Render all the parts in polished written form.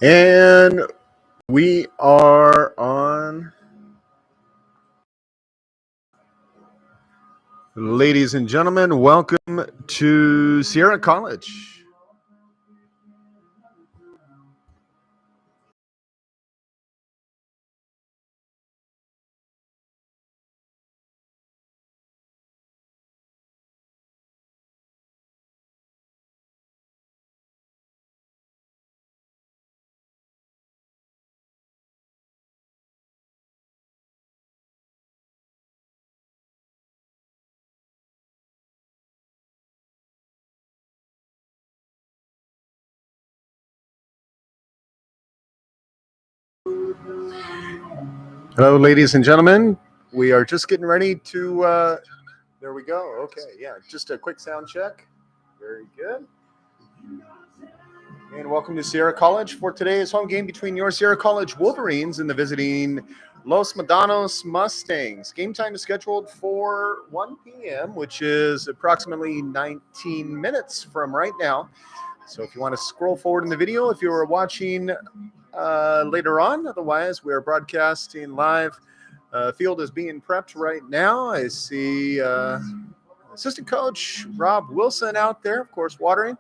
And we are on. Ladies and gentlemen, welcome to Sierra College. Hello, ladies and gentlemen. We are just getting ready to. There we go. Okay, yeah, just a quick sound check. Very good. And welcome to Sierra College for today's home game between your Sierra College Wolverines and the visiting Los Medanos Mustangs. Game time is scheduled for 1 p.m., which is approximately 19 minutes from right now. So if you want to scroll forward in the video, if you are watching later on, otherwise we are broadcasting live. Field is being prepped right now. I see assistant coach Rob Wilson out there, of course, watering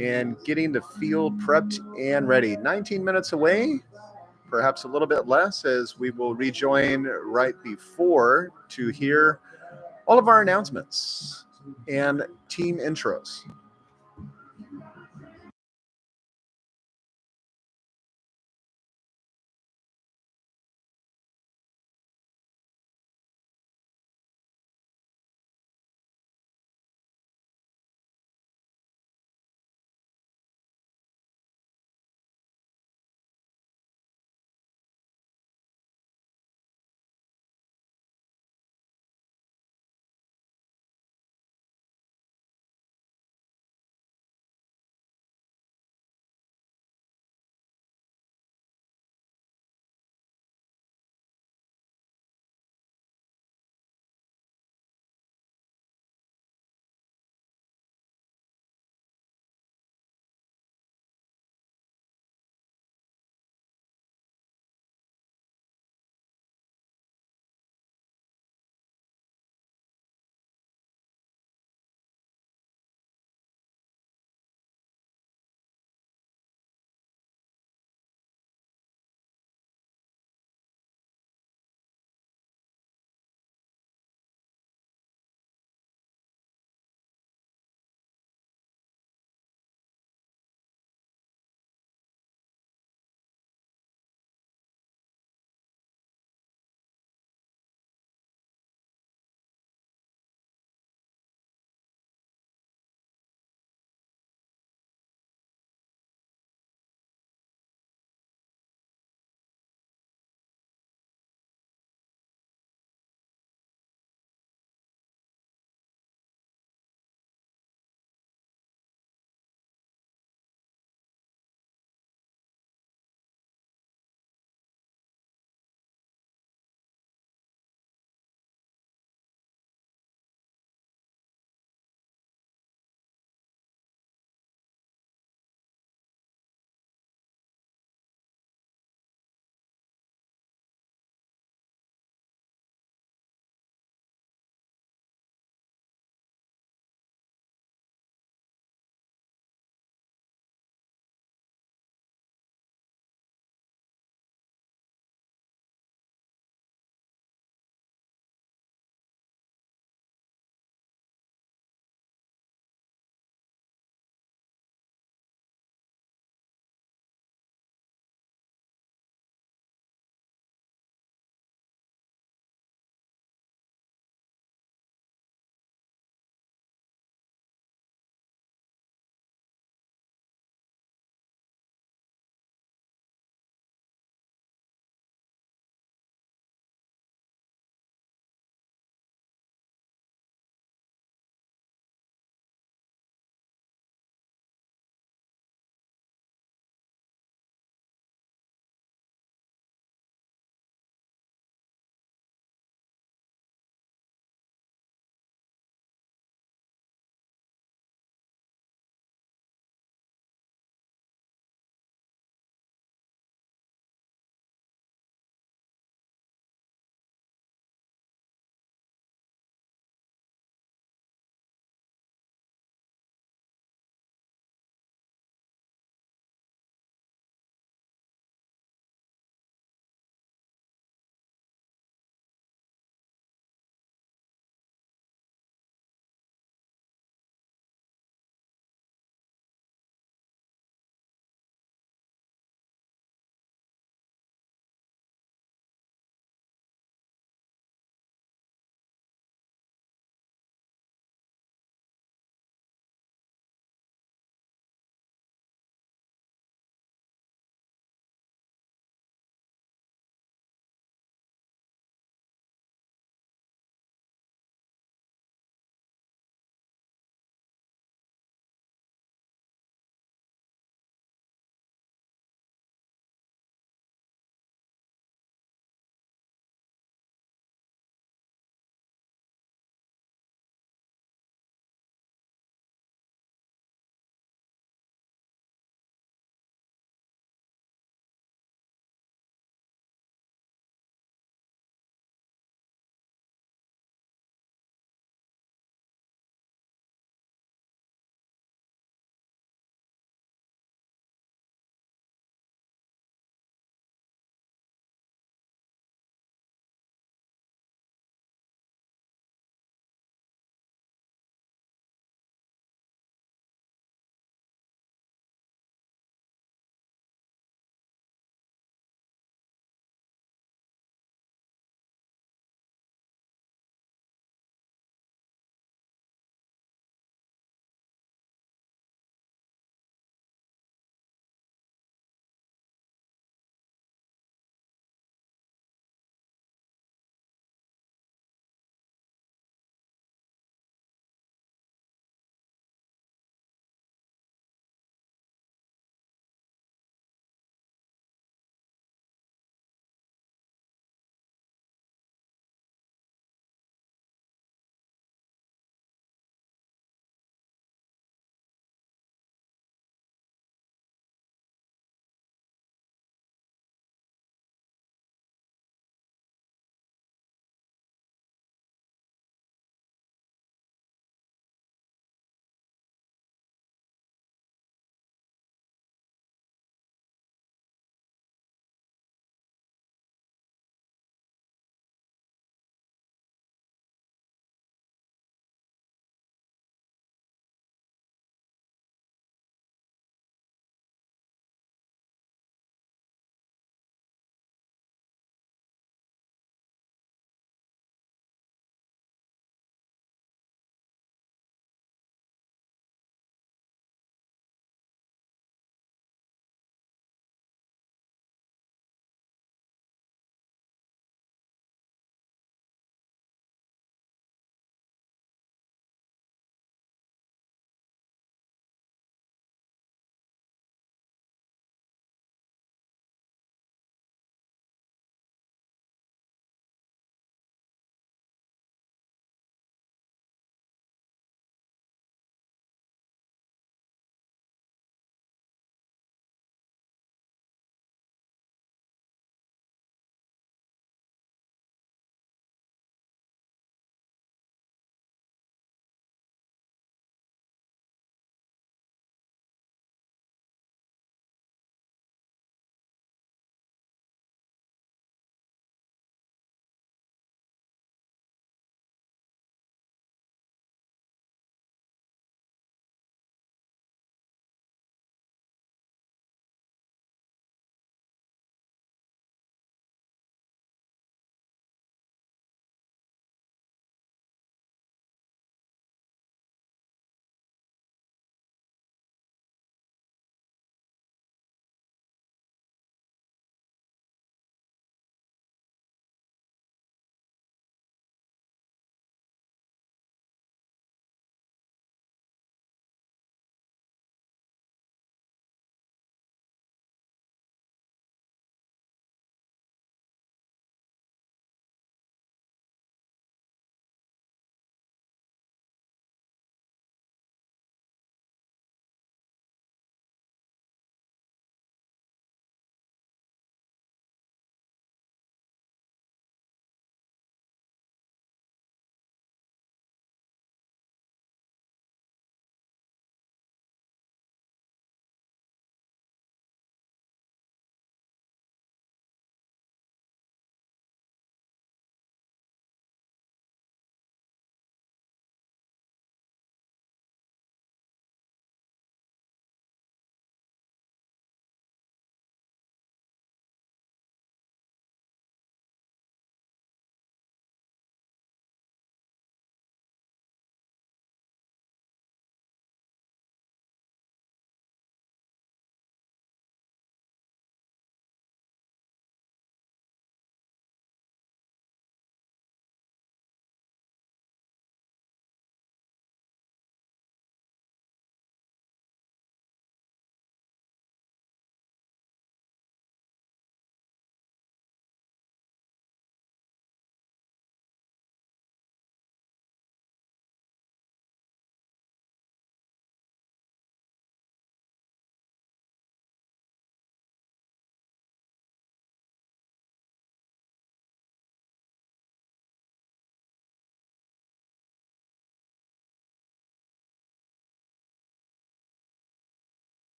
and getting the field prepped and ready. 19 minutes away, perhaps a little bit less, as we will rejoin right before to hear all of our announcements and team intros.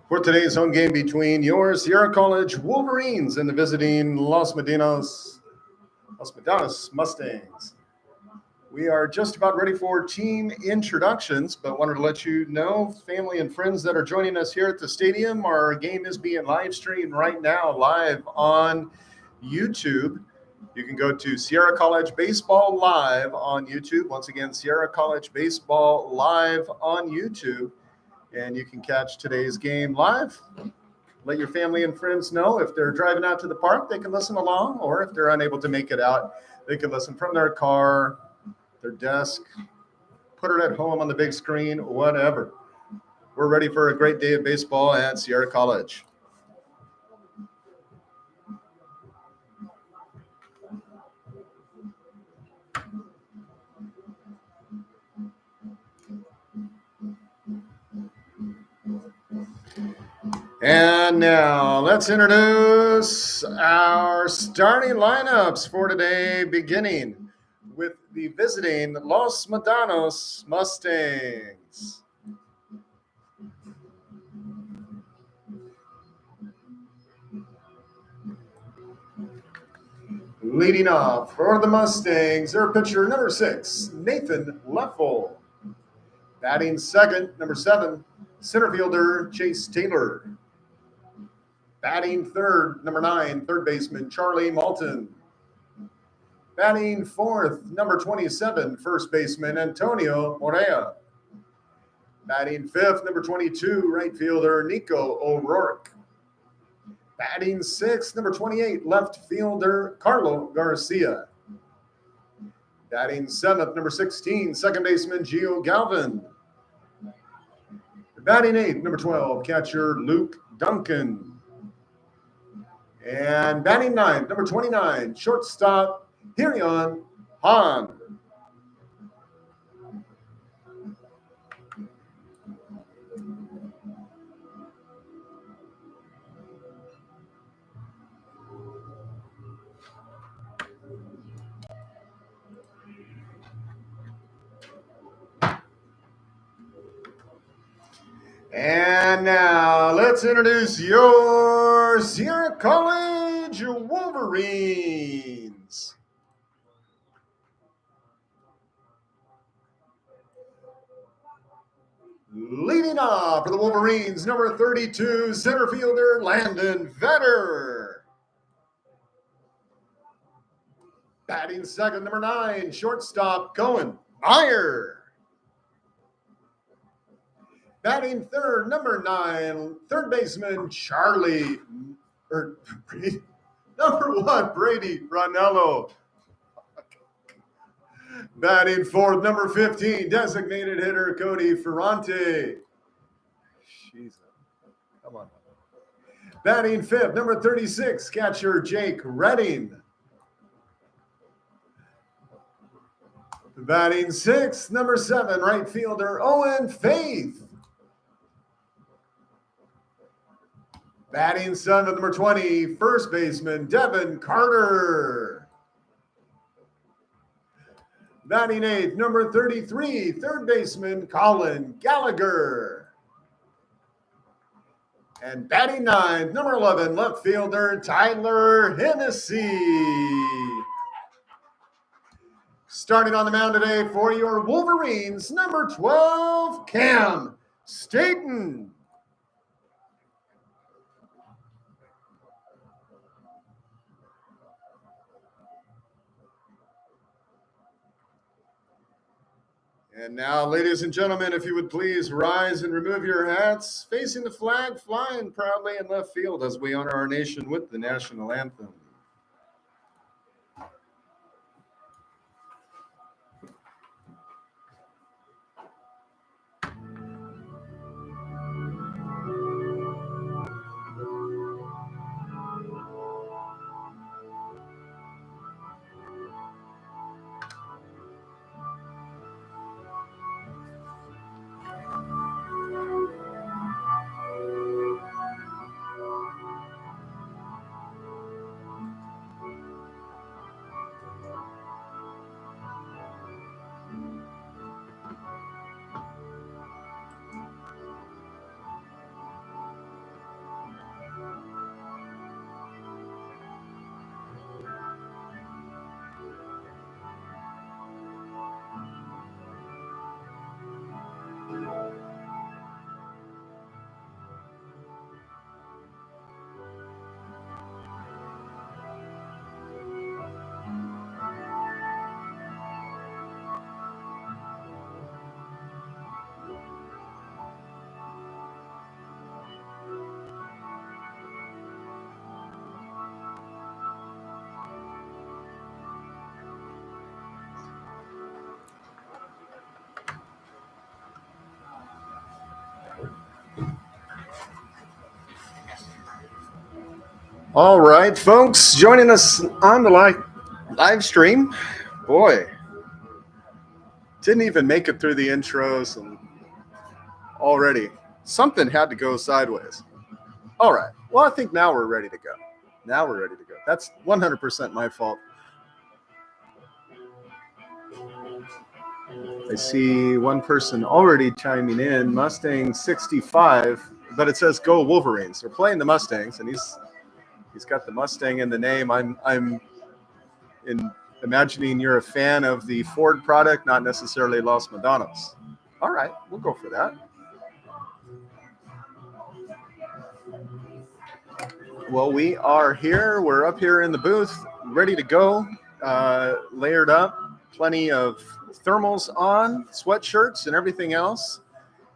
For today's home game between your Sierra College Wolverines and the visiting Los Medanos Mustangs. We are just about ready for team introductions, but wanted to let you know, family and friends that are joining us here at the stadium, our game is being live streamed right now, live on YouTube. You can go to Sierra College Baseball Live on YouTube. Once again, Sierra College Baseball Live on YouTube. And you can catch today's game live. Let your family and friends know if they're driving out to the park, they can listen along, or if they're unable to make it out, they can listen from their car, their desk, put it at home on the big screen, whatever. We're ready for a great day of baseball at Sierra College. And now let's introduce our starting lineups for today, beginning with the visiting Los Medanos Mustangs. Leading off for the Mustangs, their pitcher number 6, Nathan Leffel. Batting second, number 7, center fielder Chase Taylor. Batting third, number 9, third baseman Charlie Malton. Batting fourth, number 27, first baseman Antonio Morea. Batting fifth, number 22, right fielder Nico O'Rourke. Batting sixth, number 28, left fielder Carlo Garcia. Batting seventh, number 16, second baseman Gio Galvin. Batting eighth, number 12, catcher Luke Duncan. And batting ninth, number 29, shortstop Hirion Han. And now let's introduce your Sierra College Wolverines. Leading off for the Wolverines, number 32, center fielder Landon Vetter. Batting second, number 9, shortstop Cohen Meyer. Batting third, number 9, third baseman number 1, Brady Ranello. Batting fourth, number 15, designated hitter Cody Ferrante. Jesus, come on. Batting fifth, number 36, catcher Jake Redding. Batting sixth, number 7, right fielder Owen Faith. Batting seventh, number 20, first baseman Devin Carter. Batting eighth, number 33, third baseman Colin Gallagher. And batting ninth, number 11, left fielder Tyler Hennessy. Starting on the mound today for your Wolverines, number 12, Cam Staten. And now, ladies and gentlemen, if you would please rise and remove your hats, facing the flag, flying proudly in left field as we honor our nation with the national anthem. All right, folks, joining us on the live stream. Boy, didn't even make it through the intros, and already something had to go sideways. All right. Well, I think now we're ready to go. Now we're ready to go. That's 100% my fault. I see one person already chiming in, Mustang 65, but it says "Go Wolverines." They're playing the Mustangs, and he's got the Mustang in the name. I'm in imagining you're a fan of the Ford product, not necessarily Los Medanos. All right, we'll go for that. Well, we are here. We're up here in the booth, ready to go, layered up, plenty of thermals on, sweatshirts, and everything else.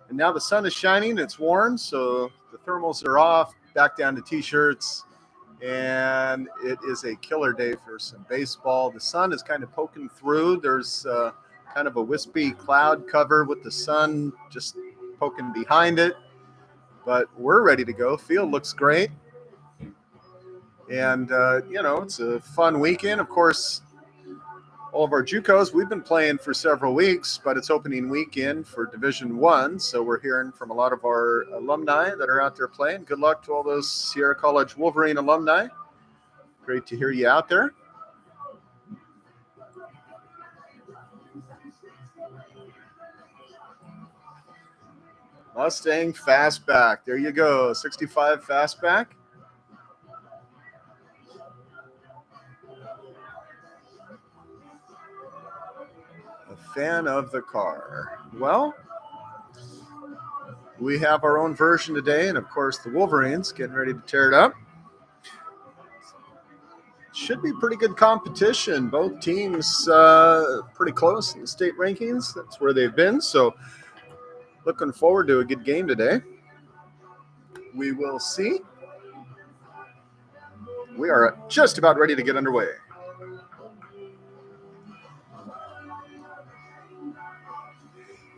And now the sun is shining. It's warm, so the thermals are off, back down to T-shirts. And it is a killer day for some baseball. The sun is kind of poking through. There's kind of a wispy cloud cover with the sun just poking behind it. But we're ready to go. Field looks great. And, it's a fun weekend. Of course, all of our JUCOs, we've been playing for several weeks, but it's opening weekend for Division I. So we're hearing from a lot of our alumni that are out there playing. Good luck to all those Sierra College Wolverine alumni. Great to hear you out there. Mustang fastback. There you go. 65 fastback. A fan of the car. Well, we have our own version today, and of course the Wolverines getting ready to tear it up. Should be pretty good competition. Both teams pretty close in the state rankings. That's where they've been. So looking forward to a good game today. We will see. We are just about ready to get underway.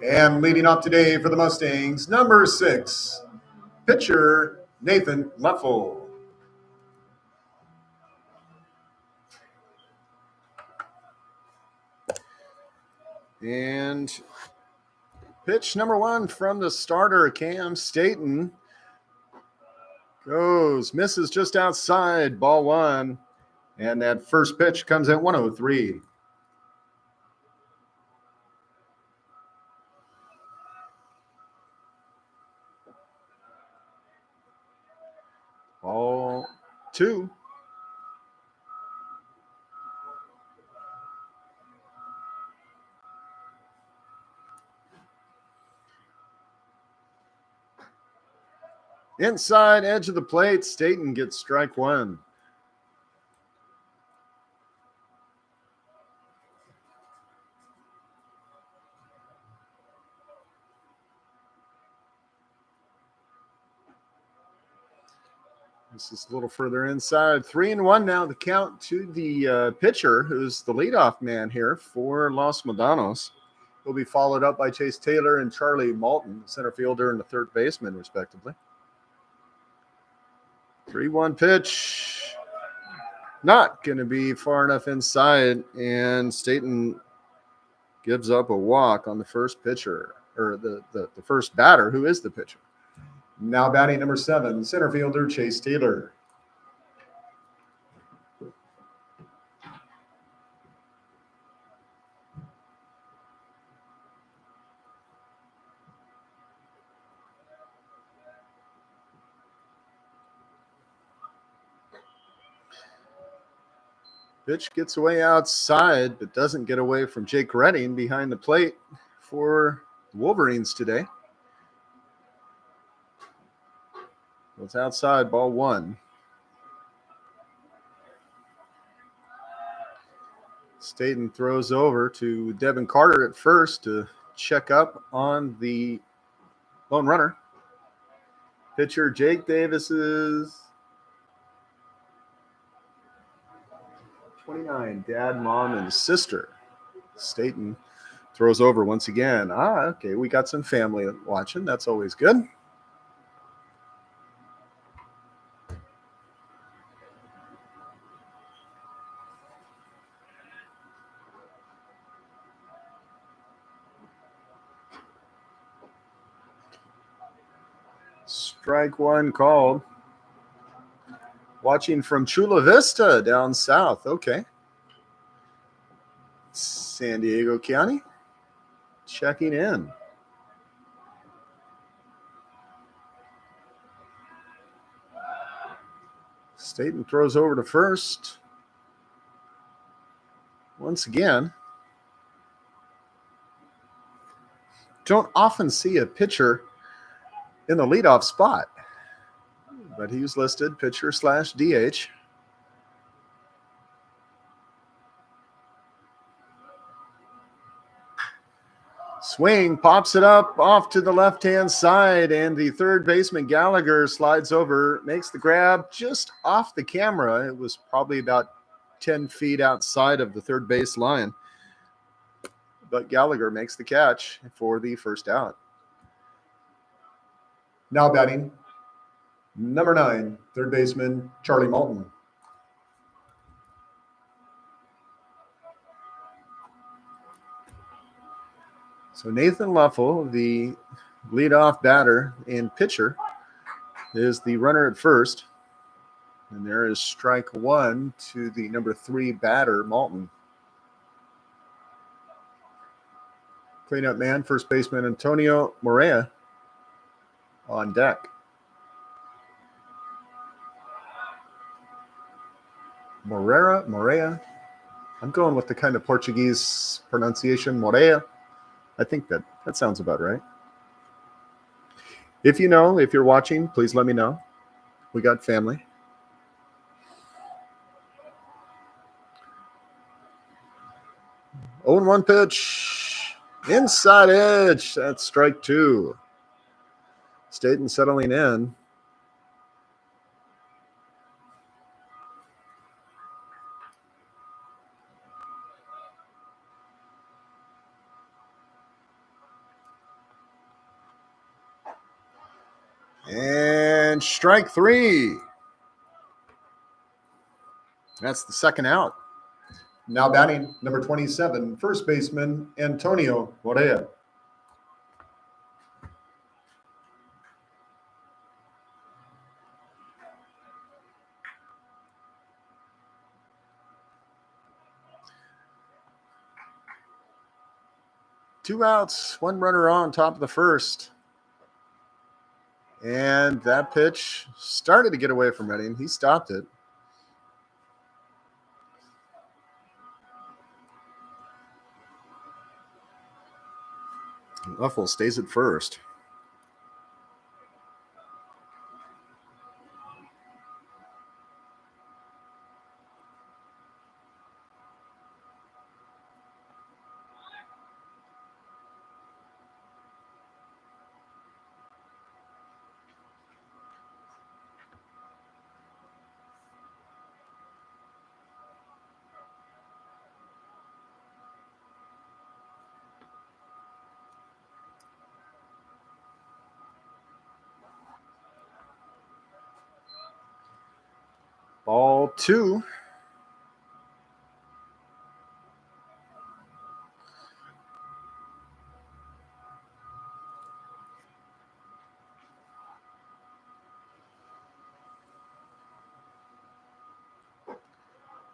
And leading off today for the Mustangs, number 6, pitcher Nathan Leffel. And pitch number 1 from the starter, Cam Staten. Goes, misses just outside, ball 1. And that first pitch comes at 103. Ball 2. Inside edge of the plate, Staten gets strike 1. This is a little further inside. 3-1 now, the count to the pitcher, who's the leadoff man here for Los Medanos. He'll be followed up by Chase Taylor and Charlie Malton, center fielder and the third baseman, respectively. 3-1 pitch. Not going to be far enough inside, and Staten gives up a walk on the first pitcher, or the first batter, who is the pitcher. Now batting number 7, center fielder Chase Taylor. Pitch gets away outside, but doesn't get away from Jake Redding behind the plate for the Wolverines today. It's outside, ball 1. Staten throws over to Devin Carter at first to check up on the lone runner. Pitcher Jake Davis's 29, dad, mom, and sister. Staten throws over once again. Okay, we got some family watching. That's always good. Strike one called. Watching from Chula Vista down south. Okay. San Diego County checking in. Staten throws over to first. Once again, don't often see a pitcher in the leadoff spot, but he's listed pitcher / DH. Swing, pops it up off to the left-hand side, and the third baseman Gallagher slides over, makes the grab just off the camera. It was probably about 10 feet outside of the third base line, but Gallagher makes the catch for the first out. Now batting, number 9, third baseman Charlie Malton. So Nathan Luffel, the leadoff batter and pitcher, is the runner at first. And there is strike one to the number 3 batter, Malton. Cleanup man, first baseman Antonio Morea on deck. Morea. I'm going with the kind of Portuguese pronunciation, Morea. I think that sounds about right. If you know, if you're watching, please let me know. We got family. Oh, 1 pitch. Inside edge. That's strike 2. Staten settling in. And strike 3. That's the second out. Now batting, number 27, first baseman Antonio Morea. Two outs, one runner on top of the first. And that pitch started to get away from Redding. He stopped it. Luffel stays at first. Ball 2.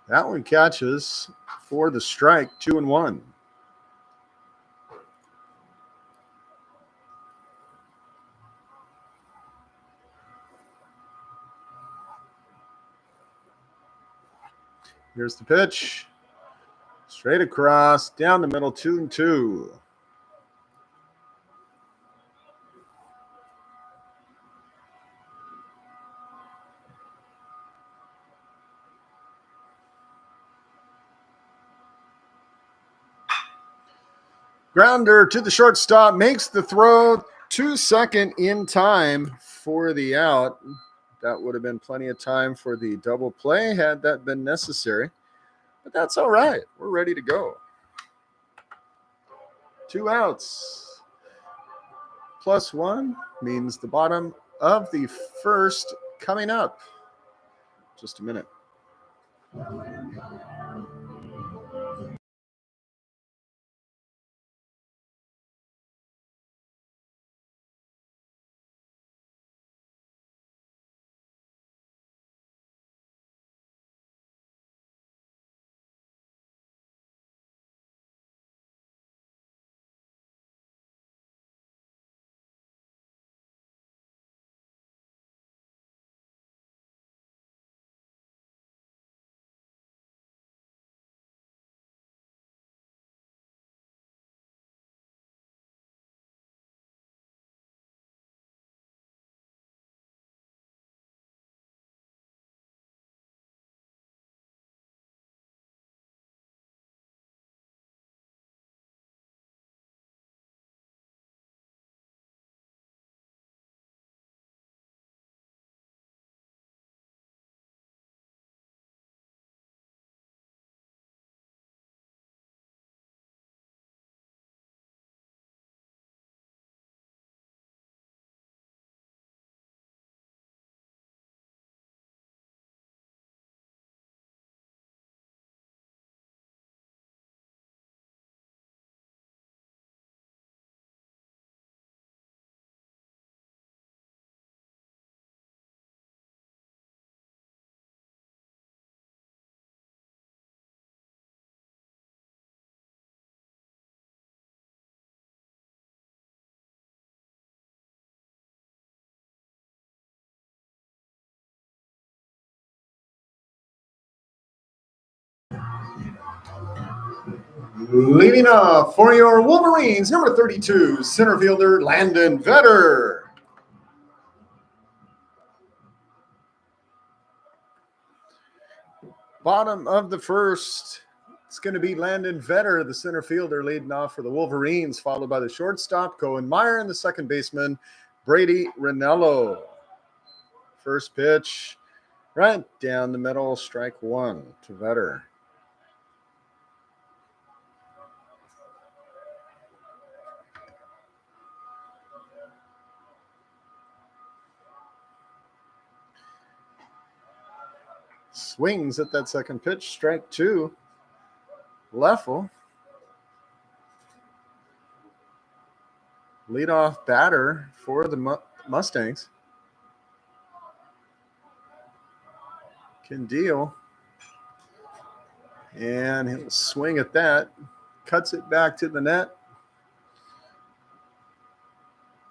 That one catches for the strike, 2-1. Here's the pitch. Straight across, down the middle, 2-2. Grounder to the shortstop, makes the throw to second in time for the out. That would have been plenty of time for the double play had that been necessary. But that's all right. We're ready to go. 2 outs. +1 means the bottom of the first coming up. Just a minute. Leading up for your Wolverines, number 32, center fielder Landon Vetter. Bottom of the first, it's going to be Landon Vetter, the center fielder, leading off for the Wolverines, followed by the shortstop, Cohen Meyer, and the second baseman, Brady Ranello. First pitch, right down the middle, strike one to Vetter. Swings at that second pitch, strike two. Leffel, leadoff batter for the Mustangs, can deal. And he'll swing at that, cuts it back to the net.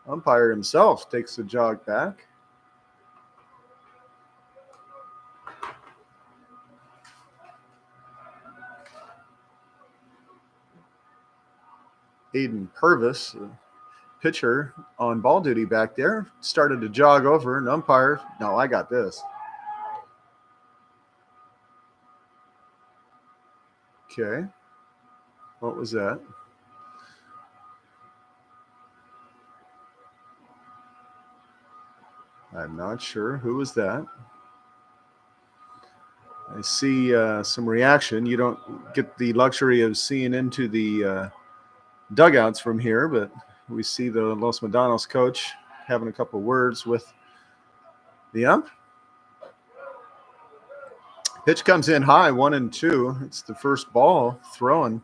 Umpire himself takes the jog back. Aiden Purvis, pitcher on ball duty back there, started to jog over, and umpire, no, I got this. Okay. What was that? I'm not sure. Who was that? I see some reaction. You don't get the luxury of seeing into the dugouts from here, but we see the Los Medanos coach having a couple of words with the ump. Pitch comes in high, 1-2. It's the first ball thrown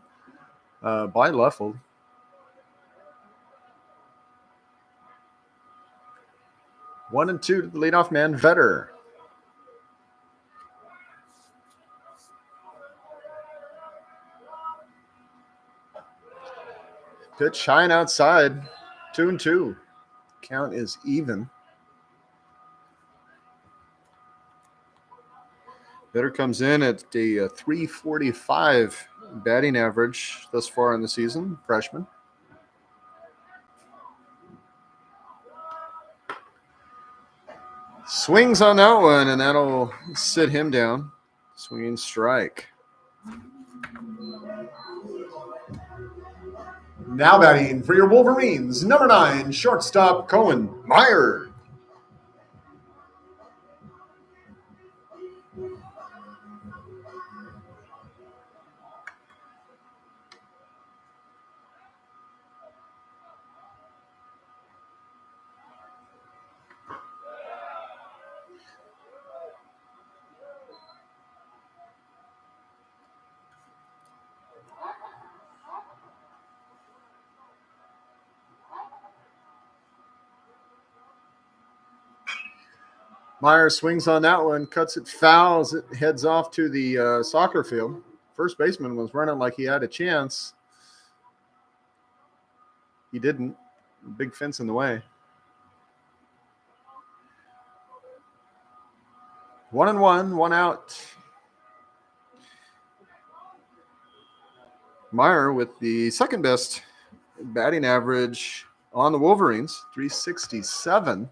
by Leffel. One and two to the leadoff man, Vetter. Pitch high and outside, 2-2. Count is even. Vetter comes in at a 345 batting average thus far in the season, freshman. Swings on that one, and that'll sit him down. Swinging strike. Now batting for your Wolverines, number 9, shortstop Cohen Meyer. Meyer swings on that one, cuts it foul as it heads off to the soccer field. First baseman was running like he had a chance. He didn't. Big fence in the way. 1-1, 1 out. Meyer with the second best batting average on the Wolverines, 367.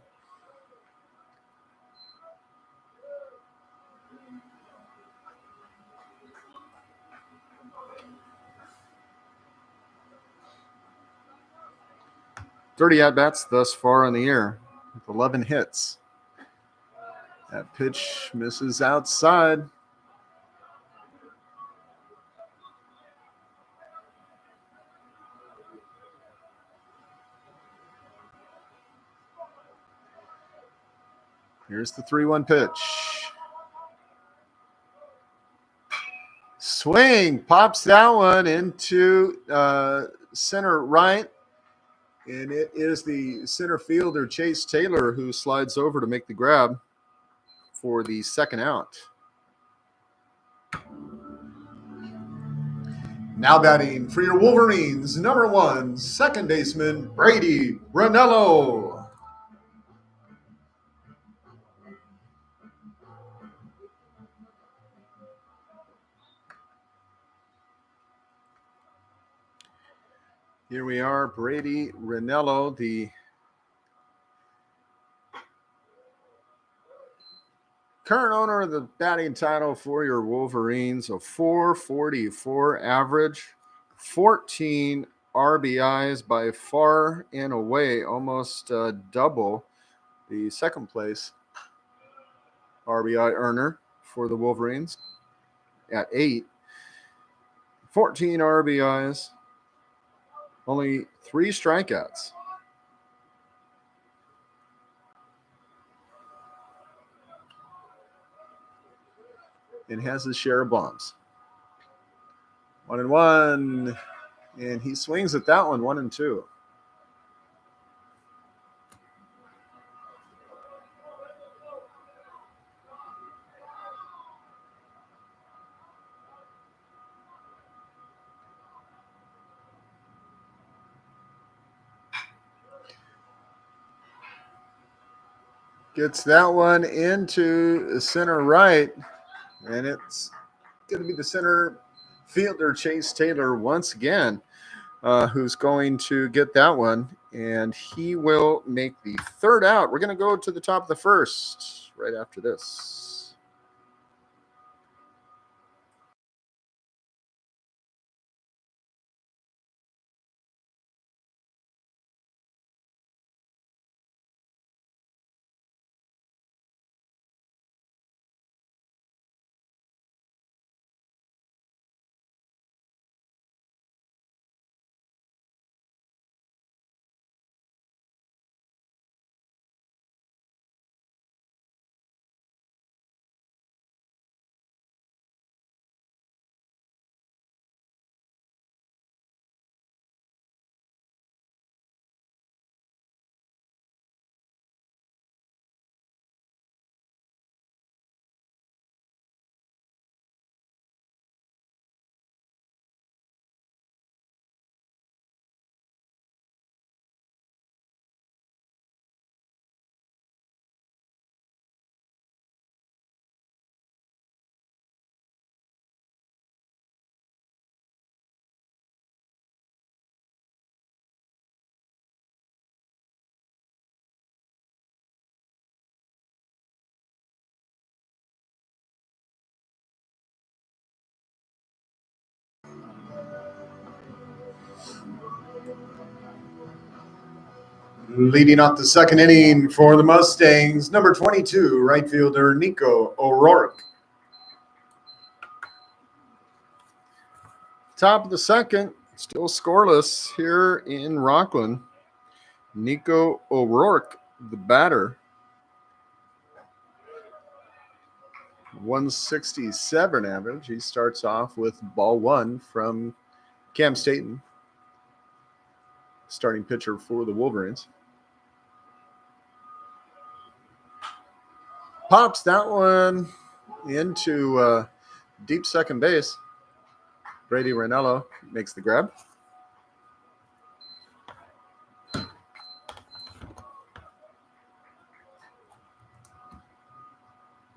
.30 at-bats thus far in the year with 11 hits. That pitch misses outside. Here's the 3-1 pitch. Swing, pops that one into center right. And it is the center fielder, Chase Taylor, who slides over to make the grab for the second out. Now batting for your Wolverines, number 1, second baseman, Brady Ranello. Here we are, Brady Ranello, the current owner of the batting title for your Wolverines, a 444 average, 14 RBIs, by far and away, almost double the second place RBI earner for the Wolverines at 8. 14 RBIs, only 3 strikeouts. And has his share of bombs. 1-1. And he swings at that one, 1-2. Gets that one into center right. And it's going to be the center fielder, Chase Taylor, once again, who's going to get that one. And he will make the third out. We're going to go to the top of the first right after this. Leading off the second inning for the Mustangs, number 22, right fielder Nico O'Rourke. Top of the second, still scoreless here in Rockland. Nico O'Rourke, the batter. 167 average. He starts off with ball 1 from Cam Staten, starting pitcher for the Wolverines. Pops that one into deep second base. Brady Ranello makes the grab.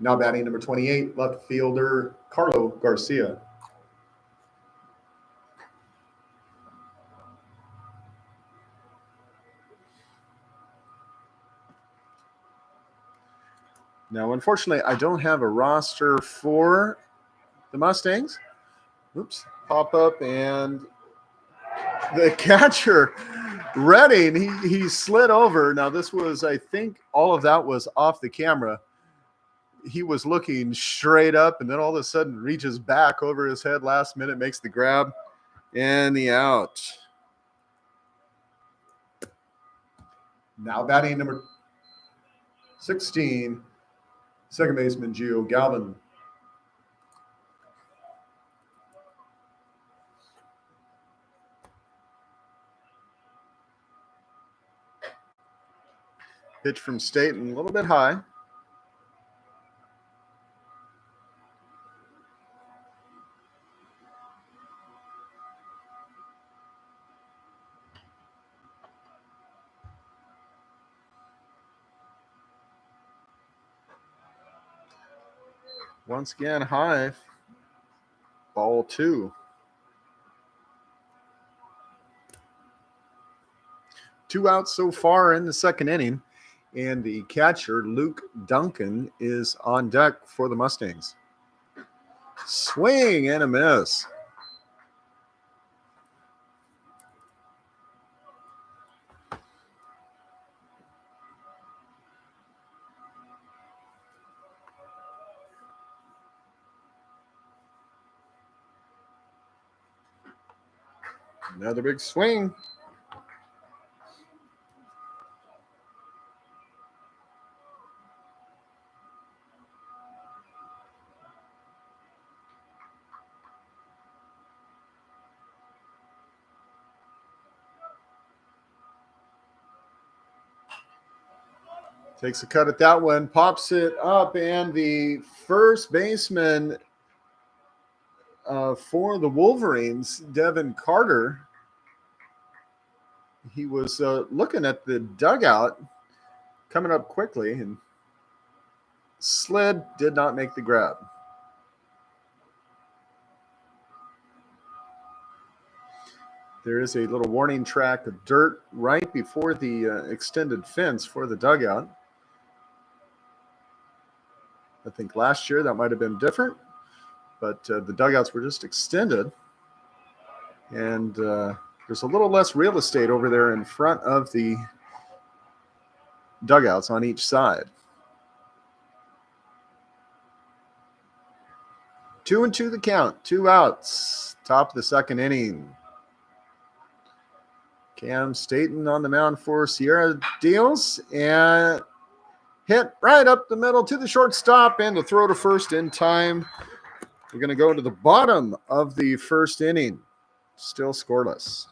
Now batting number 28, left fielder Carlo Garcia. Now, unfortunately, I don't have a roster for the Mustangs. Oops, pop up, and the catcher, Redding, he slid over. Now, this was, I think, all of that was off the camera. He was looking straight up, and then all of a sudden reaches back over his head last minute, makes the grab, and the out. Now batting number 16, second baseman Gio Galvin. Pitch from Staten, a little bit high. Once again, high. Ball 2. 2 outs so far in the second inning, and the catcher, Luke Duncan, is on deck for the Mustangs. Swing and a miss. Another big swing. Takes a cut at that one, pops it up, and the first baseman for the Wolverines, Devin Carter, he was looking at the dugout, coming up quickly, and slid, did not make the grab. There is a little warning track of dirt right before the extended fence for the dugout. I think last year that might have been different, but the dugouts were just extended. And there's a little less real estate over there in front of the dugouts on each side. 2-2 the count, 2 outs, top of the second inning. Cam Staten on the mound for Sierra Dios, and hit right up the middle to the shortstop, and the throw to first in time. We're going to go to the bottom of the first inning. Still scoreless.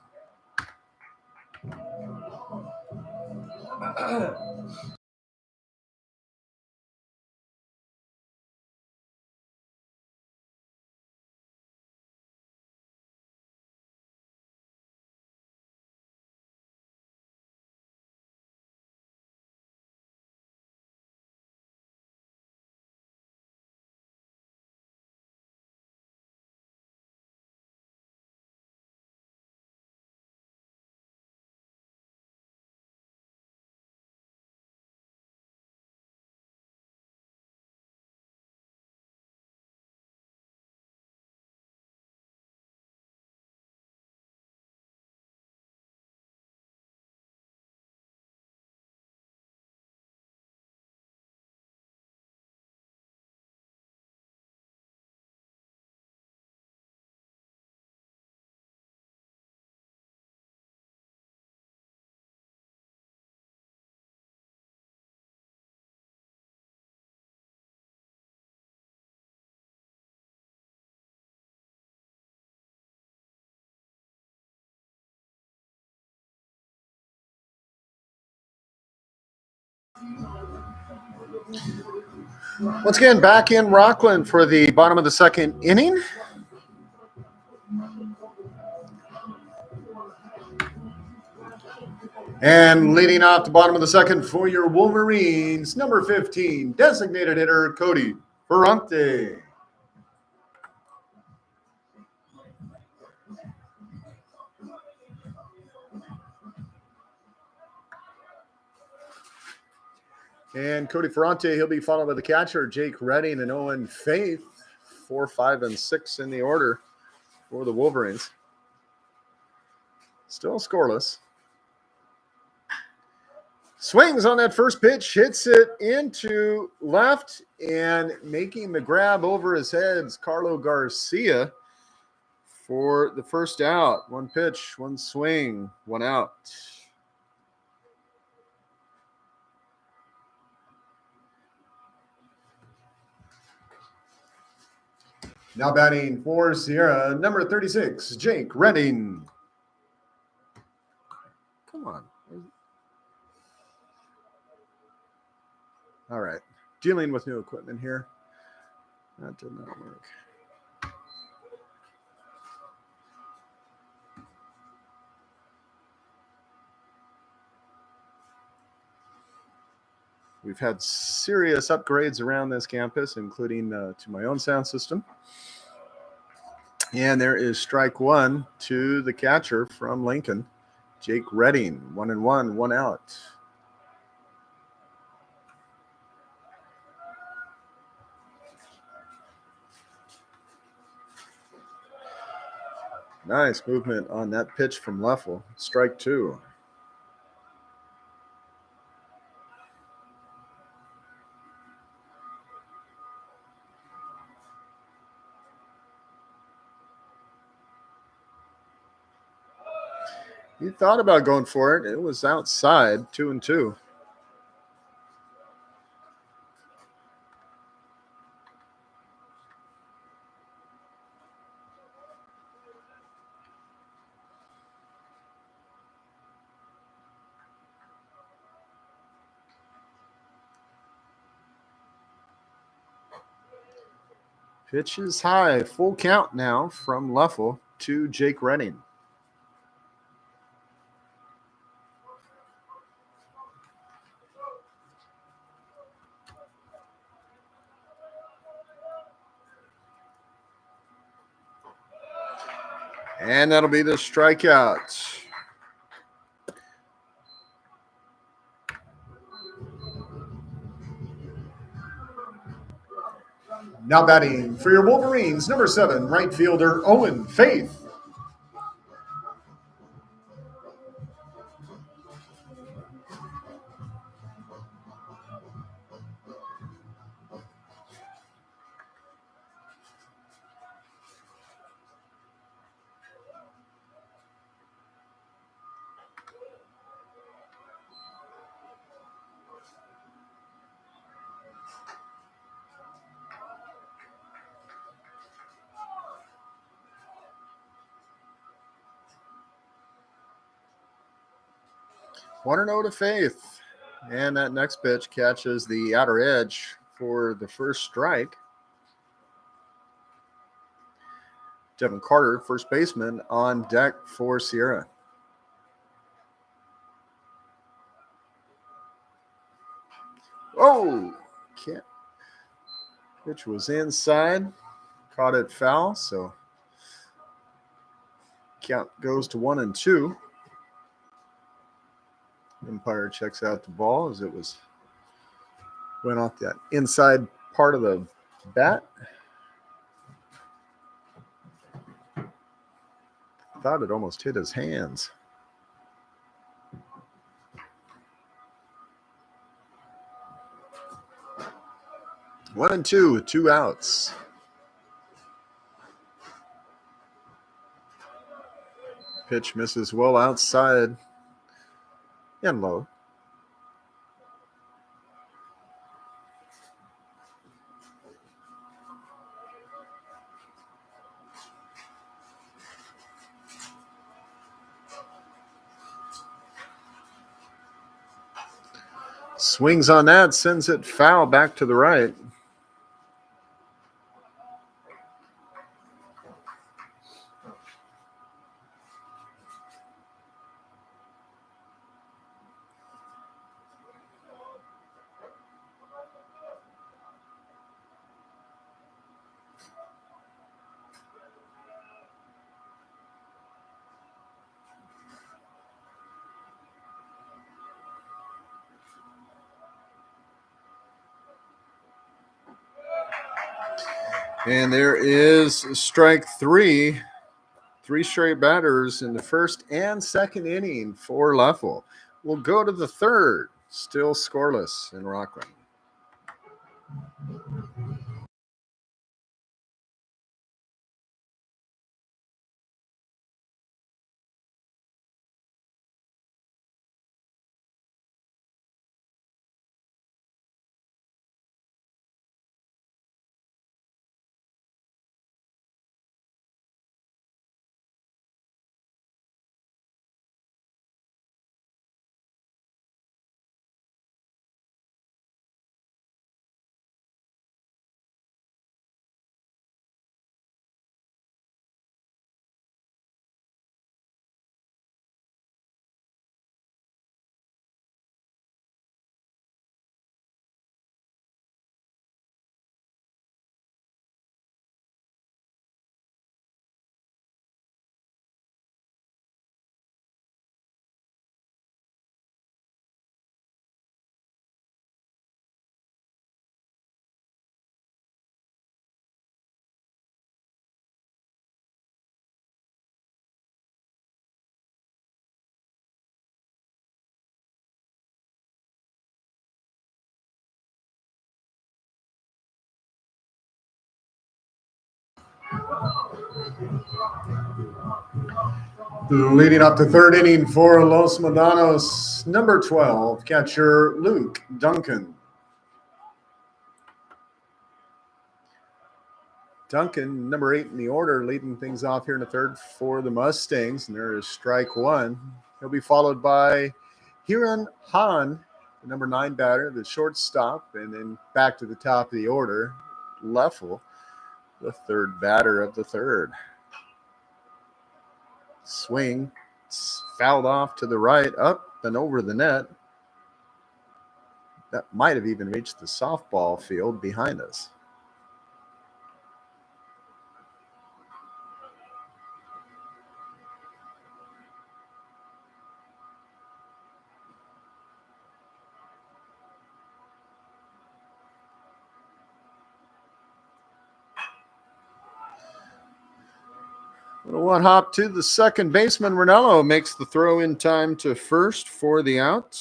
Once again, back in Rockland for the bottom of the second inning. And leading off the bottom of the second for your Wolverines, number 15, designated hitter Cody Ferrante. And Cody Ferrante, he'll be followed by the catcher, Jake Redding and Owen Faith, 4, 5, and 6 in the order for the Wolverines. Still scoreless. Swings on that first pitch, hits it into left, and making the grab over his head is Carlo Garcia for the first out. 1 pitch, 1 swing, 1 out. Now batting for Sierra, number 36, Jake Redding. Come on. All right. Dealing with new equipment here. That did not work. We've had serious upgrades around this campus, including to my own sound system. And there is strike 1 to the catcher from Lincoln, Jake Redding, 1-1, 1 out. Nice movement on that pitch from Leffel. Strike 2. He thought about going for it. It was outside, 2-2. Pitch is high. Full count now from Leffel to Jake Redding. And that'll be the strikeout. Now batting for your Wolverines, number 7, right fielder Owen Faith. One and 0 to Faith. And that next pitch catches the outer edge for the first strike. Devin Carter, first baseman, on deck for Sierra. Oh, can't. Pitch was inside. Caught it foul, so count goes to 1-2. Umpire checks out the ball as it went off that inside part of the bat. Thought it almost hit his hands. One and two with 2 outs. Pitch misses well outside and low. Swings on that, sends it foul back to the right. And there is strike 3. 3 straight batters in the first and second inning for Leffel. We'll go to the third, still scoreless in Rockland. Leading up to third inning for Los Medanos, number 12, catcher Luke Duncan. Duncan, number 8 in the order, leading things off here in the third for the Mustangs. And there is strike one. He'll be followed by Hiran Han, the number 9 batter, the shortstop, and then back to the top of the order, Leffel, the third batter of the third. Swing, it's fouled off to the right, up and over the net. That might have even reached the softball field behind us. One hop to the second baseman. Ranello makes the throw in time to first for the out.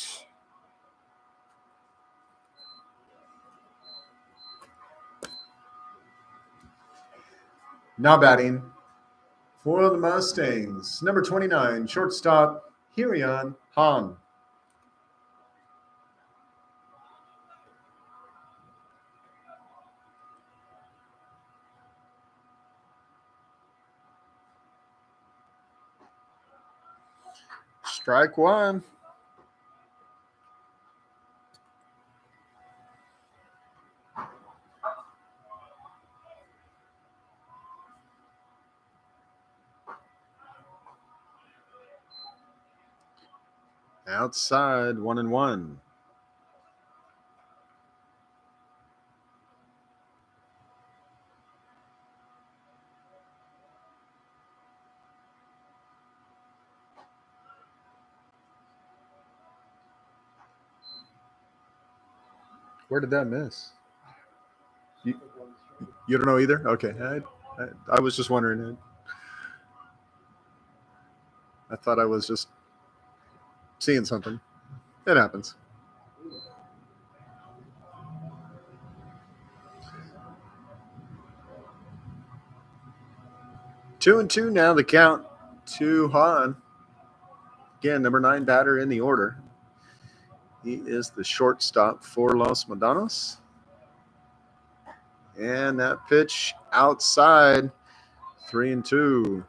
Now batting for the Mustangs, number 29, shortstop Hirian Han. Strike one. Outside, 1-1. Where did that miss? You don't know either? Okay. I was just wondering. I thought I was just seeing something. It happens. Two and two now, the count to Han. Again, number 9 batter in the order. He is the shortstop for Los Medanos. And that pitch outside, 3-2.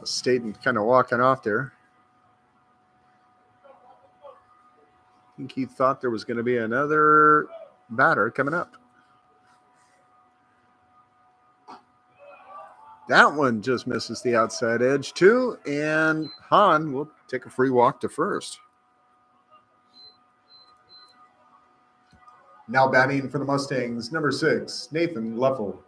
Staten kind of walking off there. I think he thought there was going to be another batter coming up. That one just misses the outside edge too, and Han will take a free walk to first. Now batting for the Mustangs, number 6, Nathan Leffel.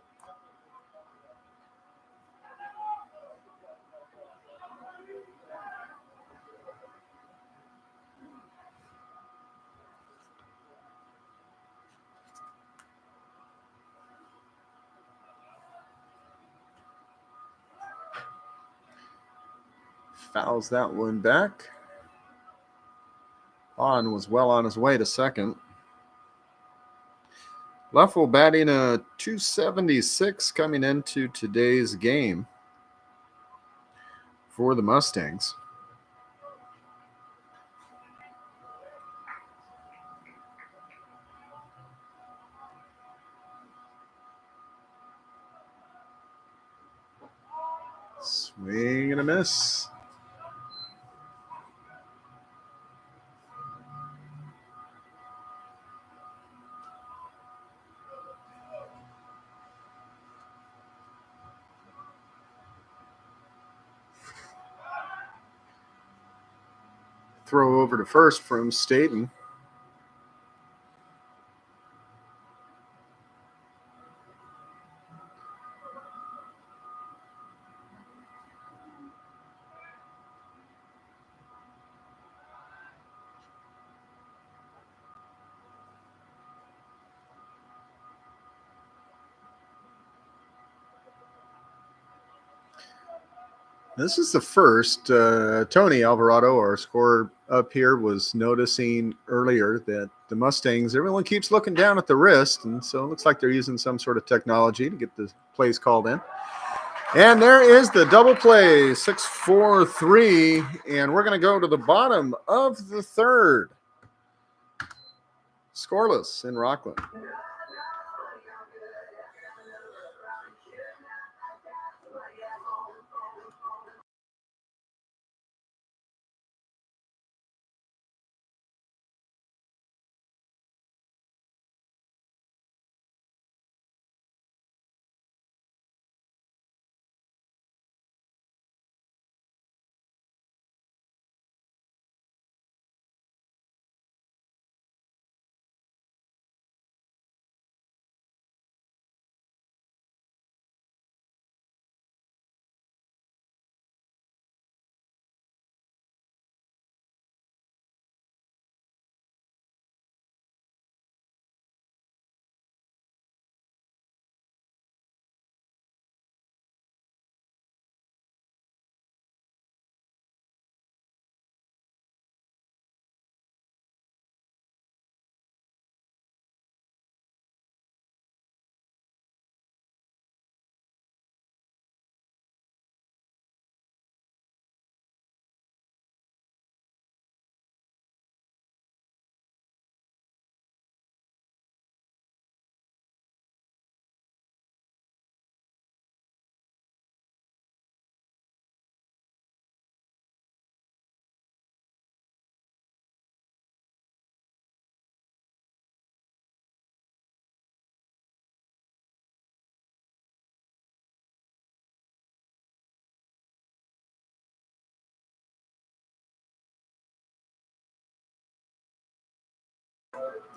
Fouls that one back. Han was well on his way to second. Leffel batting a .276 coming into today's game for the Mustangs. Swing and a miss. Throw over to first from Staten. This is the first. Tony Alvarado, our scorer, up here was noticing earlier that the Mustangs, everyone keeps looking down at the wrist, and so it looks like they're using some sort of technology to get the plays called in. And there is the double play, 6-4-3, and we're going to go to the bottom of the third. Scoreless in Rockland.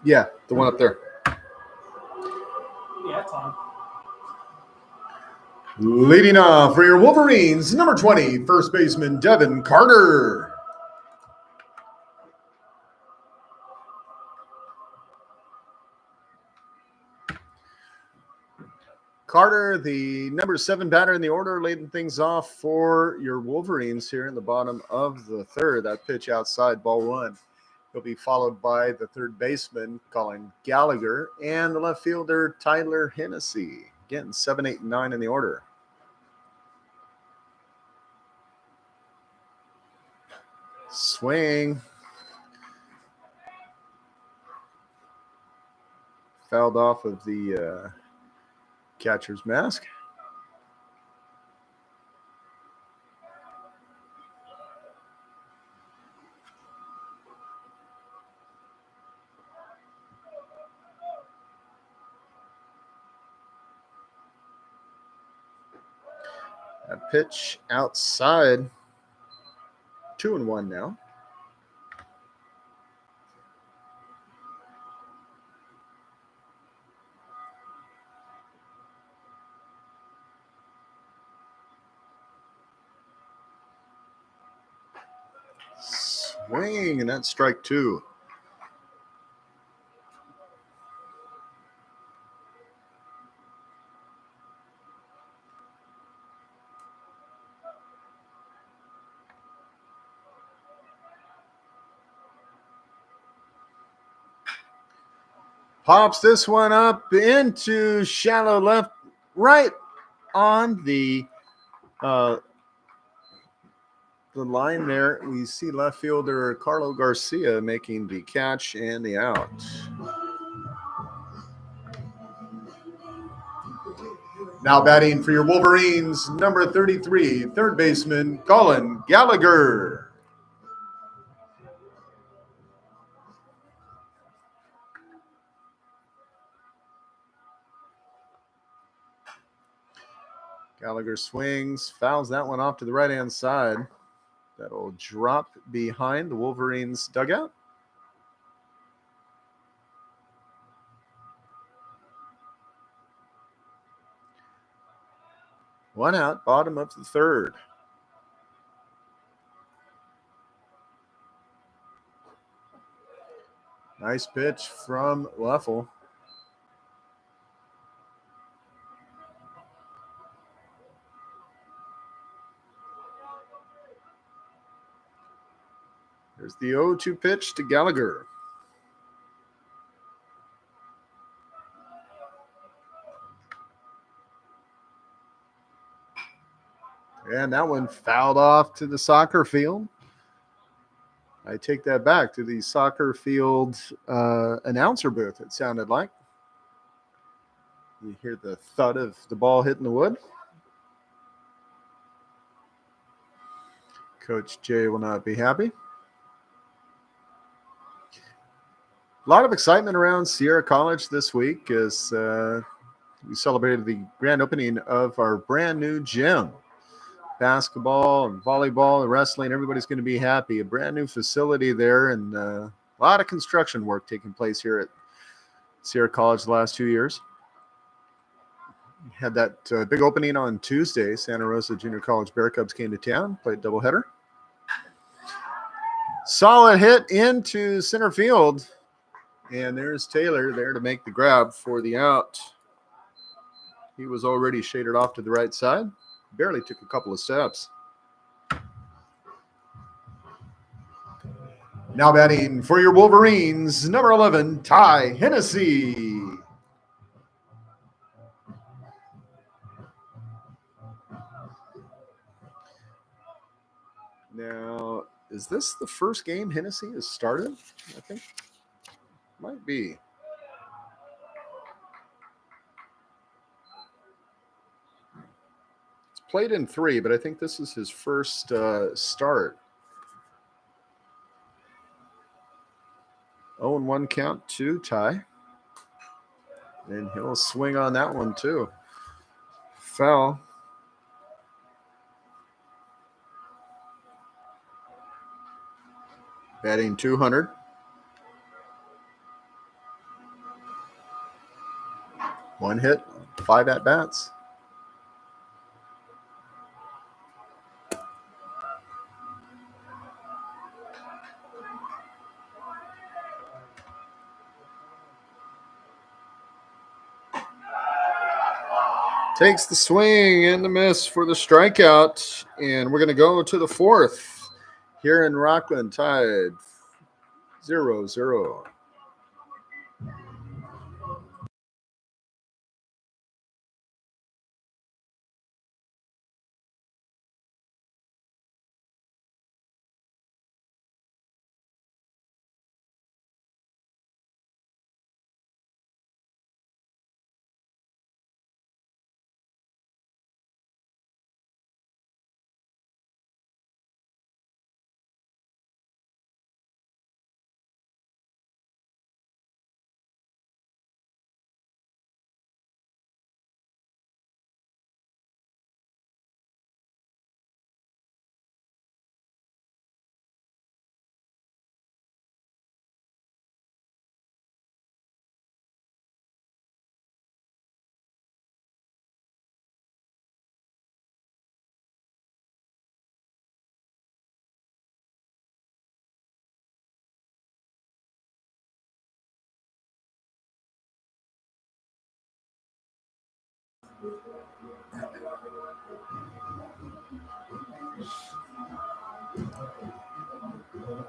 Yeah, the one up there. Yeah, it's on. Leading off for your Wolverines, number 20, first baseman Devin Carter. Carter, the number 7 batter in the order, leading things off for your Wolverines here in the bottom of the third. That pitch outside, ball 1. He'll be followed by the third baseman, Colin Gallagher, and the left fielder, Tyler Hennessy. Again, 7, 8, and 9 in the order. Swing. Fouled off of the catcher's mask. A pitch outside. 2-1 now. Swing, and that's strike 2. Pops this one up into shallow left, right on the line there. We see left fielder Carlo Garcia making the catch and the out. Now batting for your Wolverines, number 33, third baseman Colin Gallagher. Gallagher swings, fouls that one off to the right-hand side. That'll drop behind the Wolverines' dugout. One out, bottom of the third. Nice pitch from Leffel. There's the 0-2 pitch to Gallagher. And that one fouled off to the soccer field. I take that back to the soccer field announcer booth, it sounded like. You hear the thud of the ball hitting the wood. Coach Jay will not be happy. A lot of excitement around Sierra College this week as we celebrated the grand opening of our brand new gym. Basketball and volleyball and wrestling, everybody's going to be happy. A brand new facility there, and a lot of construction work taking place here at Sierra College the last 2 years. We had that big opening on Tuesday. Santa Rosa Junior College Bear Cubs came to town, played doubleheader. Solid hit into center field, and there's Taylor there to make the grab for the out. He was already shaded off to the right side. Barely took a couple of steps. Now batting for your Wolverines, number 11, Ty Hennessy. Now, is this the first game Hennessy has started? I think might be. Played in 3, but I think this is his first start. 0-1 count to Ty. And he'll swing on that one too. Foul. Batting 200. One hit, 5 at-bats. Takes the swing and the miss for the strikeout. And we're going to go to the 4th here in Rockland, tied 0-0.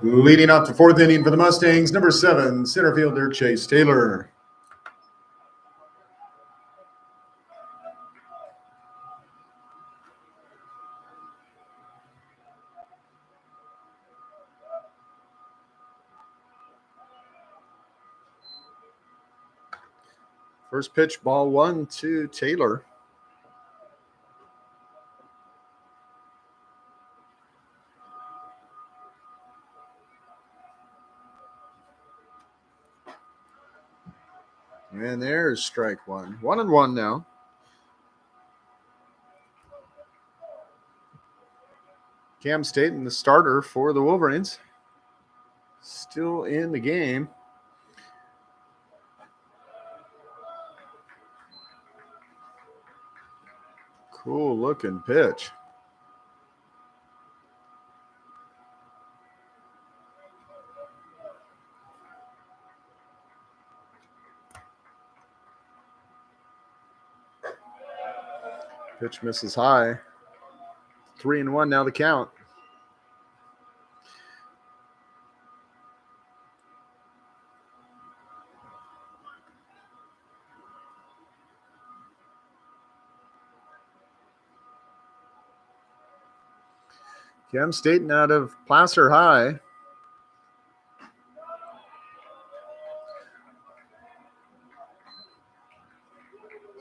Leading up to 4th inning for the Mustangs, number 7, center fielder Chase Taylor. First pitch, ball 1 to Taylor. And there's strike 1. 1-1 now. Cam Staten, the starter for the Wolverines, still in the game. Cool looking pitch. Pitch misses high. 3-1 now the count. Cam Staten out of Placer High.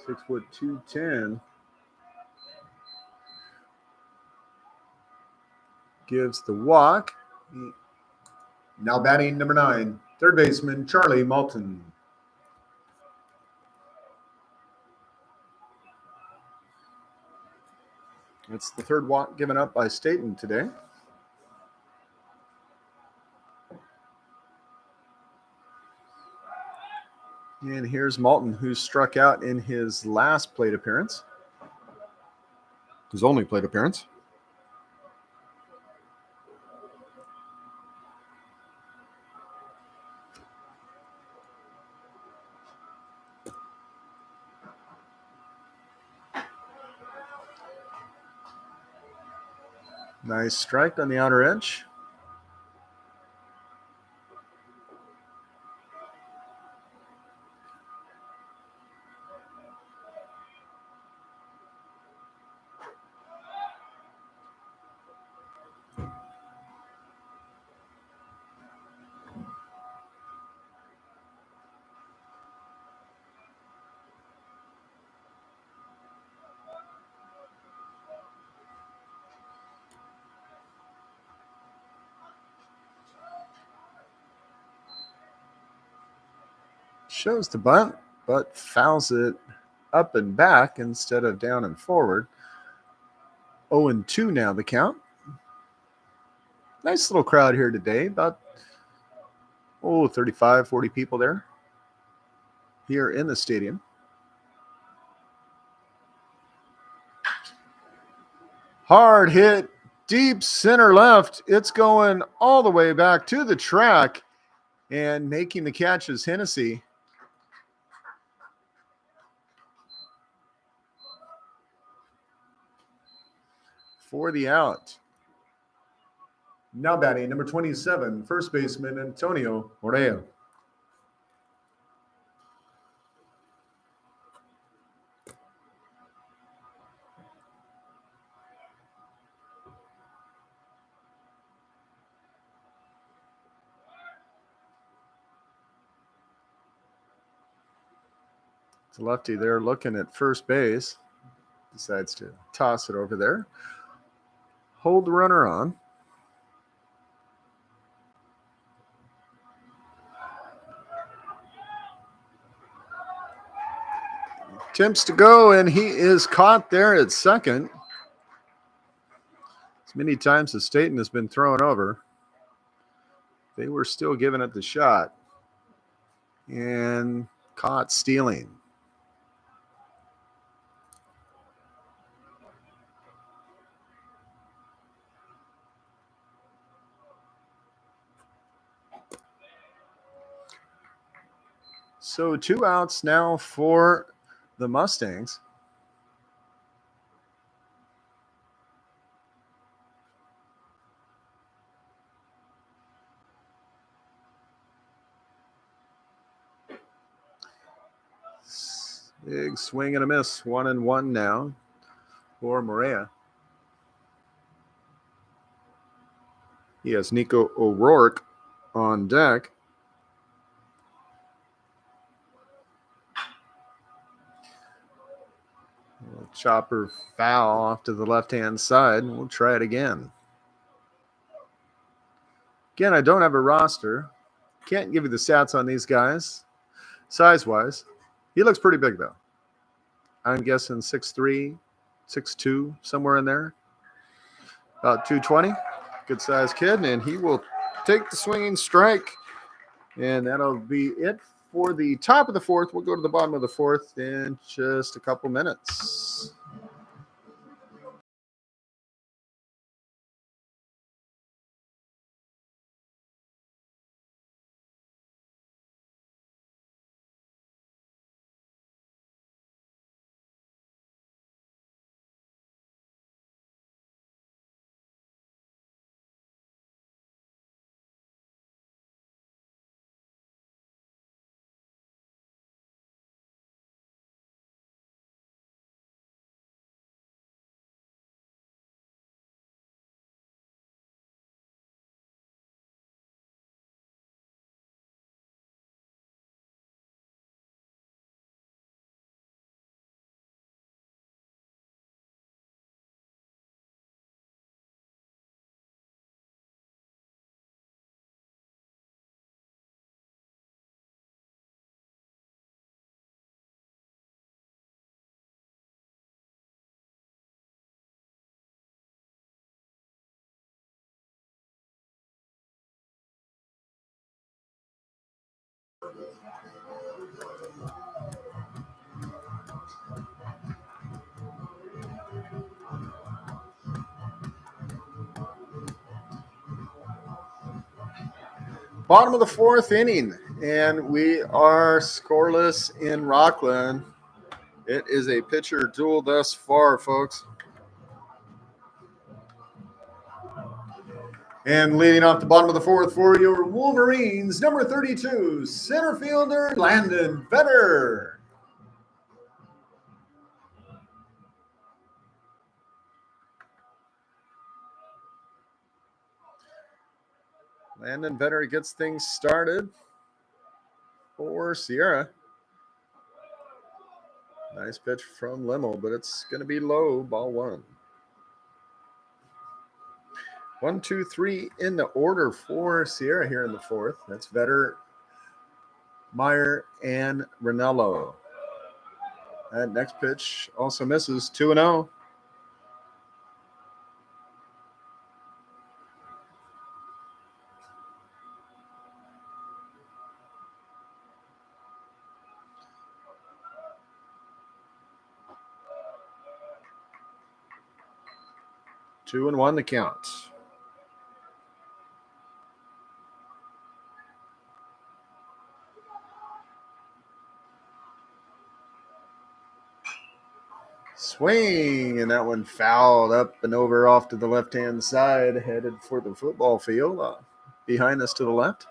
Six foot 210. Gives the walk. Now batting number 9, third baseman Charlie Malton. That's the third walk given up by Staten today. And here's Malton, who struck out in his last plate appearance. His only plate appearance. Nice strike on the outer edge. Shows the bunt, but fouls it up and back instead of down and forward. 0-2 now the count. Nice little crowd here today. About 35, 40 people there here in the stadium. Hard hit, deep center left. It's going all the way back to the track, and making the catch is Hennessy. For the out. Now batting number 27, first baseman Antonio Morea. It's a lefty there looking at first base. Decides to toss it over there. Hold the runner on. Attempts to go, and he is caught there at second. As many times as Staten has been thrown over, they were still giving it the shot. And caught stealing. So 2 outs now for the Mustangs. Big swing and a miss. 1-1 now for Morea. He has Nico O'Rourke on deck. Chopper foul off to the left-hand side. We'll try it again. Again, I don't have a roster. Can't give you the stats on these guys, size-wise. He looks pretty big, though. I'm guessing 6'3", 6'2", somewhere in there. About 220. Good-sized kid, and he will take the swinging strike. And that'll be it for the top of the fourth. We'll go to the bottom of the fourth in just a couple minutes. Bottom of the fourth inning, and we are scoreless in Rockland. It is a pitcher duel thus far, folks. And leading off the bottom of the fourth for your Wolverines, number 32, center fielder Landon Vetter. Landon Vetter gets things started for Sierra. Nice pitch from Lemmel, but it's going to be low, ball one. 1, 2, 3 in the order for Sierra here in the fourth. That's Vetter, Meyer, and Ranello. That next pitch also misses, 2-0. Two and one the count. Swing, and that one fouled up and over off to the left-hand side, headed for the football field. Behind us to the left.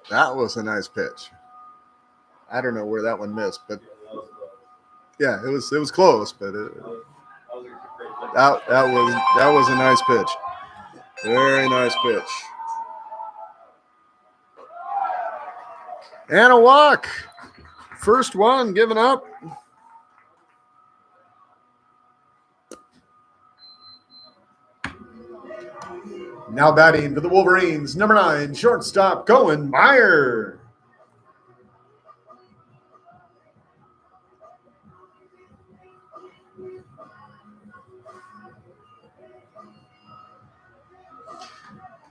That was a nice pitch. I don't know where that one missed, but yeah, it was close, but that was a nice pitch. Very nice pitch. And a walk. First one given up. Now batting for the Wolverines, number 9, shortstop, Cohen Meyer.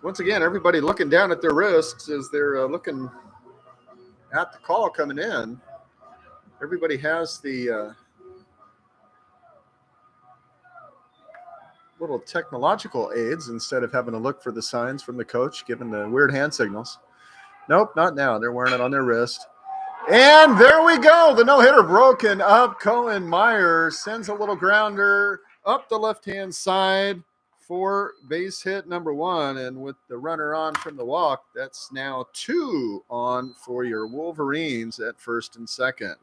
Once again, everybody looking down at their wrists as they're looking at the call coming in. Everybody has the little technological aids instead of having to look for the signs from the coach giving the weird hand signals. Nope, not now. They're wearing it on their wrist. And there we go. The no-hitter broken up. Cohen Meyer sends a little grounder up the left-hand side for base hit number 1. And with the runner on from the walk, that's now 2 on for your Wolverines at first and second.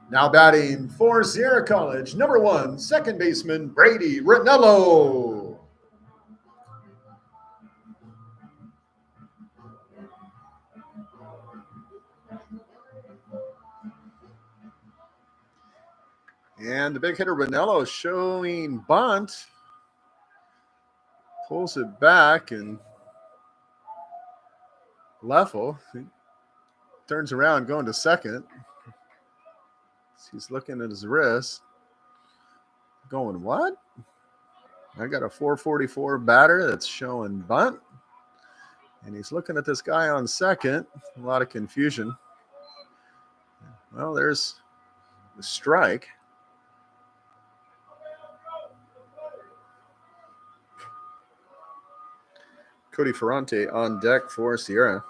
Now batting for Sierra College, number 1, second baseman Brady Ranello. And the big hitter Ranello showing bunt. Pulls it back, and Leffel turns around going to second. He's looking at his wrist, going, what? I got a 444 batter that's showing bunt. And he's looking at this guy on second. A lot of confusion. Well, there's the strike. Cody Ferrante on deck for Sierra.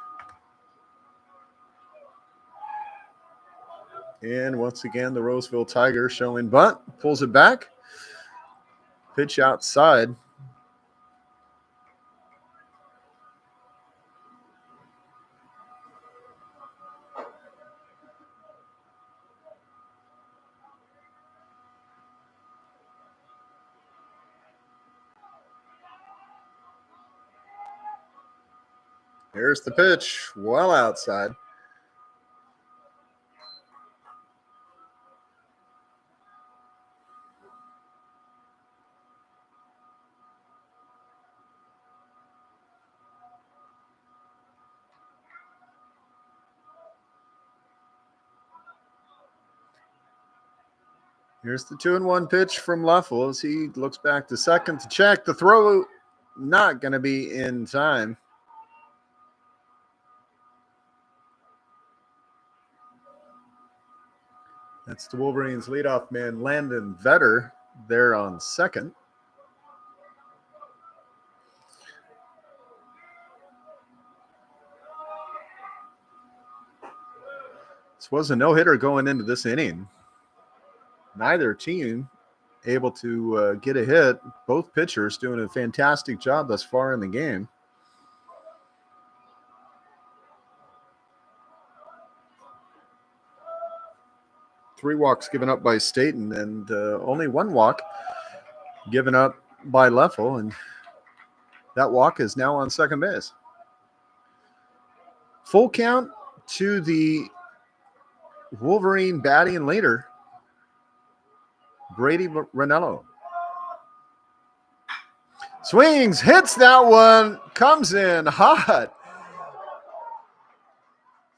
And once again, the Roseville Tiger showing bunt. Pulls it back. Pitch outside. Here's the pitch, well outside. Here's the 2-1 pitch from Leffel as he looks back to second to check. The throw not going to be in time. That's the Wolverines' leadoff man, Landon Vetter, there on second. This was a no-hitter going into this inning. Neither team able to get a hit. Both pitchers doing a fantastic job thus far in the game. Three walks given up by Staten and only one walk given up by Leffel, and that walk is now on second base. Full count to the Wolverine batting leader, Brady Ranello. Swings, hits that one, comes in hot.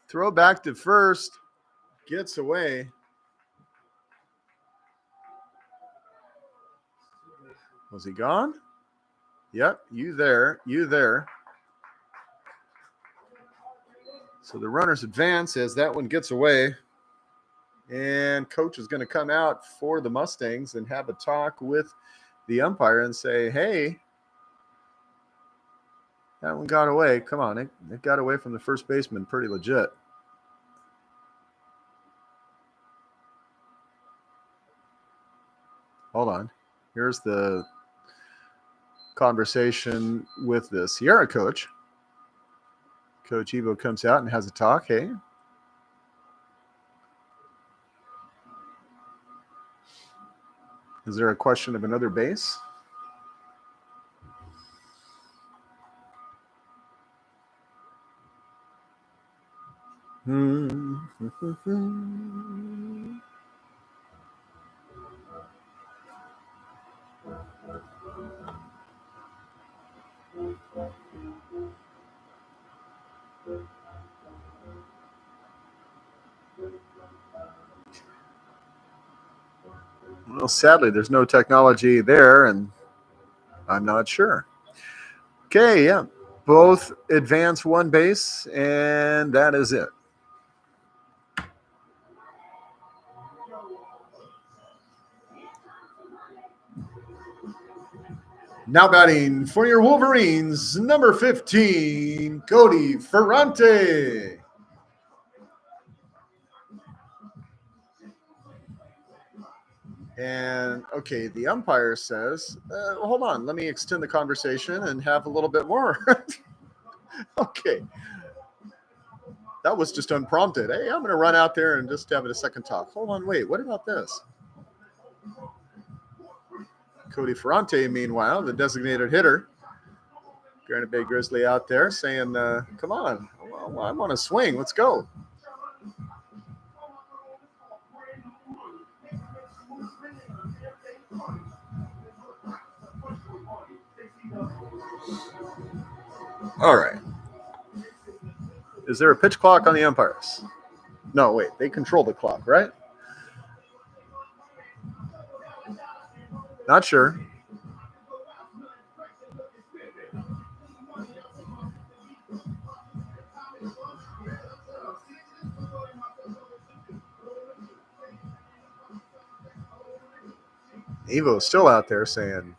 Throw back to first, gets away. Was he gone? Yep, you there. So the runners advance as that one gets away. And coach is going to come out for the Mustangs and have a talk with the umpire and say, hey, that one got away. Come on, it got away from the first baseman pretty legit. Hold on. Here's the conversation with the Sierra coach. Coach Evo comes out and has a talk. Hey. Is there a question of another base? Well, sadly, there's no technology there, and I'm not sure. Okay, yeah. Both advance one base, and that is it. Now batting for your Wolverines, number 15, Cody Ferrante. And, okay, the umpire says, hold on, let me extend the conversation and have a little bit more. Okay. That was just unprompted. Hey, I'm going to run out there and just have a second talk. Hold on, wait, what about this? Cody Ferrante, meanwhile, the designated hitter, Granite Bay Grizzly out there saying, come on, I want to swing. Let's go. All right. Is there a pitch clock on the umpires? No, wait, they control the clock, right? Not sure. Evo's still out there saying,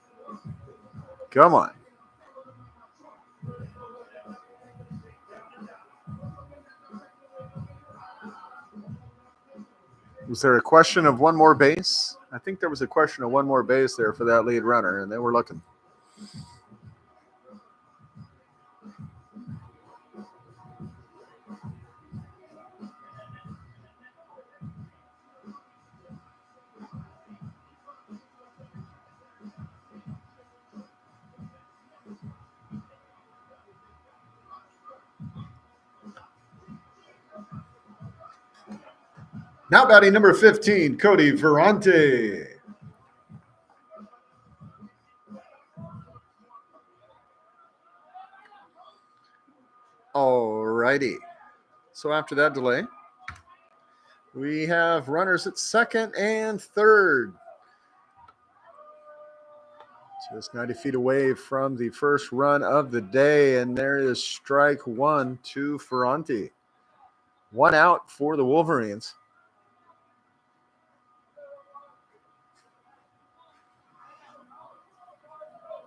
come on. Was there a question of one more base? I think there was a question of one more base there for that lead runner, and they were looking. Now batting number 15, Cody Ferrante. All righty. So after that delay, We have runners at second and third. Just 90 feet away from the first run of the day, and there is strike one to Ferranti. One out for the Wolverines.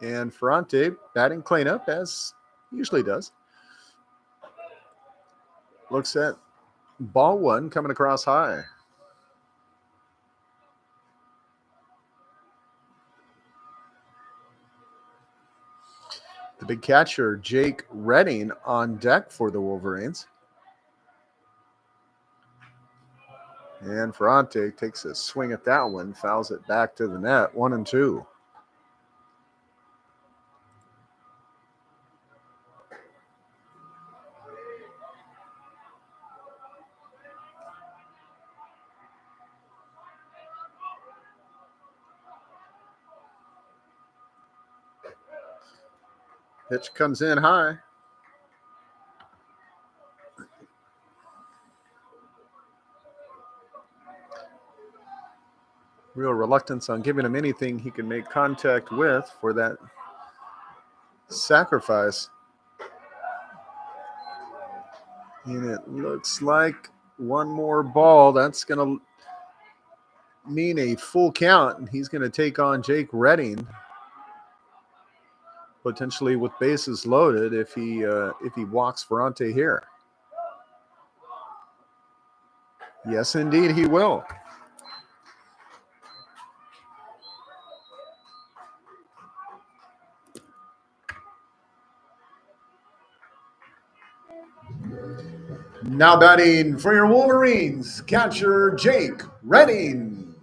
And Ferranti batting cleanup, as he usually does. Looks at ball one coming across high. The big catcher, Jake Redding, on deck for the Wolverines. And Ferranti takes a swing at that one, fouls it back to the net, 1-2. Pitch comes in high. Real reluctance on giving him anything he can make contact with for that sacrifice. And it looks like one more ball. That's going to mean a full count, and he's going to take on Jake Redding, potentially with bases loaded if he walks Ferranti here. Yes, indeed, he will. Now batting for your Wolverines, catcher Jake Redding.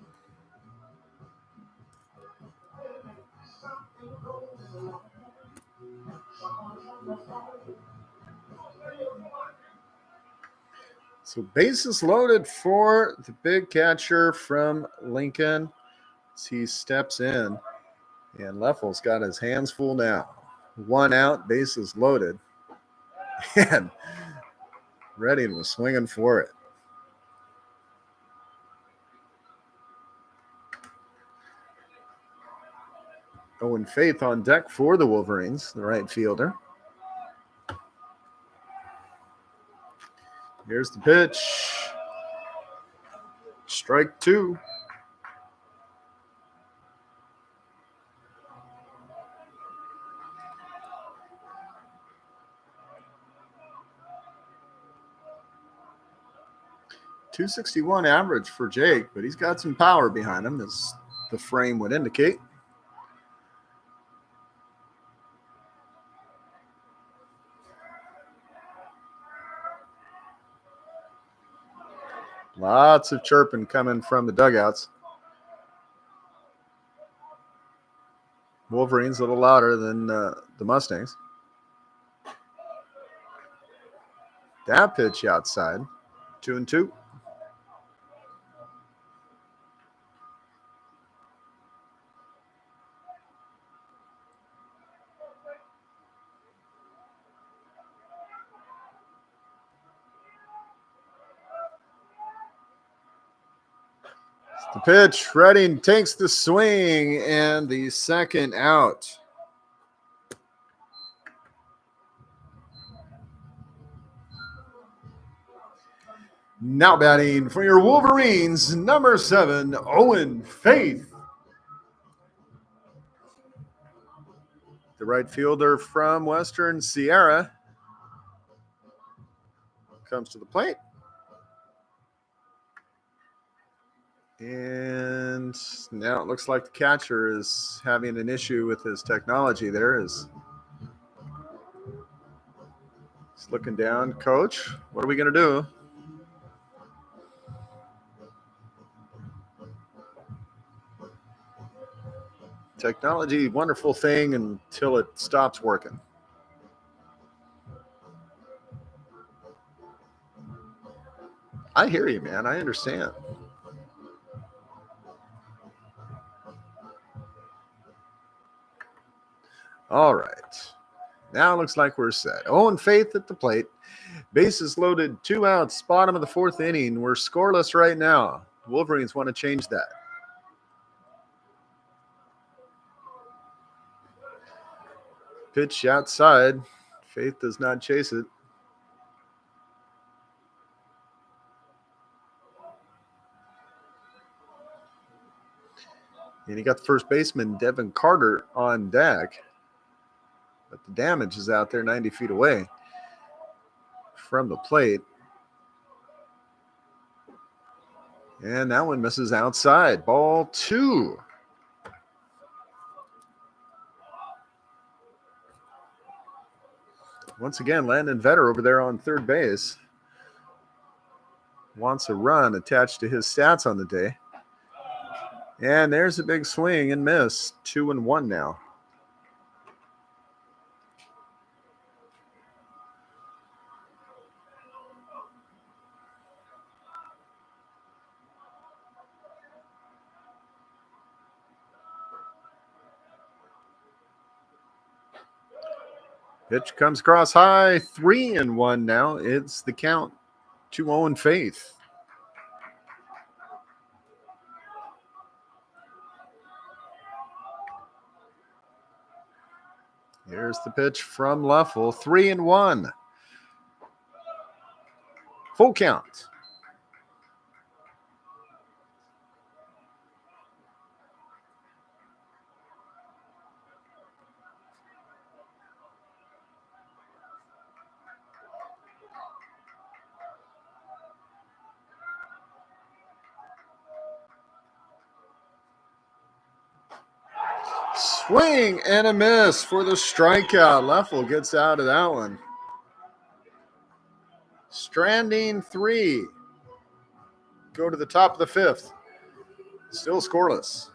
So bases loaded for the big catcher from Lincoln as he steps in. And Leffel's got his hands full now. One out, bases loaded. And Redding was swinging for it. Owen Faith on deck for the Wolverines, the right fielder. Here's the pitch. Strike two. .261 average for Jake, but he's got some power behind him, as the frame would indicate. Lots of chirping coming from the dugouts. Wolverines a little louder than the Mustangs. That pitch outside. 2-2. The pitch, Redding takes the swing, and the second out. Now batting for your Wolverines, number 7, Owen Faith. The right fielder from Western Sierra comes to the plate. And now it looks like the catcher is having an issue with his technology there. He's looking down. Coach, what are we going to do? Technology, wonderful thing until it stops working. I hear you, man. I understand. All right. Now it looks like we're set. Owen Faith at the plate. Bases loaded, 2 outs, bottom of the 4th inning. We're scoreless right now. Wolverines want to change that. Pitch outside. Faith does not chase it. And you got the first baseman, Devin Carter, on deck. But the damage is out there 90 feet away from the plate. And that one misses outside. Ball 2. Once again, Landon Vetter over there on third base. Wants a run attached to his stats on the day. And there's a big swing and miss. 2-1 now. Pitch comes across high. 3-1 now. It's the count. 2-0 Faith. Here's the pitch from Leffel. 3-1. Full count. Swing and a miss for the strikeout. Leffel gets out of that one. Stranding 3. Go to the top of the 5th. Still scoreless.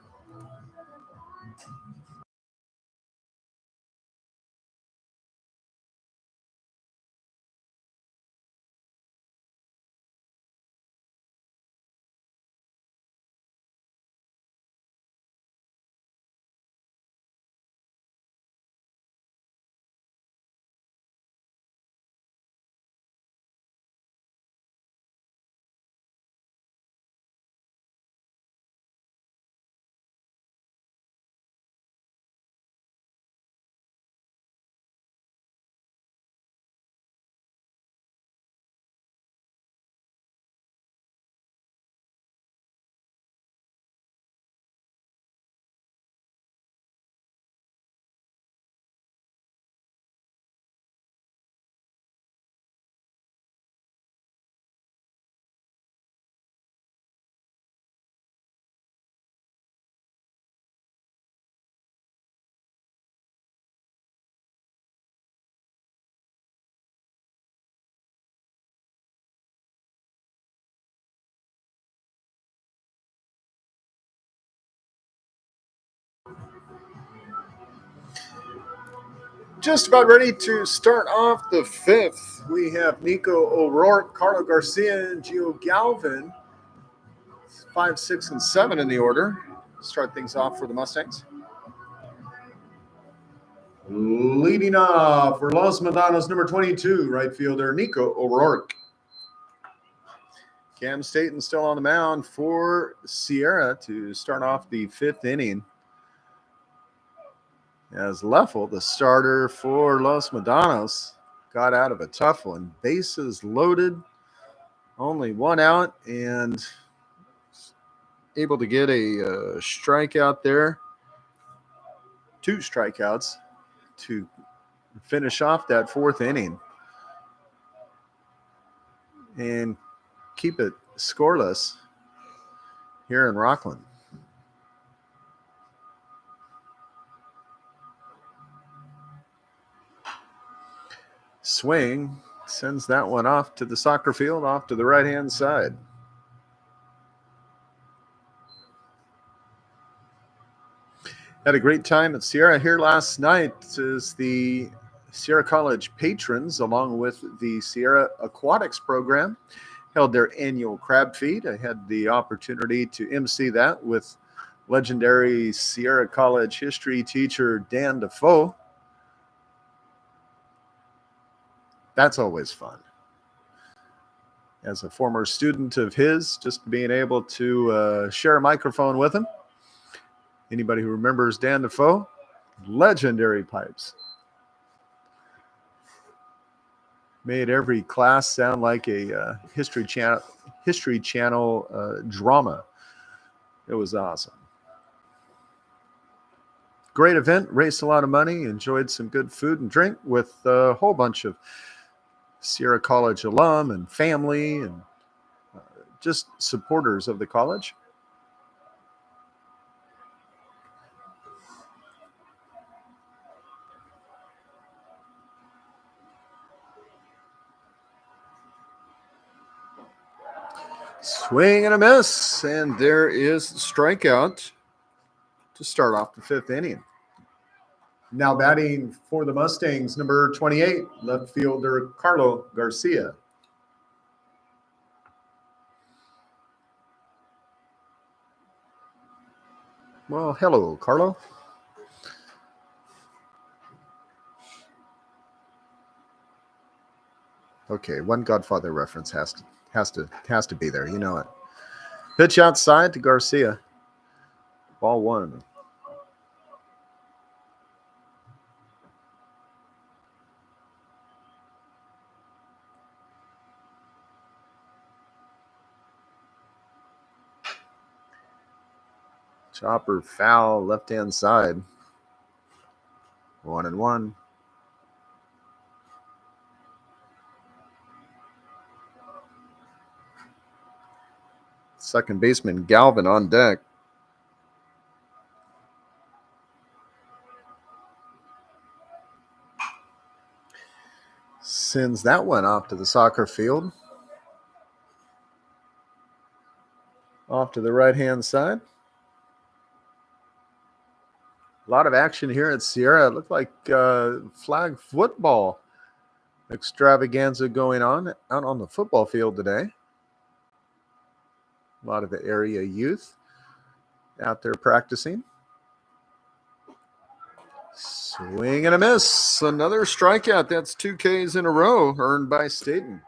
Just about ready to start off the 5th. We have Nico O'Rourke, Carlo Garcia, and Gio Galvin. 5, 6, and 7 in the order. Start things off for the Mustangs. Leading off for Los Medanos, number 22, right fielder Nico O'Rourke. Cam Staten still on the mound for Sierra to start off the 5th inning. As Leffel, the starter for Los Medanos, got out of a tough one. Bases loaded, only 1 out, and able to get a strikeout there. 2 strikeouts to finish off that 4th inning and keep it scoreless here in Rockland. Swing sends that one off to the soccer field, off to the right-hand side. Had a great time at Sierra here last night as the Sierra College patrons, along with the Sierra Aquatics program, held their annual crab feed. I had the opportunity to MC that with legendary Sierra College history teacher Dan Defoe. That's always fun. as a former student of his, just being able to share a microphone with him. Anybody who remembers Dan Defoe, legendary pipes. Made every class sound like a History Channel drama. It was awesome. Great event, raised a lot of money, enjoyed some good food and drink with a whole bunch of Sierra College alum and family and just supporters of the college. Swing and a miss, and there is strikeout to start off the fifth inning. Now batting for the Mustangs, number 28, left fielder Carlo Garcia. Well, hello, Carlo. Okay, one Godfather reference has to be there. You know it. Pitch outside to Garcia. Ball one. Chopper foul, left-hand side. 1-1. Second baseman Galvin on deck. Sends that one off to the soccer field. Off to the right-hand side. A lot of action here at Sierra. It looked like flag football extravaganza going on out on the football field today. A lot of the area youth out there practicing. Swing and a miss. Another strikeout. That's 2 Ks in a row earned by Staten.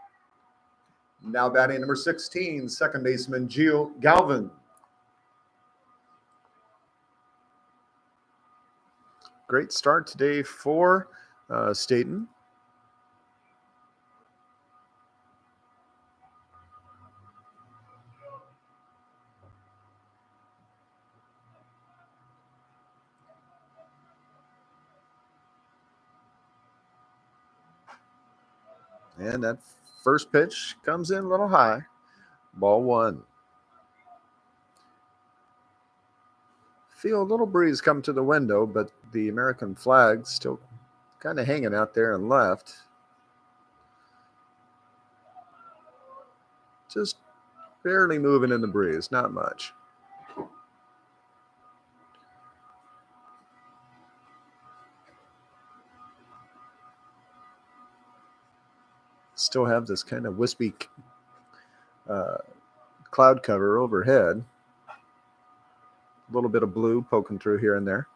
Now batting number 16, second baseman Gio Galvin. Great start today for Staten. And that first pitch comes in a little high. Ball one. Feel a little breeze come to the window, but the American flag still kind of hanging out there and left. Just barely moving in the breeze, not much. Still have this kind of wispy cloud cover overhead. A little bit of blue poking through here and there.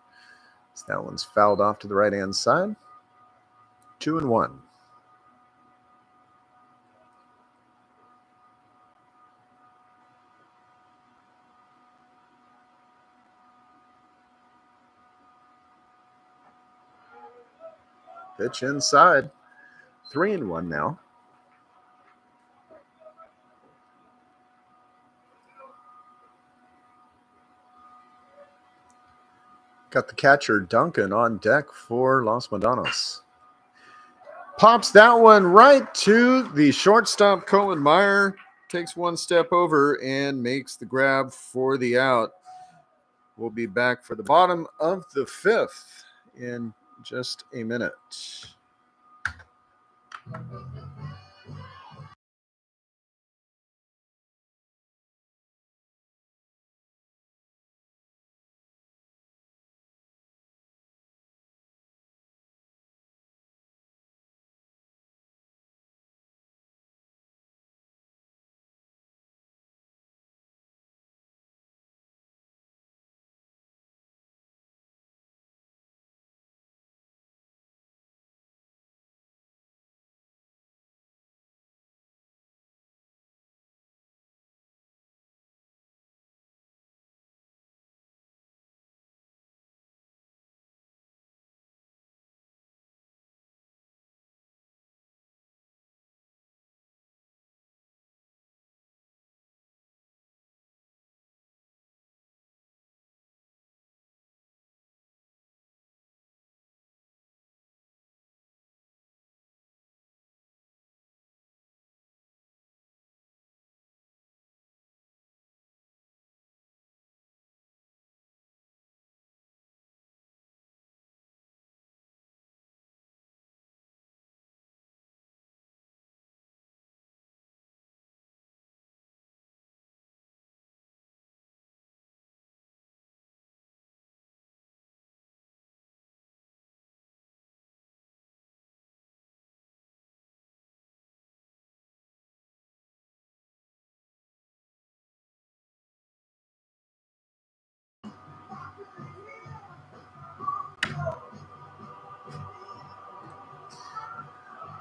So that one's fouled off to the right-hand side. 2-1. Pitch inside. 3-1 now. Got the catcher Duncan on deck for Los Medanos. Pops that one right to the shortstop Colin Meyer. Takes one step over and makes the grab for the out. We'll be back for the bottom of the fifth in just a minute.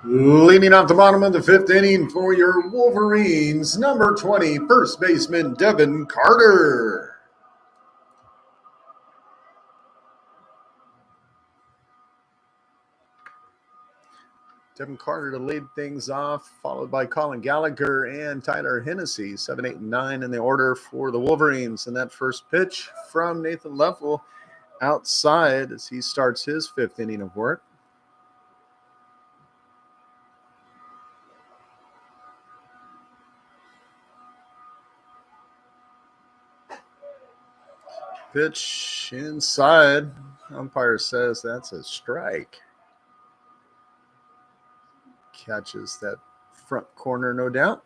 Leading off the bottom of the fifth inning for your Wolverines, number 20, first baseman Devin Carter. Devin Carter to lead things off, followed by Colin Gallagher and Tyler Hennessy, 7, 8, and 9 in the order for the Wolverines. And that first pitch from Nathan Leffel outside as he starts his fifth inning of work. Pitch inside. Umpire says that's a strike. Catches that front corner, no doubt.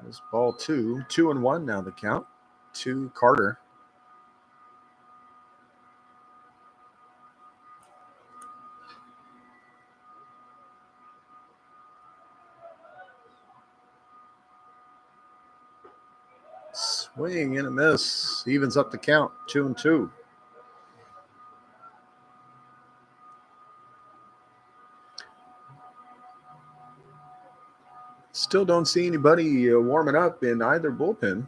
There's ball 2. 2-1 now the count to Carter. Swing and a miss. Evens up the count. 2-2. Still don't see anybody warming up in either bullpen.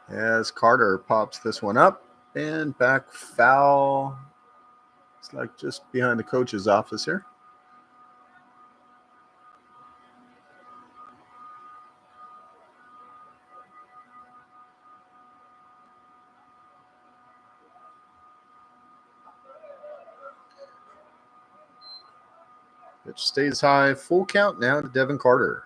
As Carter pops this one up and back foul. It's like just behind the coach's office here. Pitch stays high. Full count now to Devin Carter.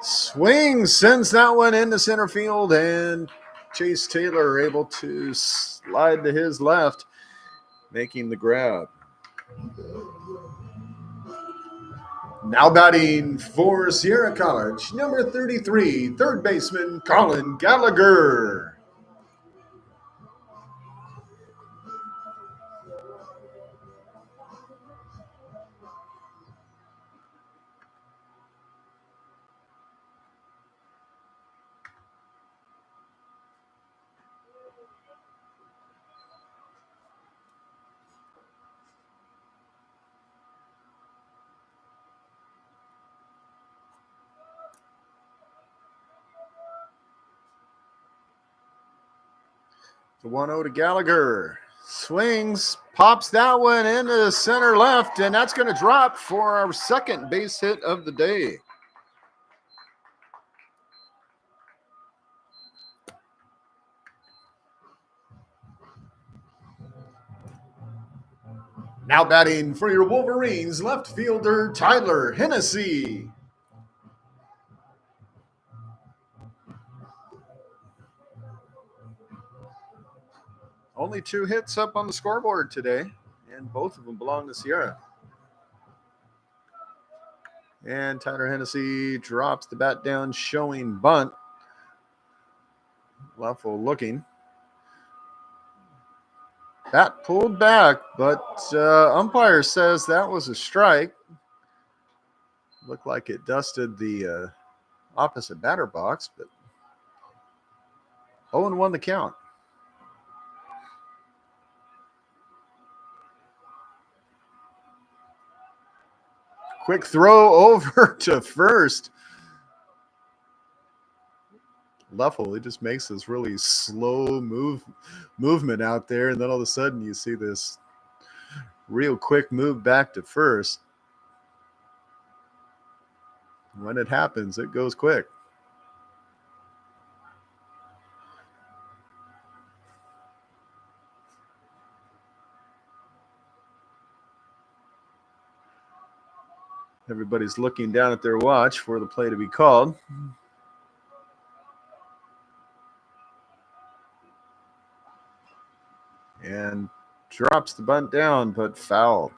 Swing sends that one into center field, and Chase Taylor able to slide to his left, making the grab. Now batting for Sierra College, number 33, third baseman Colin Gallagher. The 1-0 to Gallagher. Swings, pops that one into center left, and that's going to drop for our second base hit of the day. Now batting for your Wolverines, left fielder Tyler Hennessy. Only 2 hits up on the scoreboard today, and both of them belong to Sierra. And Tyler Hennessy drops the bat down, showing bunt. Leffel looking. Bat pulled back, but umpire says that was a strike. Looked like it dusted the opposite batter box, but 0-1 the count. Quick throw over to first. Leffel, he just makes this really slow movement out there, and then all of a sudden you see this real quick move back to first. When it happens, it goes quick. Everybody's looking down at their watch for the play to be called. And drops the bunt down, but foul.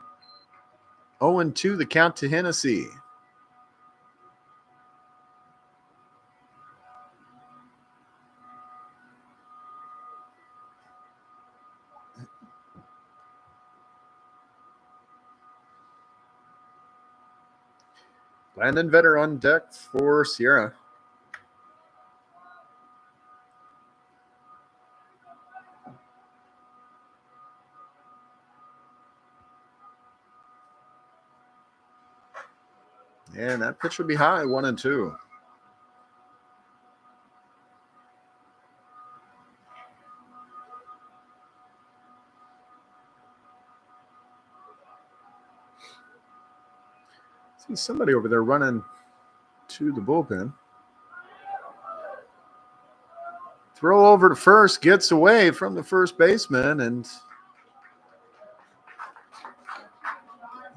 0-2 the count to Hennessy. Landon Vetter on deck for Sierra. And that pitch would be high, 1-2. See somebody over there running to the bullpen. Throw over to first, gets away from the first baseman, and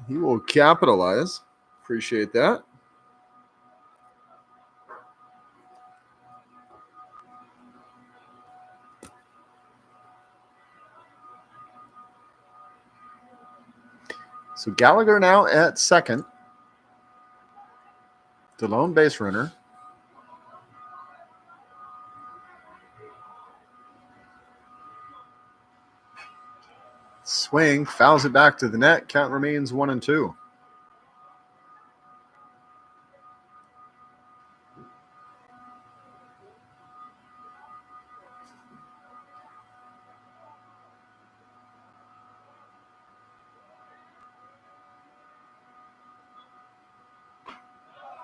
he will capitalize. Appreciate that. So Gallagher now at second. The lone base runner. Swing, fouls it back to the net. Count remains 1-2.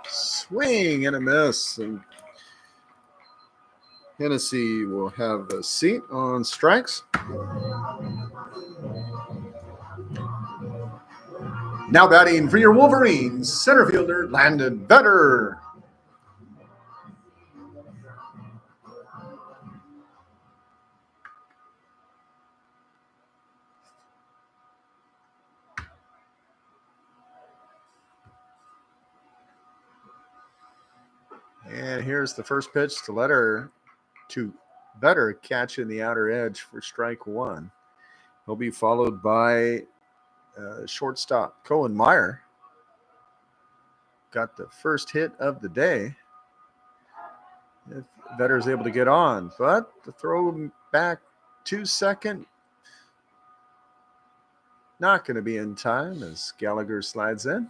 Swing and a miss. And Hennessy will have a seat on strikes. Now batting for your Wolverines, center fielder Landon Vetter. And here's the first pitch to Vetter catch in the outer edge for strike one. He'll be followed by shortstop Cohen Meyer. Got the first hit of the day. If Vetter's able to get on, but the throw back to second, not going to be in time as Gallagher slides in.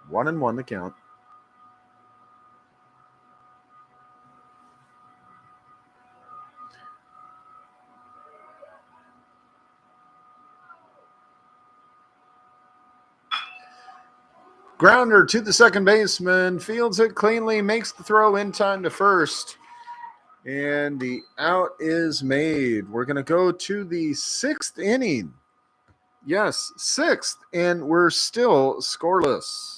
One and one the count. Grounder to the second baseman, fields it cleanly, makes the throw in time to first. And the out is made. We're going to go to the sixth inning. Yes, sixth, and we're still scoreless.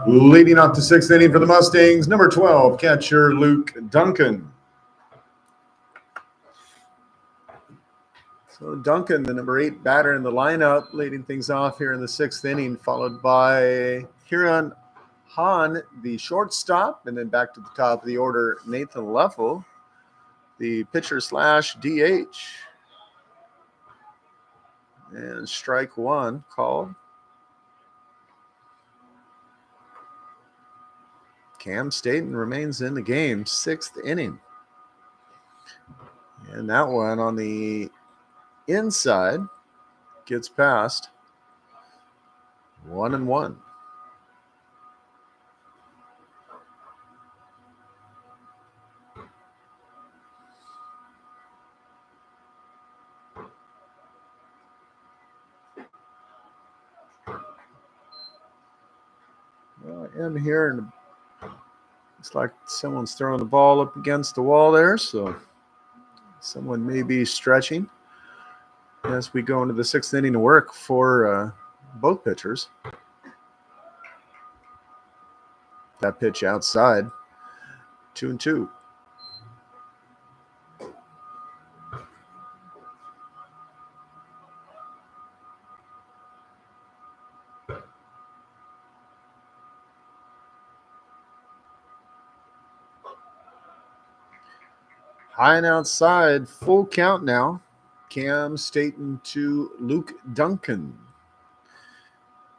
Leading off the sixth inning for the Mustangs, number 12, catcher Luke Duncan. So Duncan, the number 8 batter in the lineup, leading things off here in the sixth inning, followed by Kieran Hahn, the shortstop, and then back to the top of the order, Nathan Leffel, the pitcher / DH. And strike one called. Cam Staten remains in the game, 6th inning. And that one on the inside gets past. 1-1. Well, I am here, and it's like someone's throwing the ball up against the wall there, so someone may be stretching as we go into the 6th inning of work for both pitchers. That pitch outside, 2-2. High and outside, full count now. Cam Staten to Luke Duncan.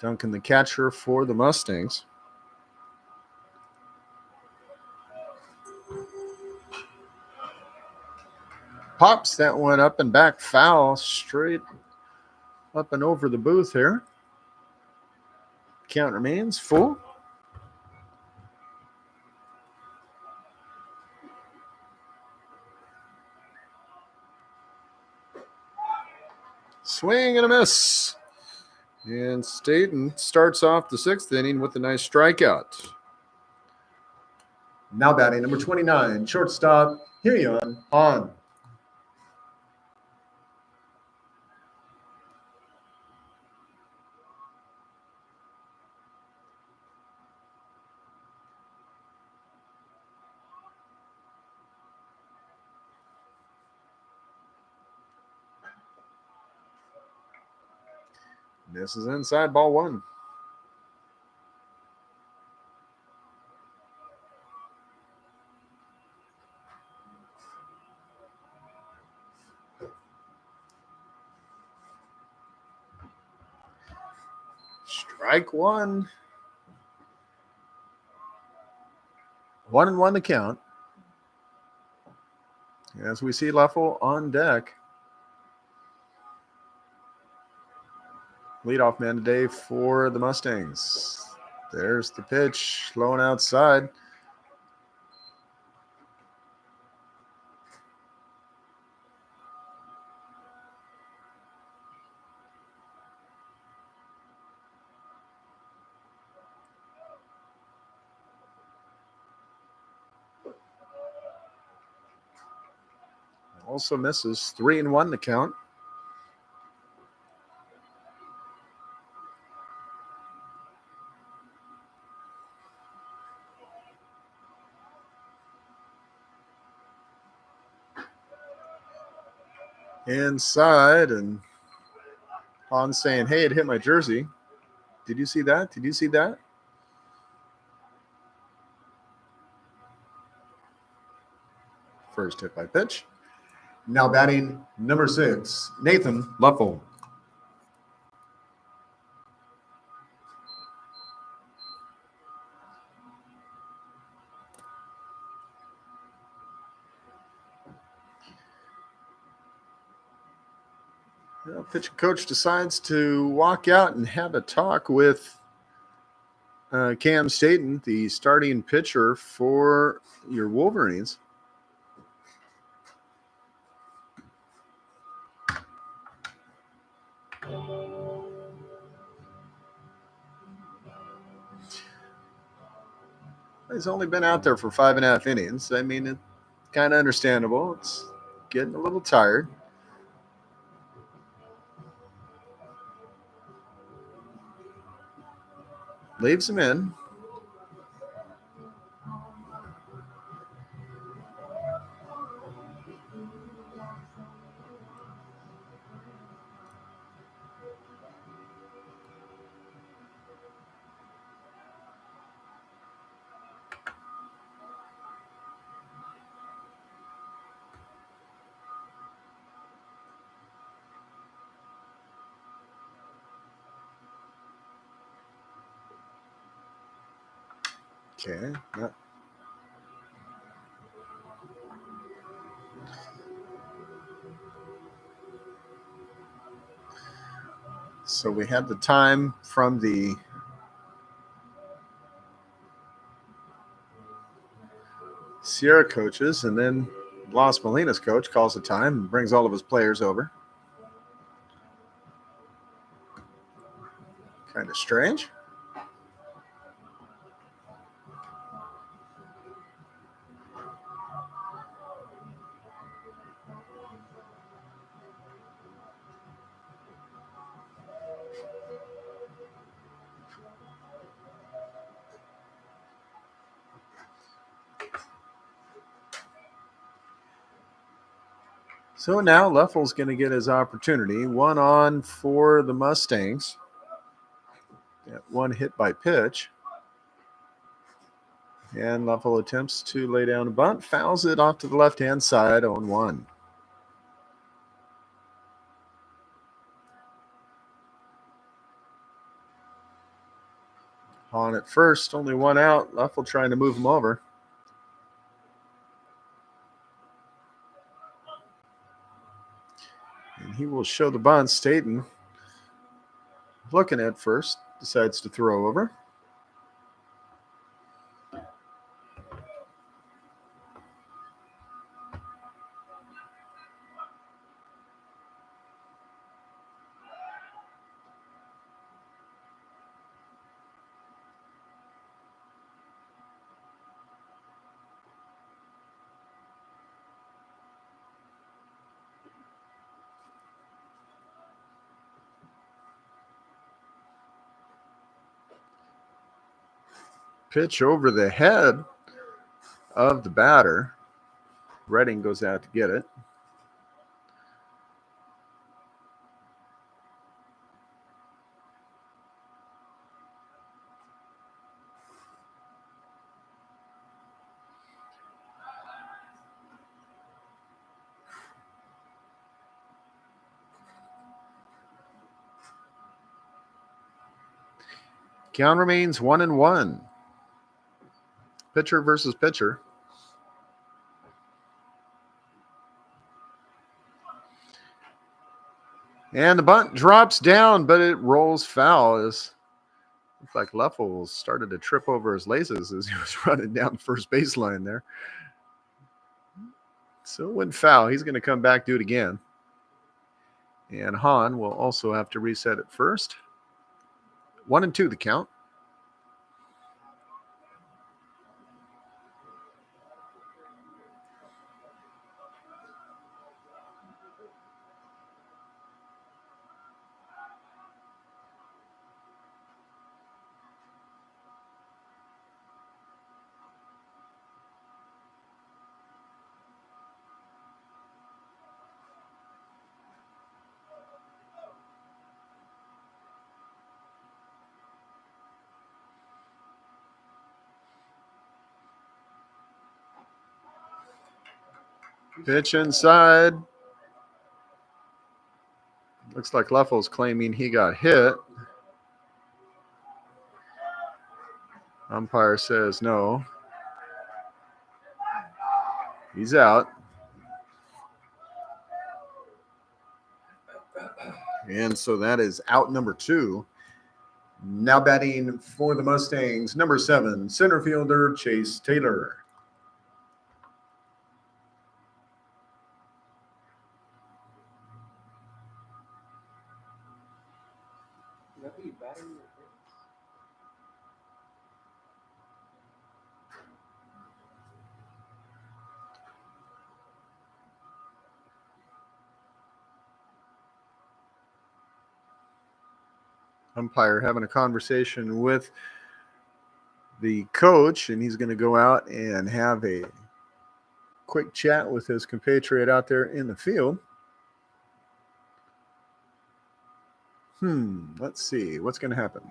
Duncan, the catcher for the Mustangs. Pops that one up and back, foul, straight up and over the booth here. Count remains full. Swing and a miss. And Staten starts off the 6th inning with a nice strikeout. Now batting number 29, shortstop, Hyun Han. This is inside, ball 1. Strike one. 1-1 the count. As we see Leffel on deck. Leadoff man today for the Mustangs. There's the pitch, low and outside. Also misses. 3-1 the count. Inside, and Han saying, hey, it hit my jersey. Did you see that? Did you see that? First hit by pitch. Now batting number 6, Nathan Leffel. Well, pitching coach decides to walk out and have a talk with Cam Staten, the starting pitcher for your Wolverines. He's only been out there for 5.5 innings. I mean, it's kind of understandable. It's getting a little tired. Leaves him in. Okay. So we had the time from the Sierra coaches, and then Los Molinas coach calls the time and brings all of his players over. Kind of strange. So now Leffel's going to get his opportunity. 1 on for the Mustangs. That 1 hit by pitch. And Leffel attempts to lay down a bunt, fouls it off to the left-hand side on 1. On at first, only 1 out. Leffel trying to move him over. And he will show the bunt. Staten, looking at first, decides to throw over. Pitch over the head of the batter. Redding goes out to get it. Count remains 1-1. Pitcher versus pitcher. And the bunt drops down, but it rolls foul. Looks like Leffel started to trip over his laces as he was running down the first baseline there. So it went foul. He's going to come back, do it again. And Hahn will also have to reset it first. 1-2 the count. Pitch inside. Looks like Leffel's claiming he got hit. Umpire says no. He's out. And so that is out number 2. Now batting for the Mustangs, number 7, center fielder Chase Taylor. Umpire having a conversation with the coach, and he's going to go out and have a quick chat with his compatriot out there in the field. Let's see what's going to happen.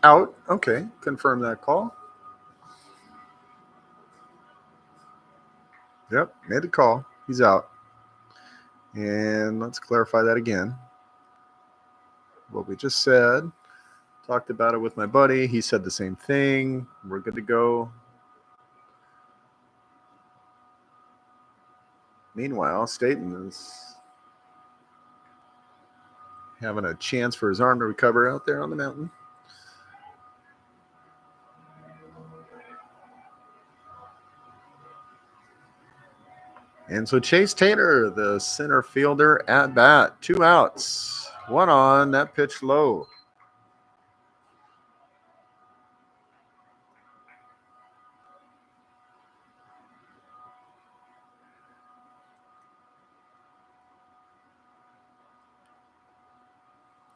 Out. Okay, confirm that call. Yep, made the call. He's out. And let's clarify that again. What we just said. Talked about it with my buddy. He said the same thing. We're good to go. Meanwhile, Staten is having a chance for his arm to recover out there on the mountain. And so Chase Taylor, the center fielder at bat, 2 outs, 1 on, that pitch low.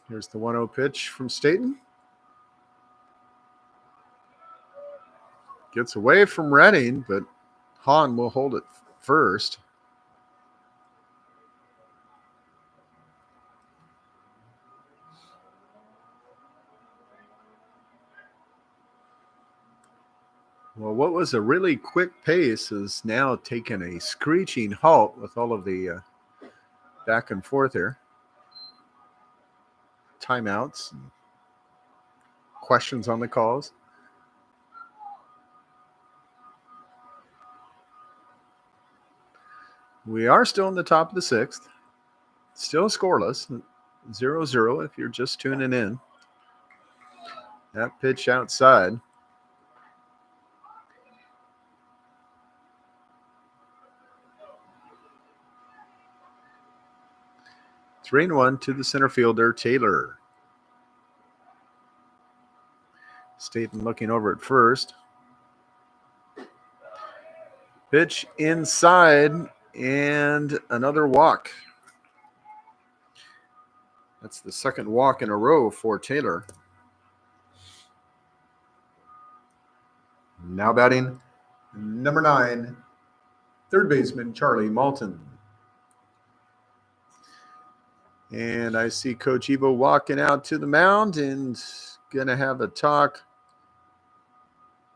Here's the 1-0 pitch from Staten. Gets away from Redding, but Hahn will hold it first. Well, what was a really quick pace is now taken a screeching halt with all of the back and forth here. Timeouts, and questions on the calls. We are still in the top of the 6th. Still scoreless, 0-0 if you're just tuning in. That pitch outside. Three and 1 to the center fielder, Taylor. Staten looking over at first. Pitch inside and another walk. That's the second walk in a row for Taylor. Now batting, number 9, third baseman Charlie Malton. And I see Coach Evo walking out to the mound and going to have a talk.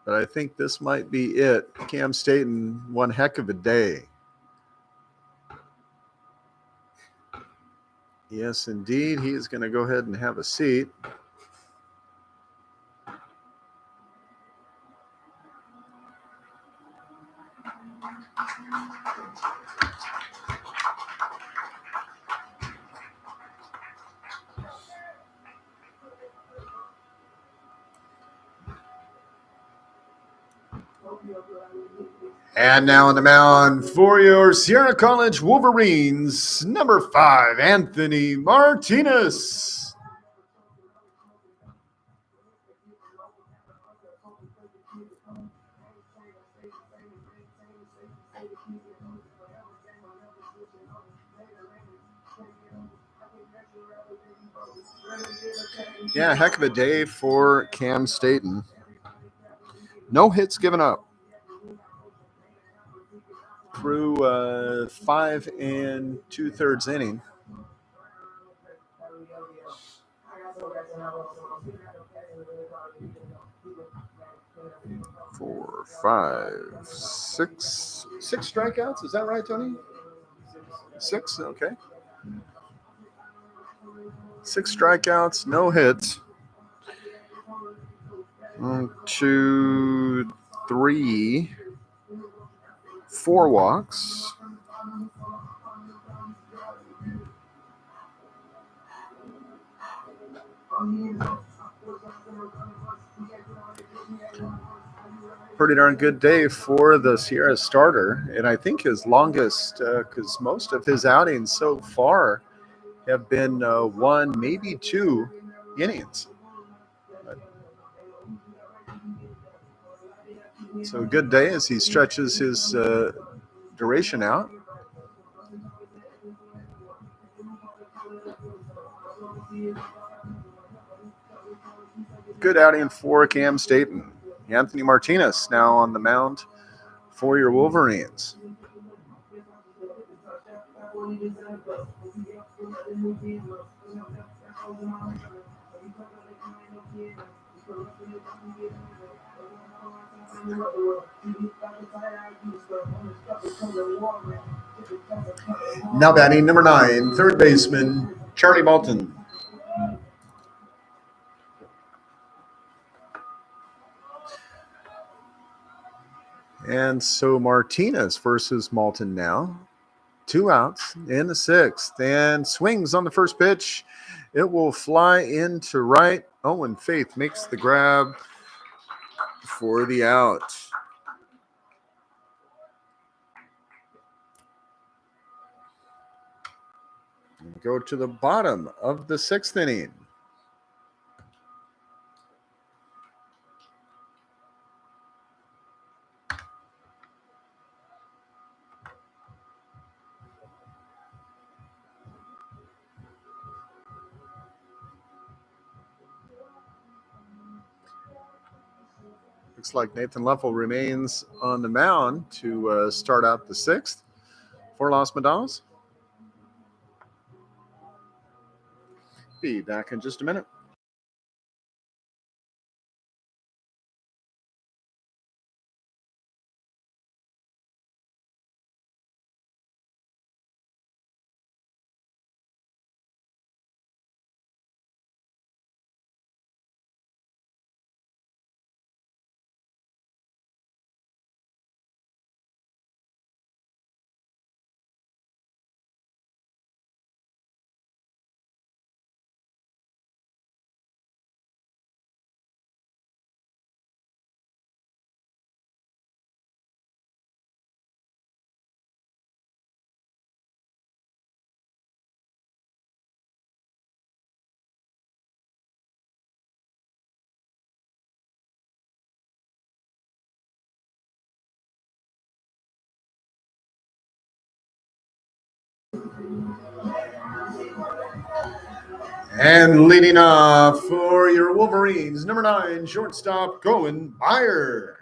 But I think this might be it. Cam Staten, one heck of a day. Yes, indeed. He is going to go ahead and have a seat. And now on the mound for your Sierra College Wolverines, number 5, Anthony Martinez. Yeah, heck of a day for Cam Staten. No hits given up through 5 2/3 inning. 4, 5, 6 strikeouts. Is that right, Tony? 6, okay. 6 strikeouts, no hits. 1, 2, 3, 4 walks. Pretty darn good day for the Sierra starter, and I think his longest, because most of his outings so far have been 1, maybe 2 innings. So a good day as he stretches his duration out. Good outing for Cam Staten. Anthony Martinez now on the mound for your Wolverines. Now batting number 9, third baseman Charlie Malton. And so Martinez versus Malton now. 2 outs in the 6th, and swings on the first pitch. It will fly into right. Owen Faith makes the grab for the out. And go to the bottom of the 6th inning. Looks like Nathan Leffel remains on the mound to start out the 6th for Los Medanos. Be back in just a minute. And leading off for your Wolverines, number 9, shortstop Cohen Meyer.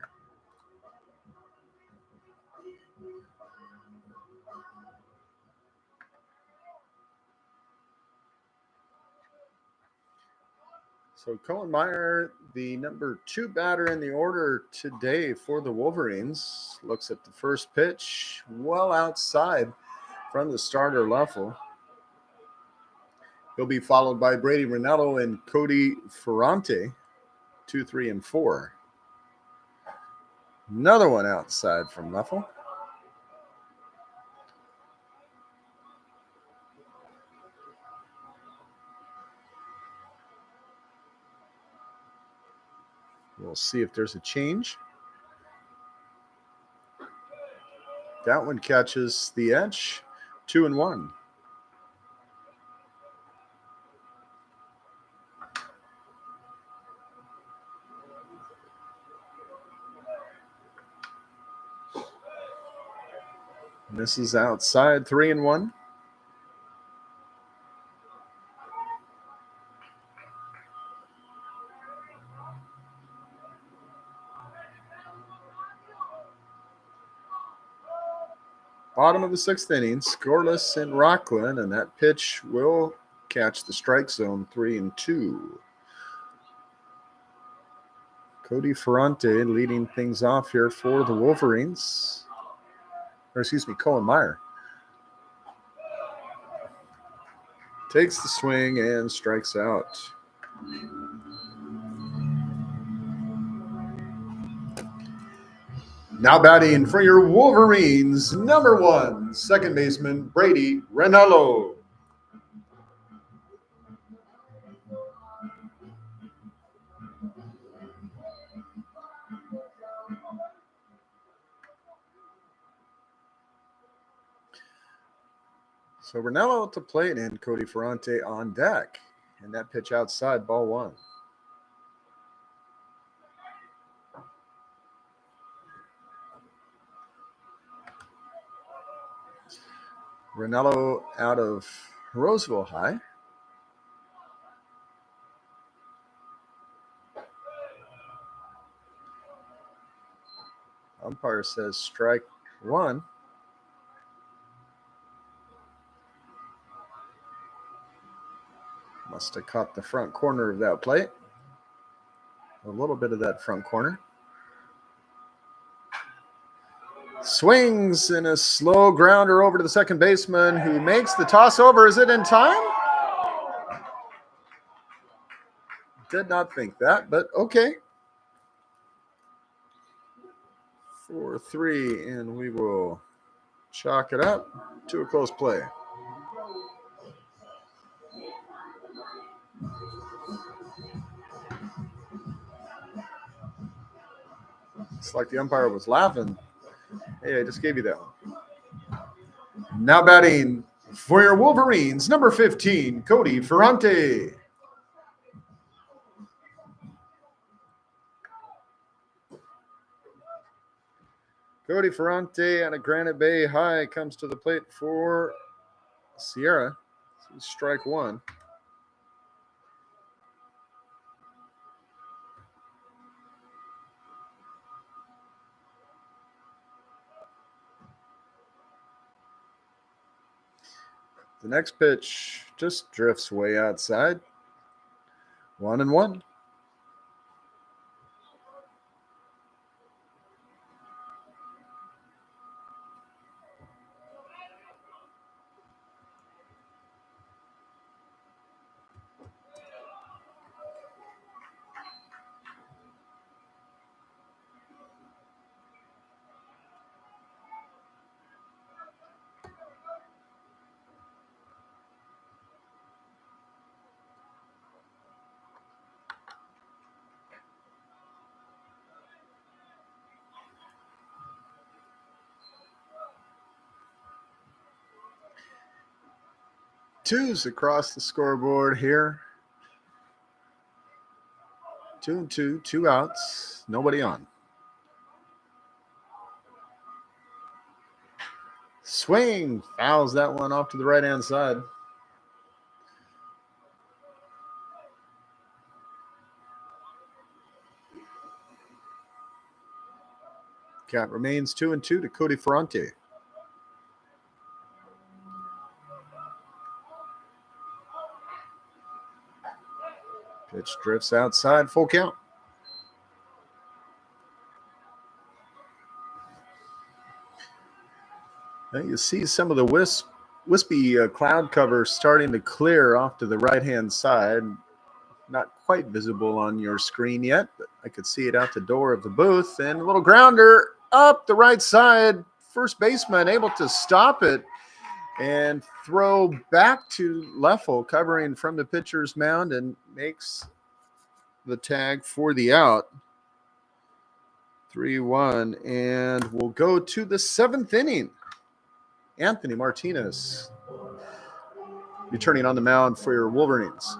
So Cohen Meyer, the number 2 batter in the order today for the Wolverines, looks at the first pitch, well outside from the starter Leffel. He'll be followed by Brady Ranello and Cody Ferrante, 2, 3, and 4. Another one outside from Leffel. We'll see if there's a change. That one catches the edge, 2 and 1. This is outside, 3 and 1. Bottom of the 6th inning, scoreless in Rockland, and that pitch will catch the strike zone, 3 and 2. Cody Ferrante leading things off here for the Wolverines. Cohen Meyer. Takes the swing and strikes out. Now batting for your Wolverines, number 1, second baseman Brady Ranello. So Ranello at the plate and Cody Ferrante on deck. And that pitch outside, ball 1. Ranello out of Roseville High. Umpire says strike 1. Must have caught the front corner of that plate. A little bit of that front corner. Swings in a slow grounder over to the second baseman, who makes the toss over. Is it in time? Did not think that, but okay. 4-3, and we will chalk it up to a close play. It's like the umpire was laughing. Hey, I just gave you that one. Now batting for your Wolverines, number 15, Cody Ferrante. Cody Ferrante on a Granite Bay high comes to the plate for Sierra. Strike one. The next pitch just drifts way outside. 1-1. Twos across the scoreboard here. 2-2, 2 outs, nobody on. Swing, fouls that one off to the right-hand side. Count remains 2-2 to Cody Ferrante. Pitch drifts outside, full count. Now you see some of the wispy cloud cover starting to clear off to the right-hand side. Not quite visible on your screen yet, but I could see it out the door of the booth. And a little grounder up the right side. First baseman able to stop it and throw back to Leffel, covering from the pitcher's mound, and makes the tag for the out. 3-1, and we'll go to the 7th inning. Anthony Martinez returning on the mound for your Wolverines.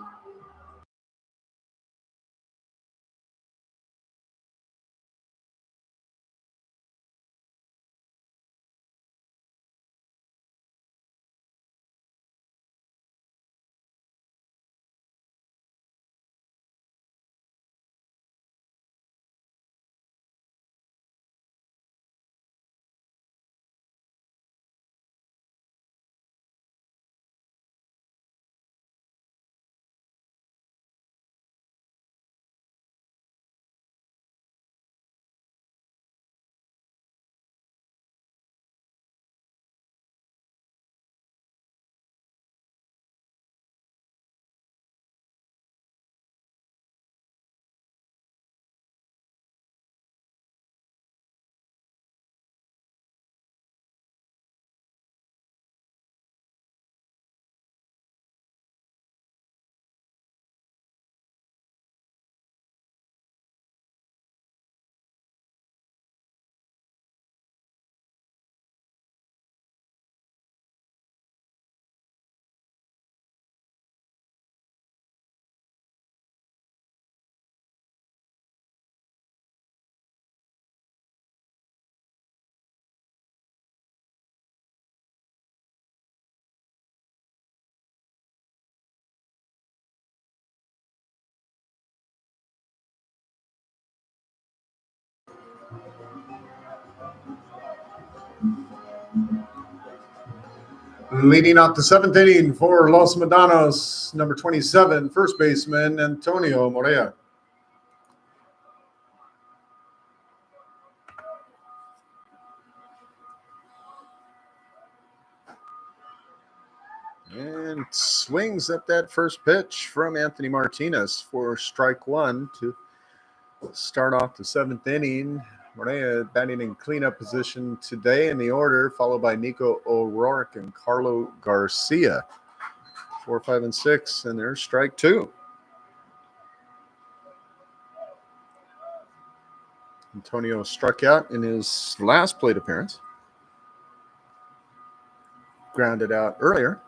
Leading off the 7th inning for Los Medanos, number 27, first baseman Antonio Morea. And swings at that first pitch from Anthony Martinez for strike one to start off the seventh inning. Morea batting in cleanup position today in the order, followed by Nico O'Rourke and Carlo Garcia. 4, 5, and 6, and there's strike two. Antonio struck out in his last plate appearance. Grounded out earlier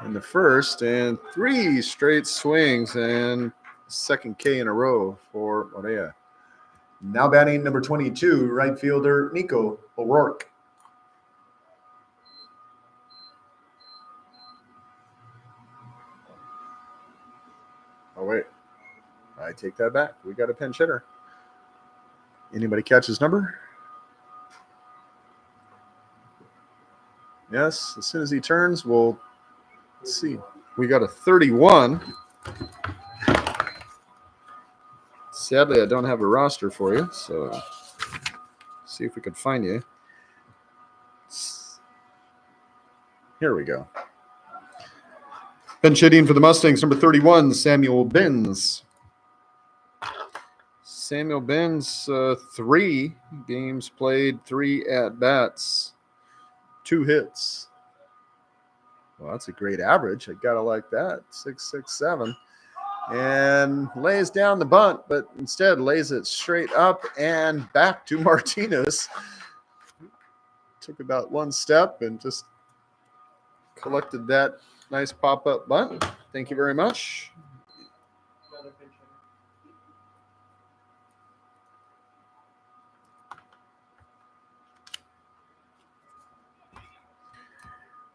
in the first, and 3 straight swings and second K in a row for Morea. Now batting number 22, right fielder Nico O'Rourke. Oh, wait. I take that back. We got a pinch hitter. Anybody catch his number? Yes, as soon as he turns, let's see. We got a 31. Sadly, I don't have a roster for you, so see if we can find you. Here we go. Pinch hitting for the Mustangs, number 31, Samuel Benz. Samuel Benz, 3 games played, 3 at-bats, 2 hits. Well, that's a great average. I gotta like that. 6.67. And lays down the bunt, but instead lays it straight up and back to Martinez. Took about one step and just collected that nice pop-up bunt. Thank you very much.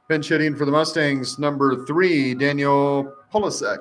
Pinch hitting for the Mustangs, number 3, Daniel Polasek.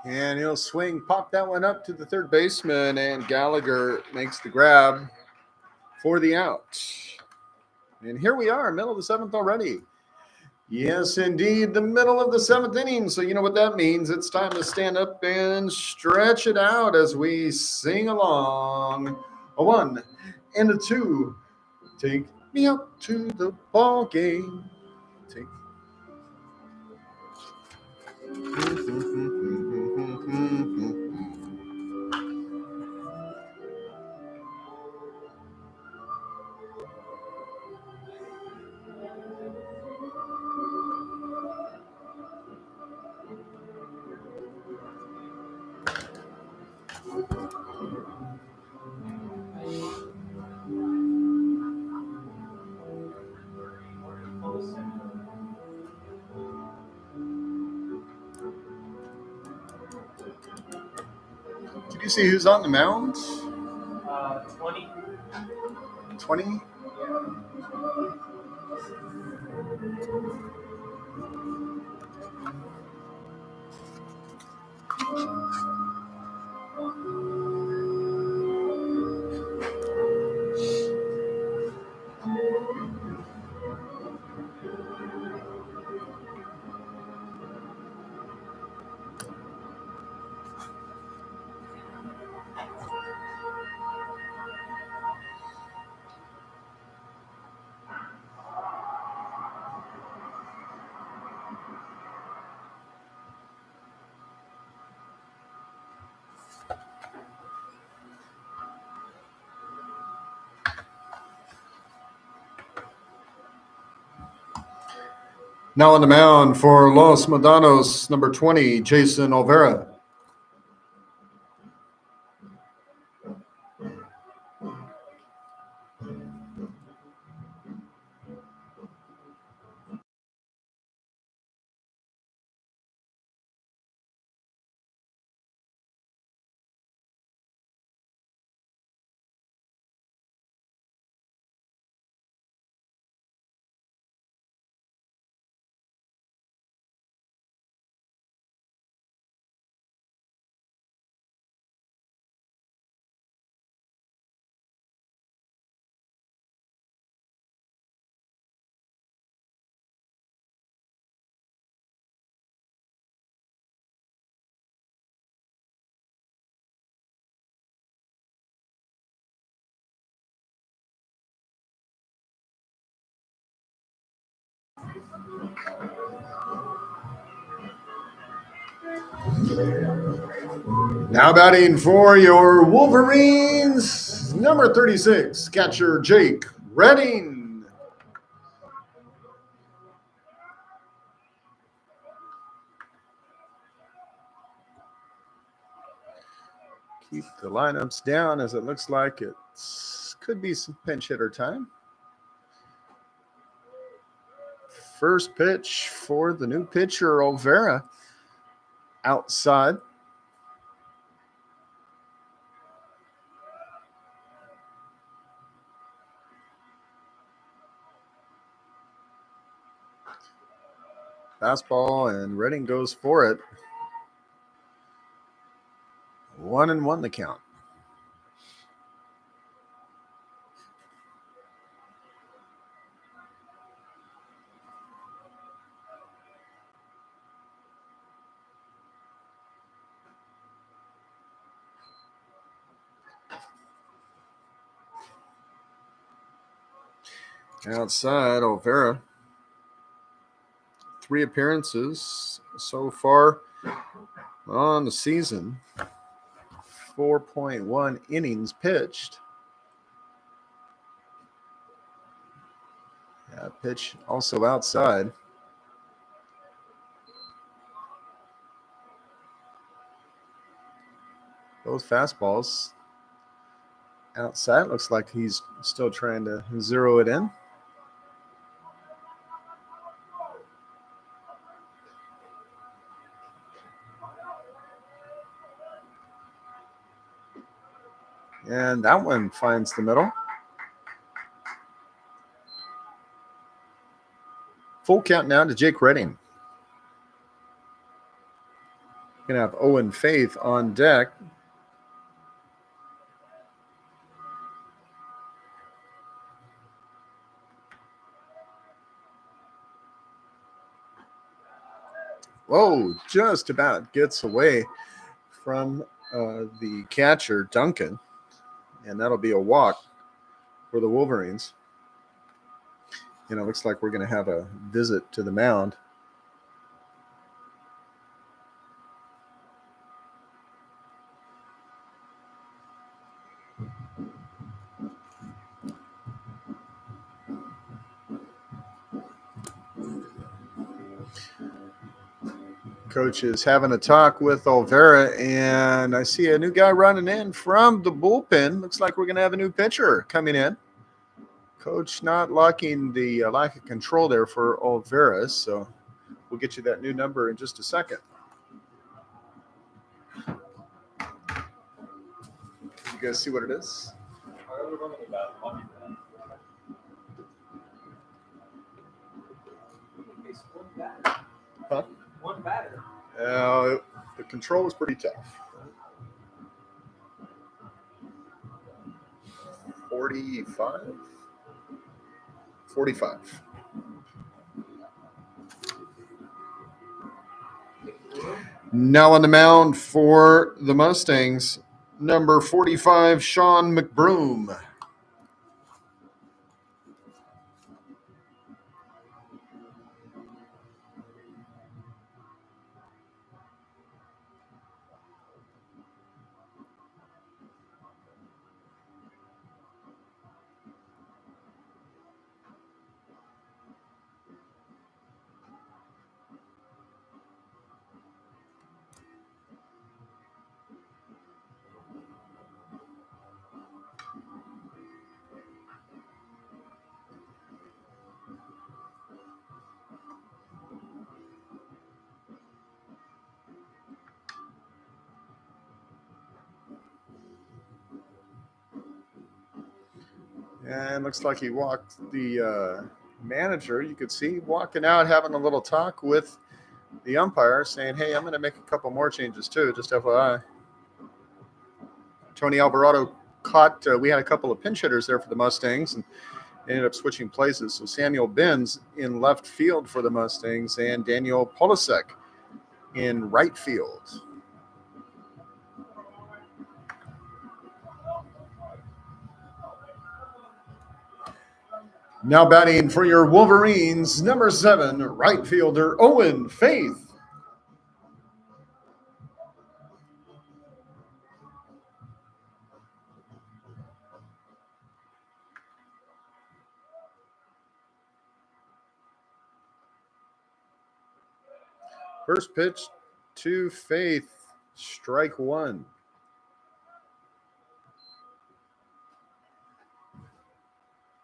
And he'll swing, pop that one up to the third baseman, and Gallagher makes the grab for the out. And here we are, middle of the 7th already. Yes, indeed, the middle of the 7th inning. So you know what that means. It's time to stand up and stretch it out as we sing along. A 1 and a 2. Take me out to the ball game. Take. Did you see who's on the mound? 20. 20? Now on the mound for Los Medanos, number 20, Jason Olvera. Now batting for your Wolverines, number 36, catcher Jake Redding. Keep the lineups down as it looks like it could be some pinch hitter time. First pitch for the new pitcher, Olvera, outside. Fastball, and Redding goes for it. 1-1 the count. Outside, Olvera. 3 appearances so far on the season. 4.1 innings pitched. Pitch also outside. Both fastballs outside. Looks like he's still trying to zero it in. And that one finds the middle. Full count now to Jake Redding. Going to have Owen Faith on deck. Whoa, just about gets away from the catcher, Duncan. And that'll be a walk for the Wolverines. And it looks like we're going to have a visit to the mound. Coach is having a talk with Olvera, and I see a new guy running in from the bullpen. Looks like we're going to have a new pitcher coming in. Coach not locking the lack of control there for Olvera, so we'll get you that new number in just a second. You guys see what it is? Huh? One batter. The control is pretty tough. 45? 45. Now on the mound for the Mustangs, number 45, Sean McBroom. And looks like he walked the manager. You could see walking out, having a little talk with the umpire, saying, hey, I'm going to make a couple more changes too, just FYI. Tony Alvarado caught, we had a couple of pinch hitters there for the Mustangs and ended up switching places. So Samuel Benz in left field for the Mustangs and Daniel Polisek in right field. Now batting for your Wolverines, number 7, right fielder Owen Faith. First pitch to Faith, strike 1.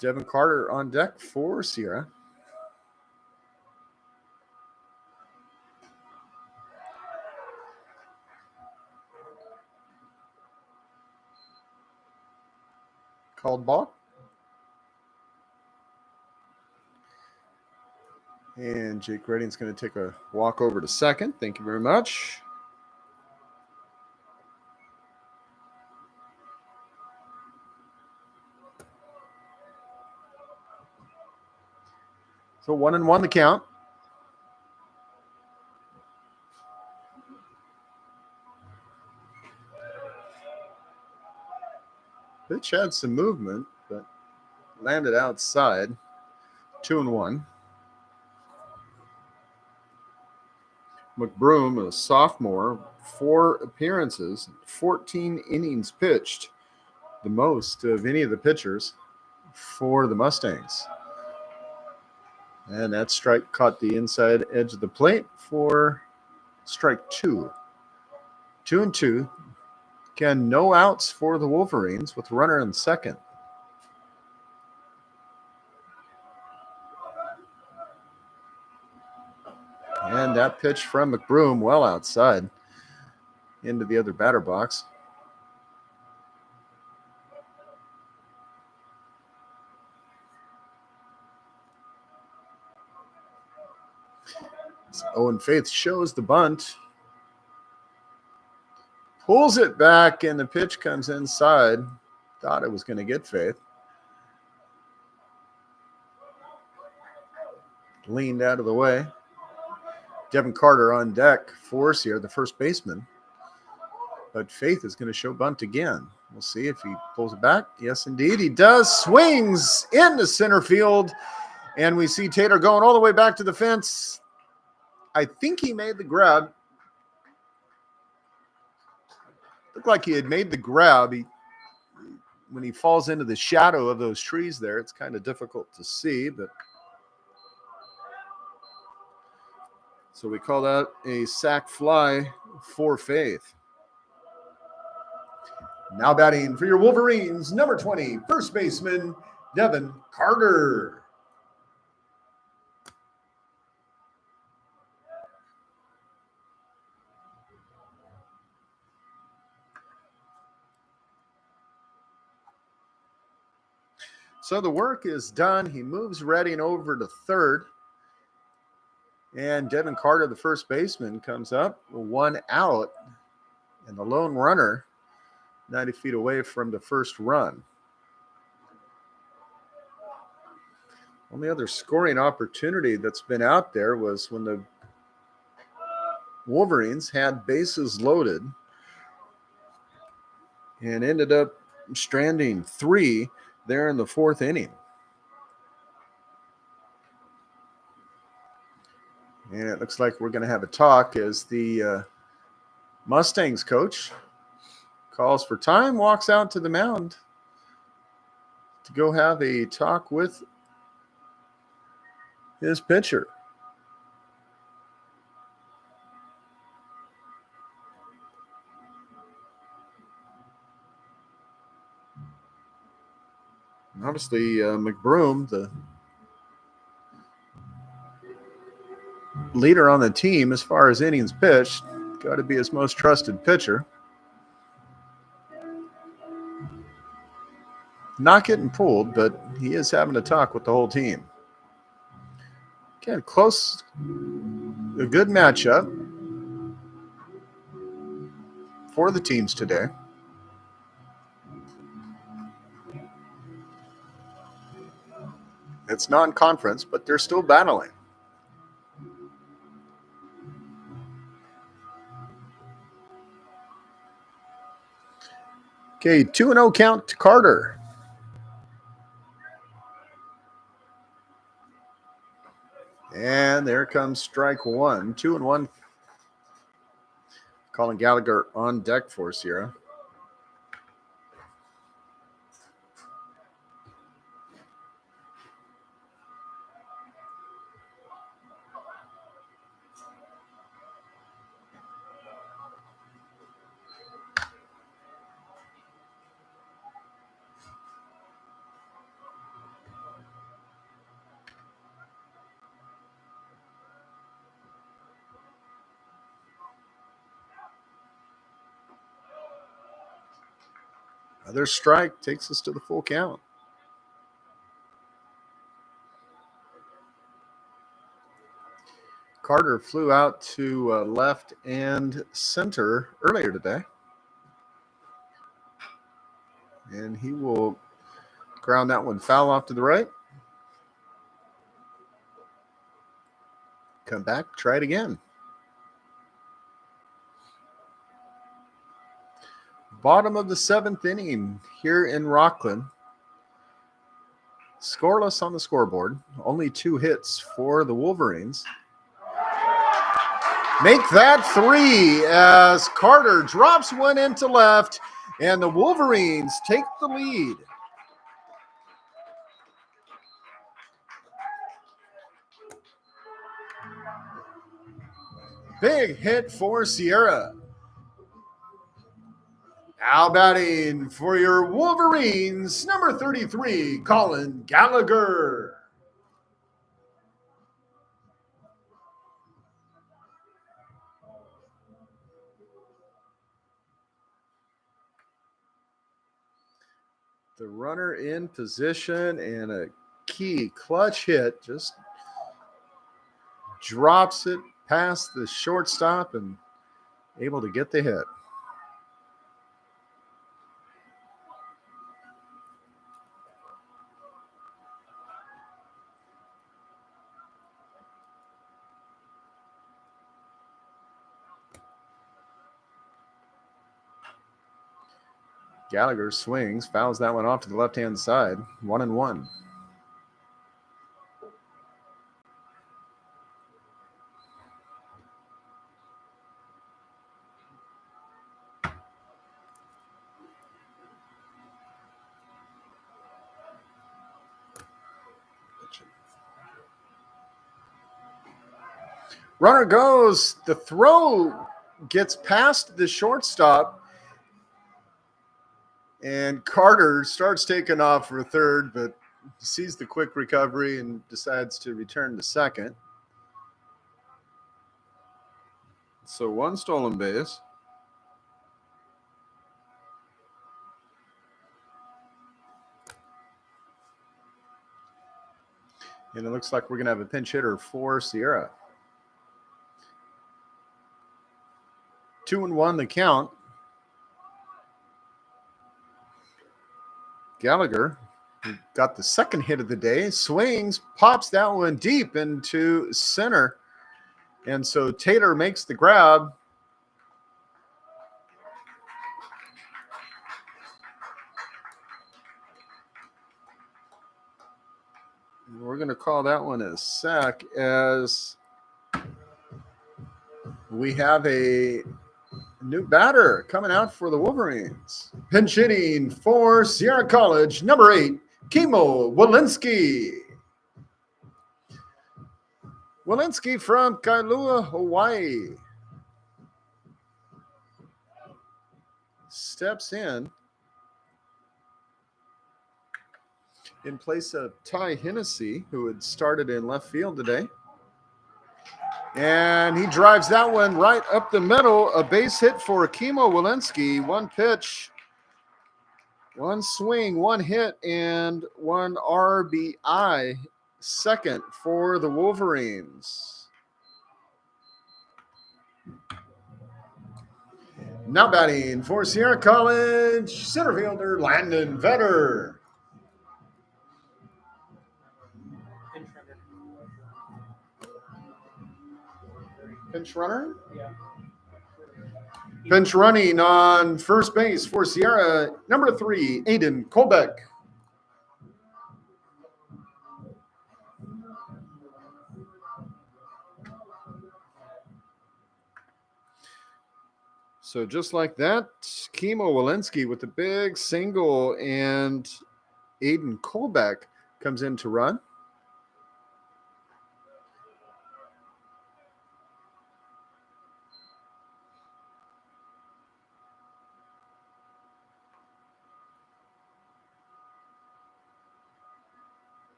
Devin Carter on deck for Sierra. Called ball. And Jake Redding's going to take a walk over to second. Thank you very much. So 1-1 the count. Pitch had some movement, but landed outside. 2-1. McBroom, a sophomore, 4 appearances, 14 innings pitched, the most of any of the pitchers for the Mustangs. And that strike caught the inside edge of the plate for strike 2. 2-2. Again, no outs for the Wolverines with runner in second. And that pitch from McBroom well outside into the other batter box. So Owen Faith shows the bunt. Pulls it back, and the pitch comes inside. Thought it was going to get Faith. Leaned out of the way. Devin Carter on deck for Sierra, the first baseman. But Faith is going to show bunt again. We'll see if he pulls it back. Yes, indeed, he does. Swings into center field. And we see Tater going all the way back to the fence. I think he made the grab. Looked like he had made the grab. When he falls into the shadow of those trees there, it's kind of difficult to see, but so we call that a sac fly for Faith. Now batting for your Wolverines, number 20, first baseman, Devin Carter. So the work is done. He moves Redding over to third. And Devin Carter, the first baseman, comes up, 1 out, and the lone runner 90 feet away from the first run. Only other scoring opportunity that's been out there was when the Wolverines had bases loaded and ended up stranding 3 there in the 4th inning. And it looks like we're going to have a talk as the Mustangs coach calls for time, walks out to the mound to go have a talk with his pitcher. Obviously, McBroom, the leader on the team as far as innings pitched, got to be his most trusted pitcher. Not getting pulled, but he is having a talk with the whole team. Again, close, a good matchup for the teams today. It's non-conference, but they're still battling. Okay, 2-0 count to Carter. And there comes strike one. 2-1. Colin Gallagher on deck for Sierra. Another strike takes us to the full count. Carter flew out to left and center earlier today. And he will ground that one foul off to the right. Come back, try it again. Bottom of the seventh inning here in Rockland. Scoreless on the scoreboard. Only 2 hits for the Wolverines. Make that 3 as Carter drops one into left, and the Wolverines take the lead. Big hit for Sierra. Now batting for your Wolverines, number 33, Colin Gallagher. The runner in position and a key clutch hit, just drops it past the shortstop and able to get the hit. Gallagher swings, fouls that one off to the left-hand side. 1-1. Runner goes. The throw gets past the shortstop. And Carter starts taking off for third, but sees the quick recovery and decides to return to second. So 1 stolen base. And it looks like we're going to have a pinch hitter for Sierra. 2-1 the count. Gallagher got the second hit of the day, swings, pops that one deep into center. And so Taylor makes the grab. We're going to call that one a sack as we have a new batter coming out for the Wolverines. Pinch hitting for Sierra College, number 8, Kimo Walensky. Walensky from Kailua, Hawaii. Steps in place of Ty Hennessy, who had started in left field today. And he drives that one right up the middle. A base hit for Kimo Walensky. 1 pitch, 1 swing, 1 hit, and 1 RBI. Second for the Wolverines. Now batting for Sierra College, center fielder Landon Vetter. Pinch runner? Yeah. Pinch running on first base for Sierra, number 3, Aiden Colbeck. So just like that, Kimo Walensky with the big single, and Aiden Kolbeck comes in to run.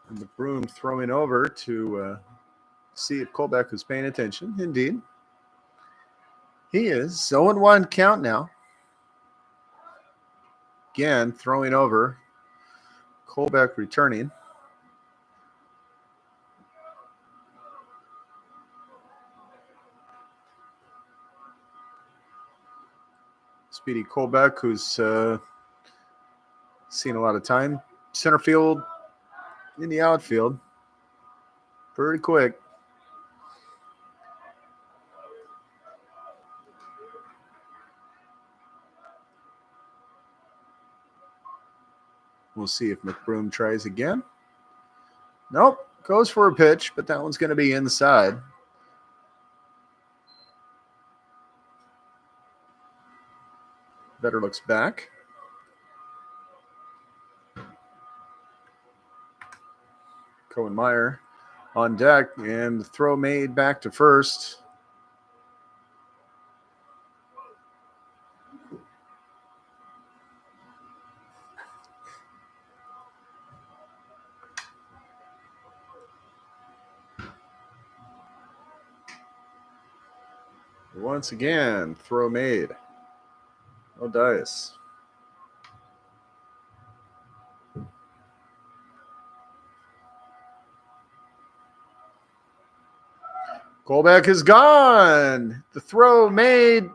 And McBroom throwing over to see if Kolbeck was paying attention. Indeed. He is. 0-1 count now. Again, throwing over. Kolbeck returning. Speedy Kolbeck, who's seen a lot of time. Center field, in the outfield. Pretty quick. We'll see if McBroom tries again. Nope. Goes for a pitch, but that one's going to be inside. Vetter looks back. Cohen Meyer on deck, and the throw made back to first. Once again, throw made. No dice. Kolbeck is gone. The throw made.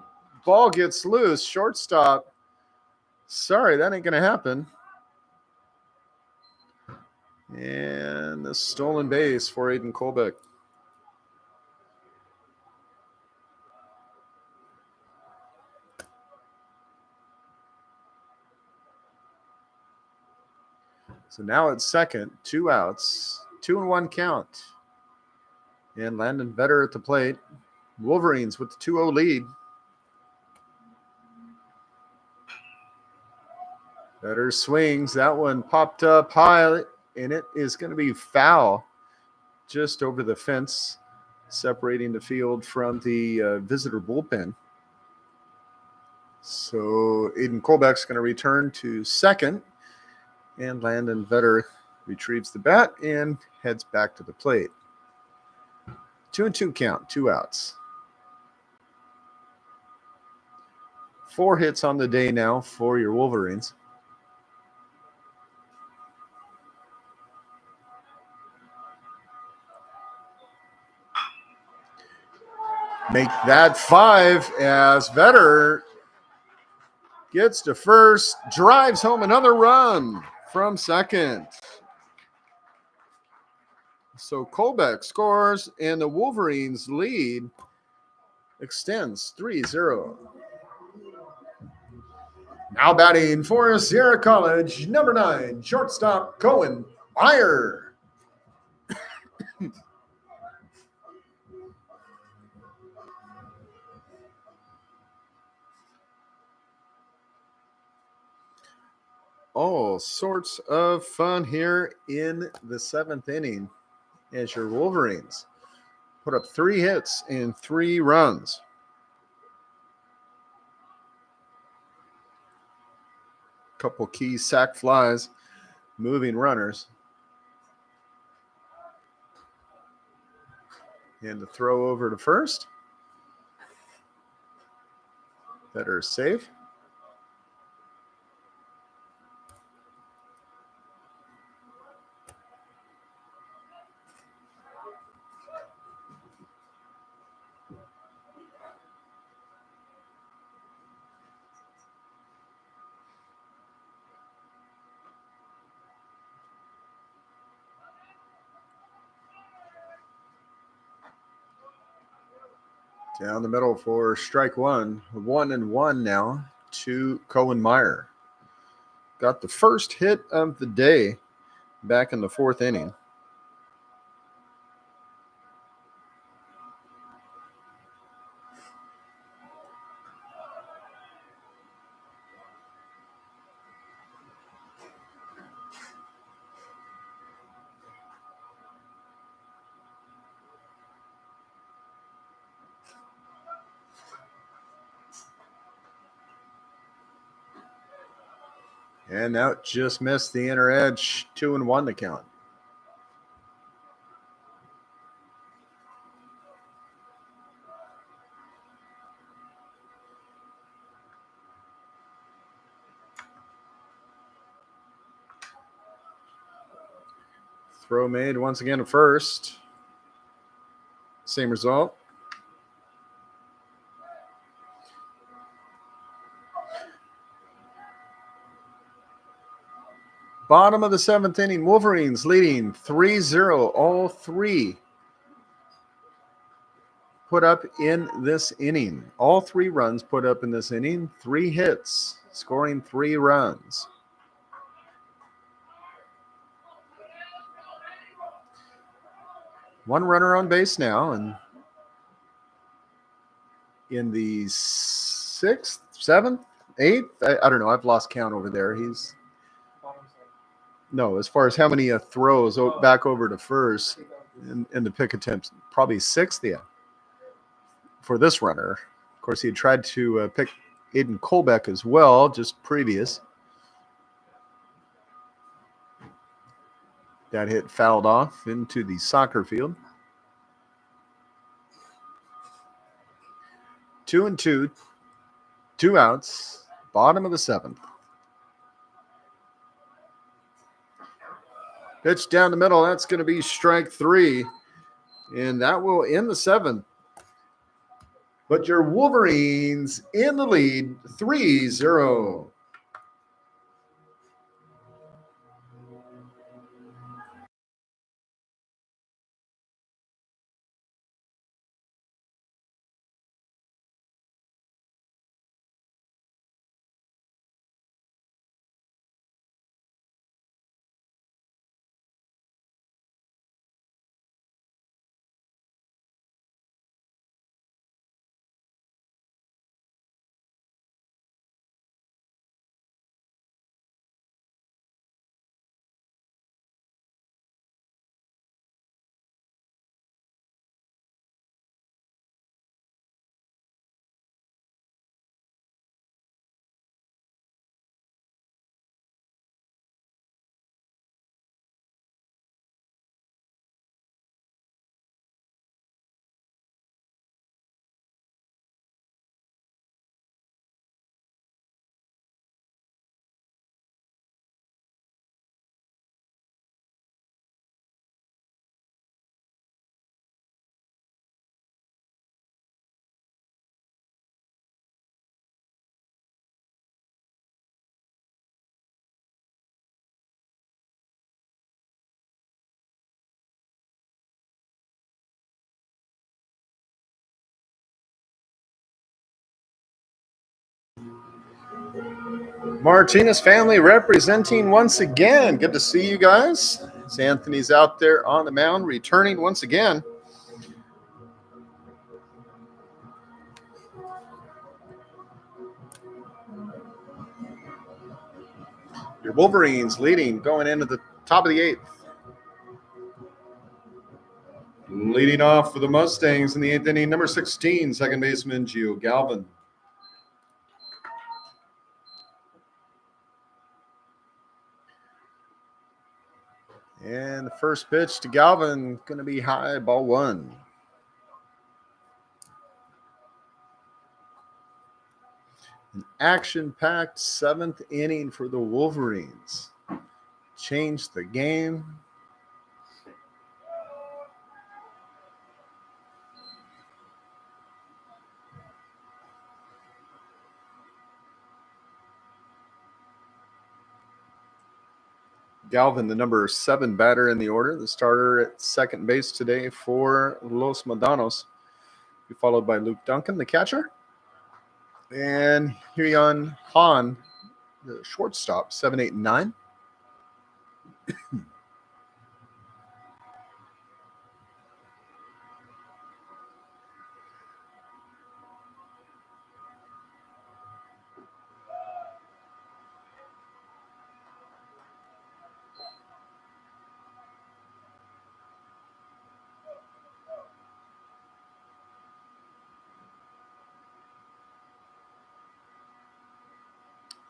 Ball gets loose. Shortstop. Sorry, that ain't going to happen. And the stolen base for Aiden Kolbeck. So now it's second, 2 outs, 2-1 count. And Landon Vetter at the plate. Wolverines with the 2-0 lead. Vetter swings. That one popped up high, and it is going to be foul just over the fence, separating the field from the visitor bullpen. So Aiden Kolbeck's going to return to second, and Landon Vetter retrieves the bat and heads back to the plate. 2-2 count, 2 outs. 4 hits on the day now for your Wolverines. Make that 5 as Vetter gets to first, drives home another run from second. So Kolbeck scores, and the Wolverines' lead extends 3-0. Now batting for Sierra College, number 9, shortstop Cohen Meyer. All sorts of fun here in the 7th inning as your Wolverines put up 3 hits and 3 runs. Couple key sac flies, moving runners. And the throw over to first. Vetter is safe. Down the middle for strike 1. 1-1 now to Cohen Meyer. Got the first hit of the day back in the 4th inning. And that just missed the inner edge. 2-1 the count. Throw made once again to first. Same result. Bottom of the 7th inning, Wolverines leading 3-0. All three put up in this inning. All 3 runs put up in this inning. 3 hits, scoring 3 runs. One runner on base now, and in the 6th, 7th, 8th, I don't know. I've lost count over there. He's no, as far as how many throws back over to first in the pick attempts, probably 6th, yeah, for this runner. Of course, he had tried to pick Aiden Colbeck as well, just previous. That hit fouled off into the soccer field. 2-2, 2 outs, bottom of the 7th. Pitch down the middle. That's going to be strike 3. And that will end the 7th. But your Wolverines in the lead 3-0. Martinez family representing once again. Good to see you guys. As Anthony's out there on the mound, returning once again. Your Wolverines leading going into the top of the 8th. Leading off for the Mustangs in the 8th inning, number 16, second baseman Gio Galvin. And the first pitch to Galvin going to be high, ball 1. An action-packed 7th inning for the Wolverines. Changed the game. Galvin, the number 7 batter in the order, the starter at second base today for Los Medanos. Followed by Luke Duncan, the catcher. And Hyun Han, the shortstop, 7, 8, and 9.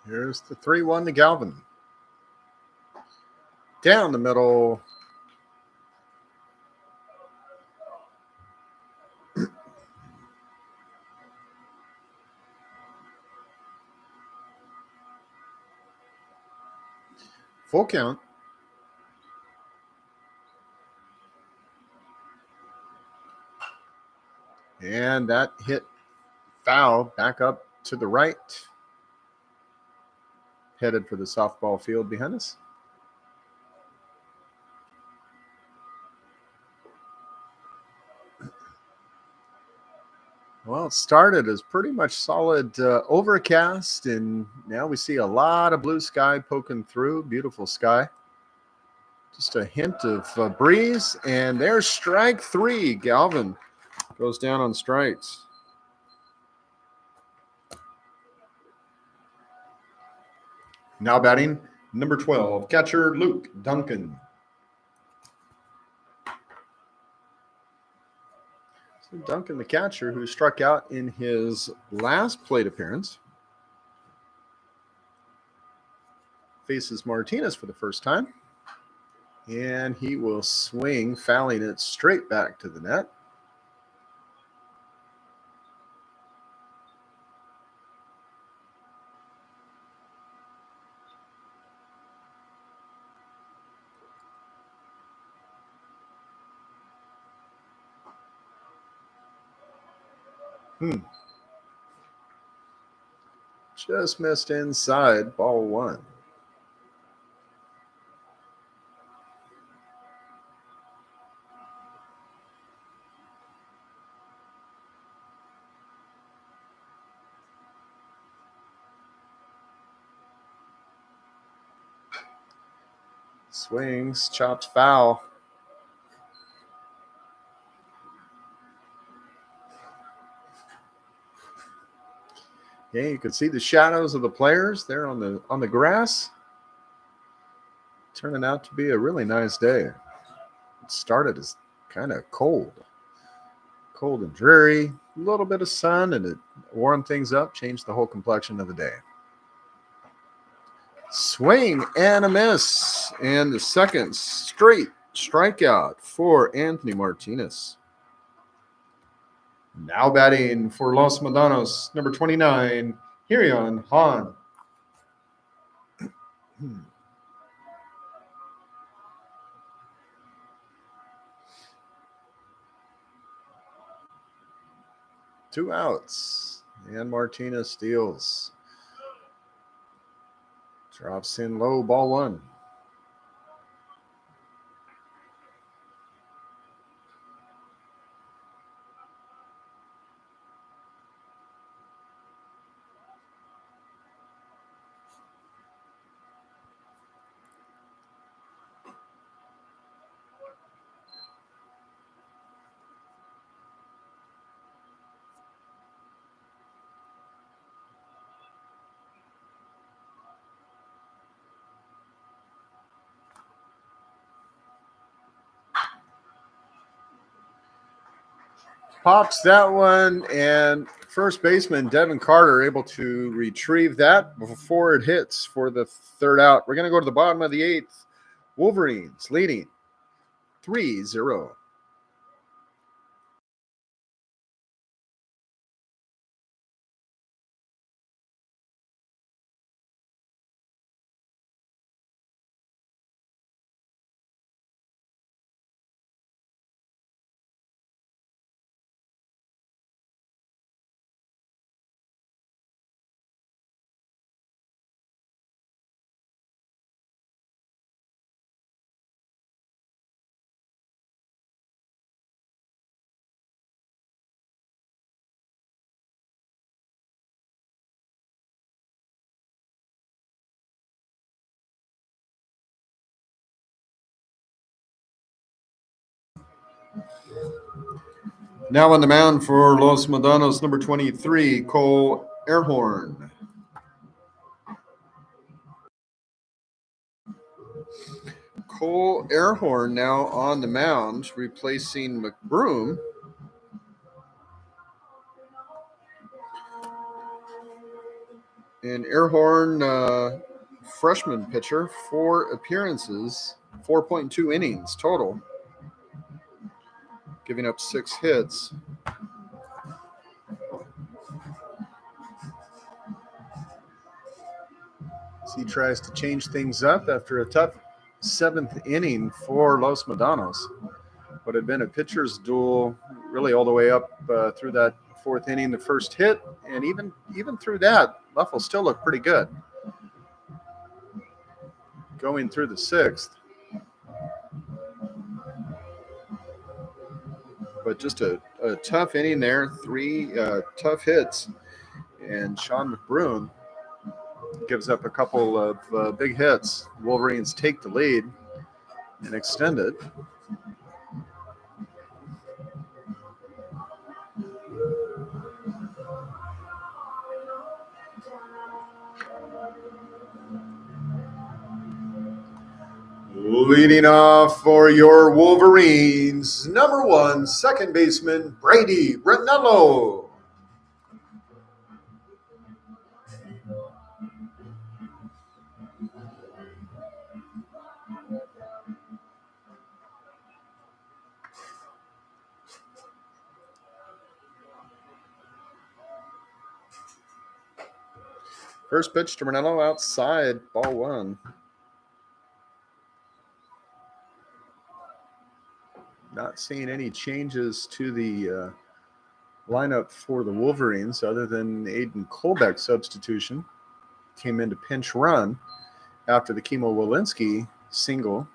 Here's the 3-1 to Galvin. Down the middle. Full count. And that hit foul back up to the right. Headed for the softball field behind us. Well, it started as pretty much solid overcast, and now we see a lot of blue sky poking through. Beautiful sky. Just a hint of breeze, and there's strike three. Galvin goes down on strikes. Now batting, number 12, catcher Luke Duncan. So Duncan, the catcher, who struck out in his last plate appearance, faces Martinez for the first time. And he will swing, fouling it straight back to the net. Just missed inside, ball one. Swings, chopped foul. Yeah, you can see the shadows of the players there on the grass. Turning out to be a really nice day. It started as kind of cold and dreary. A little bit of sun, and it warmed things up, changed the whole complexion of the day. Swing and a miss, and the second straight strikeout for Anthony Martinez. Now batting for Los Medanos, number 29, Hirion Han. Two outs, and Martinez steals. Drops in low, ball one. Pops that one, and first baseman Devin Carter able to retrieve that before it hits for the third out. We're going to go to the bottom of the eighth. Wolverines leading 3-0. Now on the mound for Los Medanos, number 23, Cole Airhorn. Cole Airhorn now on the mound, replacing McBroom. And Airhorn, freshman pitcher, 4 appearances 4.2 innings total, giving up 6 hits. As he tries to change things up after a tough 7th inning for Los Medanos. What had been a pitcher's duel really all the way up through that 4th inning, the first hit, and even through that, Leffel still looked pretty good. Going through the 6th. But just a tough inning there, 3 tough hits, and Sean McBroom gives up a couple of big hits. Wolverines take the lead and extend it. Leading off for your Wolverines, number 1, second baseman, Brady Renello. First pitch to Renello outside, ball 1. Not seeing any changes to the lineup for the Wolverines other than Aiden Kolbeck's substitution. Came in to pinch run after the Kimo Walensky single.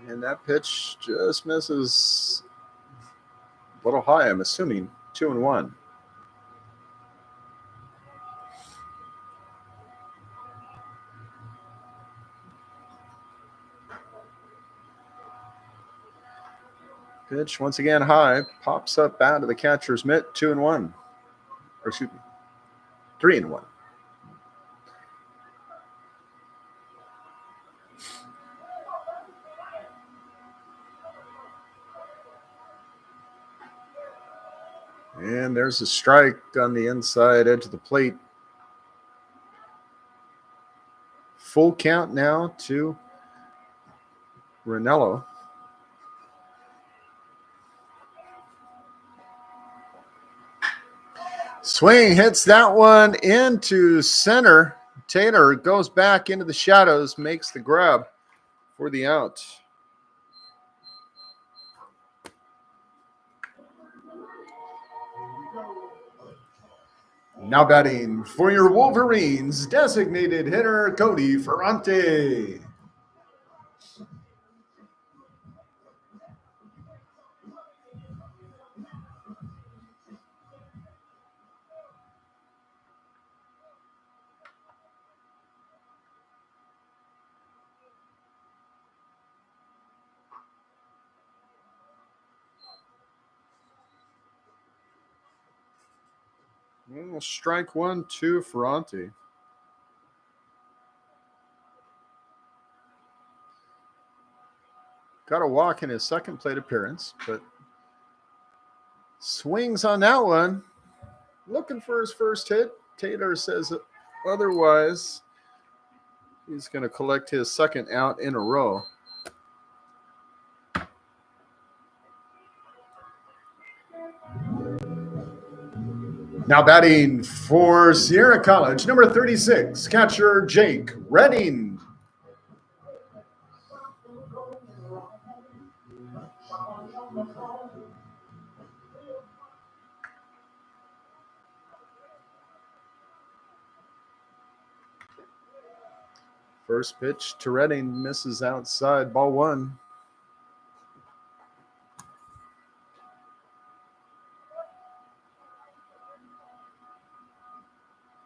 And that pitch just misses a little high, I'm assuming. 2-1. Pitch once again high, pops up out of the catcher's mitt. 2-1. Or excuse me, 3-1. And there's a strike on the inside edge of the plate. Full count now to Renello. Swing hits that one into center. Taylor goes back into the shadows, makes the grab for the out. Now batting for your Wolverines, designated hitter Cody Ferrante. Strike 1 to Ferrante. Got a walk in his second plate appearance, but swings on that one. Looking for his first hit. Taylor says otherwise. He's going to collect his second out in a row. Now batting for Sierra College, number 36, catcher Jake Redding. First pitch to Redding misses outside, ball 1.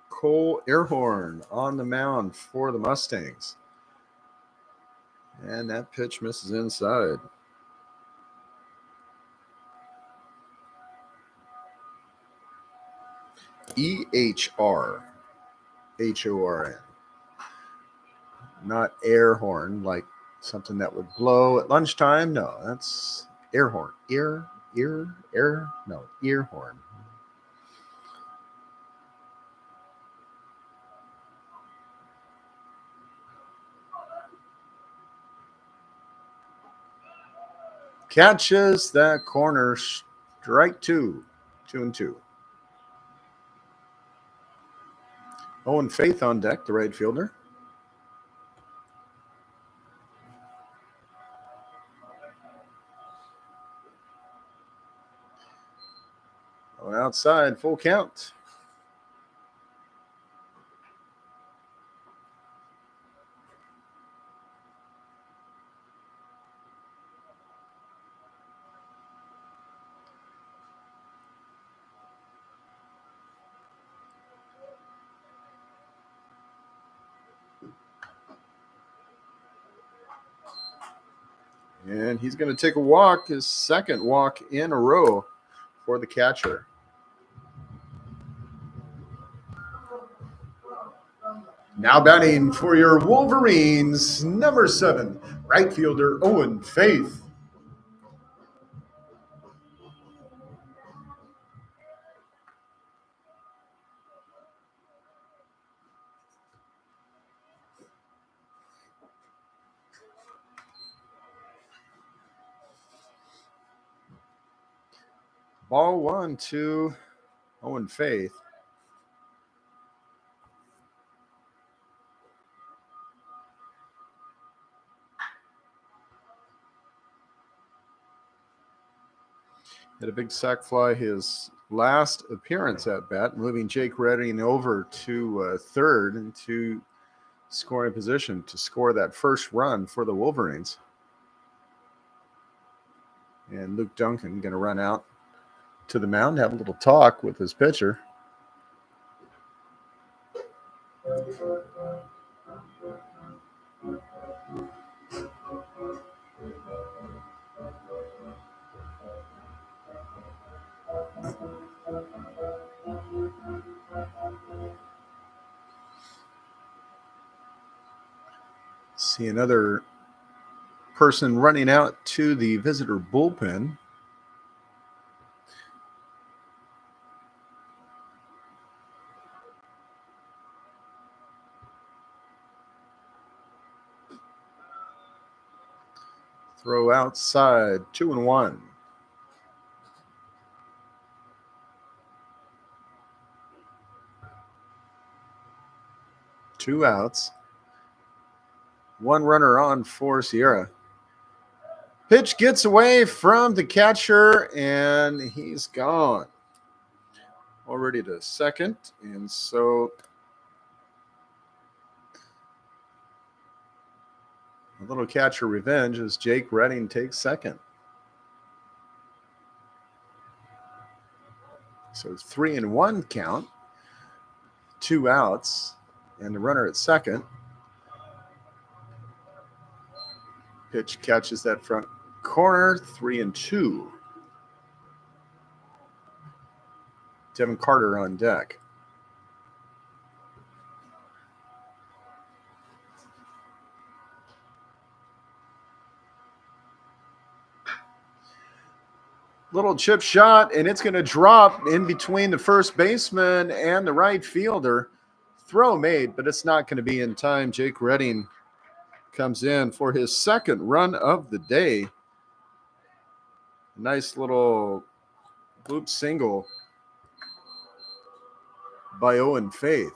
Cole Airhorn on the mound for the Mustangs. And that pitch misses inside. EHRHORN. Not air horn, like something that would blow at lunchtime. No, that's air horn. Ear, air. No, ear horn. Catches that corner. Strike two. 2-2. Owen Faith on deck, the right fielder. Going outside, full count. And he's going to take a walk, his second walk in a row for the catcher. Now batting for your Wolverines, number 7, right fielder Owen Faith. Ball 1 to Owen Faith. Had a big sac fly his last appearance at bat, moving Jake Redding over to third into scoring position to score that first run for the Wolverines. And Luke Duncan going to run out to the mound, have a little talk with his pitcher. See another person running out to the visitor bullpen. Throw outside, 2-1. Two outs. One runner on for Sierra. Pitch gets away from the catcher, and he's gone. Already to second, and so a little catcher revenge as Jake Redding takes second. So 3-1 count, 2 outs, and the runner at second. Pitch catches that front corner, 3-2. Devin Carter on deck. Little chip shot, and it's going to drop in between the first baseman and the right fielder. Throw made, but it's not going to be in time. Jake Redding comes in for his second run of the day. Nice little loop single by Owen Faith.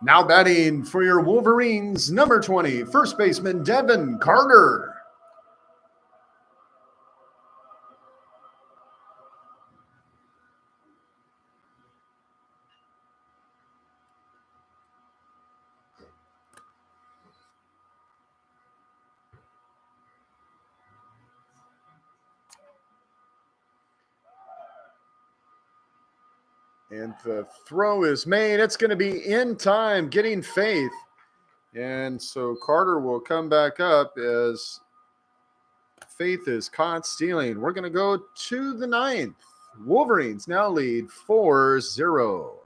Now batting for your Wolverines, number 20, first baseman Devin Carter. And the throw is made. It's going to be in time, getting Faith. And so Carter will come back up as Faith is caught stealing. We're going to go to the 9th. Wolverines now lead 4-0.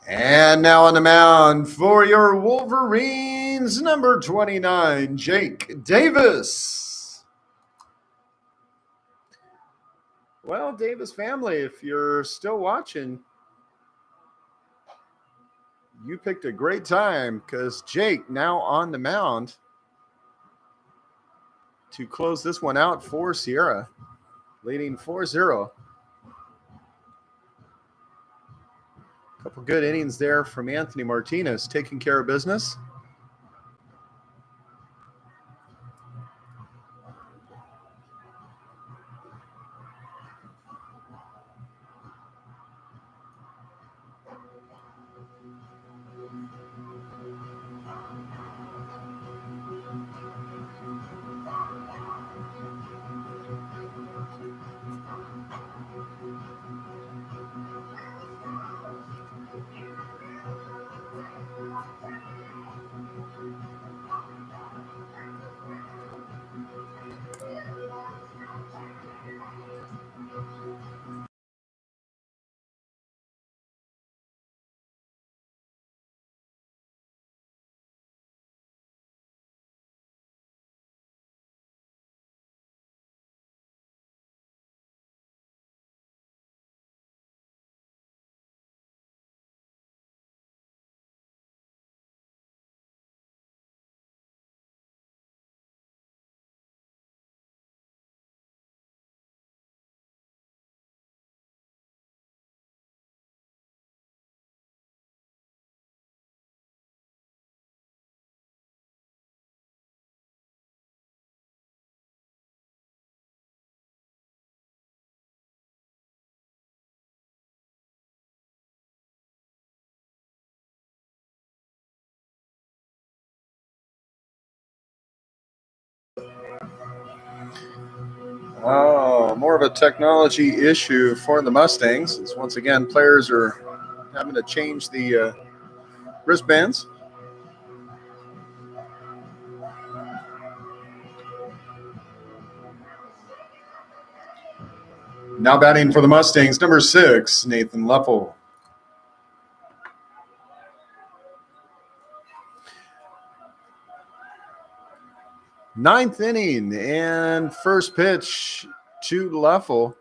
And now on the mound for your Wolverines, number 29, Jake Davis. Well, Davis family, if you're still watching, you picked a great time because Jake now on the mound to close this one out for Sierra, leading 4-0. A couple good innings there from Anthony Martinez, taking care of business. Oh, more of a technology issue for the Mustangs. As once again, players are having to change the wristbands. Now batting for the Mustangs, number 6, Nathan Leffel. Ninth inning and first pitch to Leffel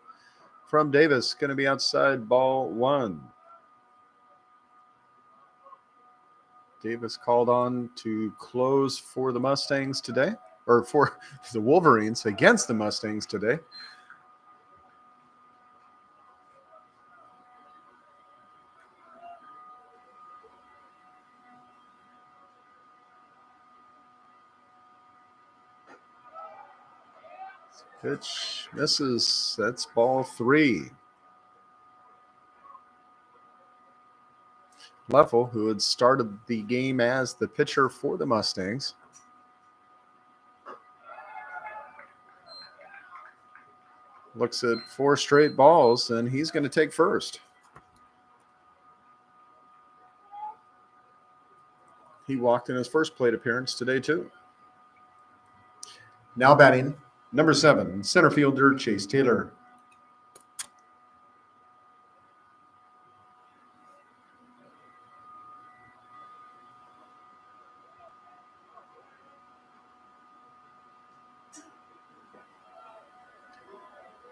from Davis. Going to be outside ball 1. Davis called on to close for the Mustangs today, or for the Wolverines against the Mustangs today. Pitch misses. That's ball 3. Leffel, who had started the game as the pitcher for the Mustangs, looks at 4 straight balls, and he's going to take first. He walked in his first plate appearance today, too. Now batting, number 7, center fielder Chase Taylor.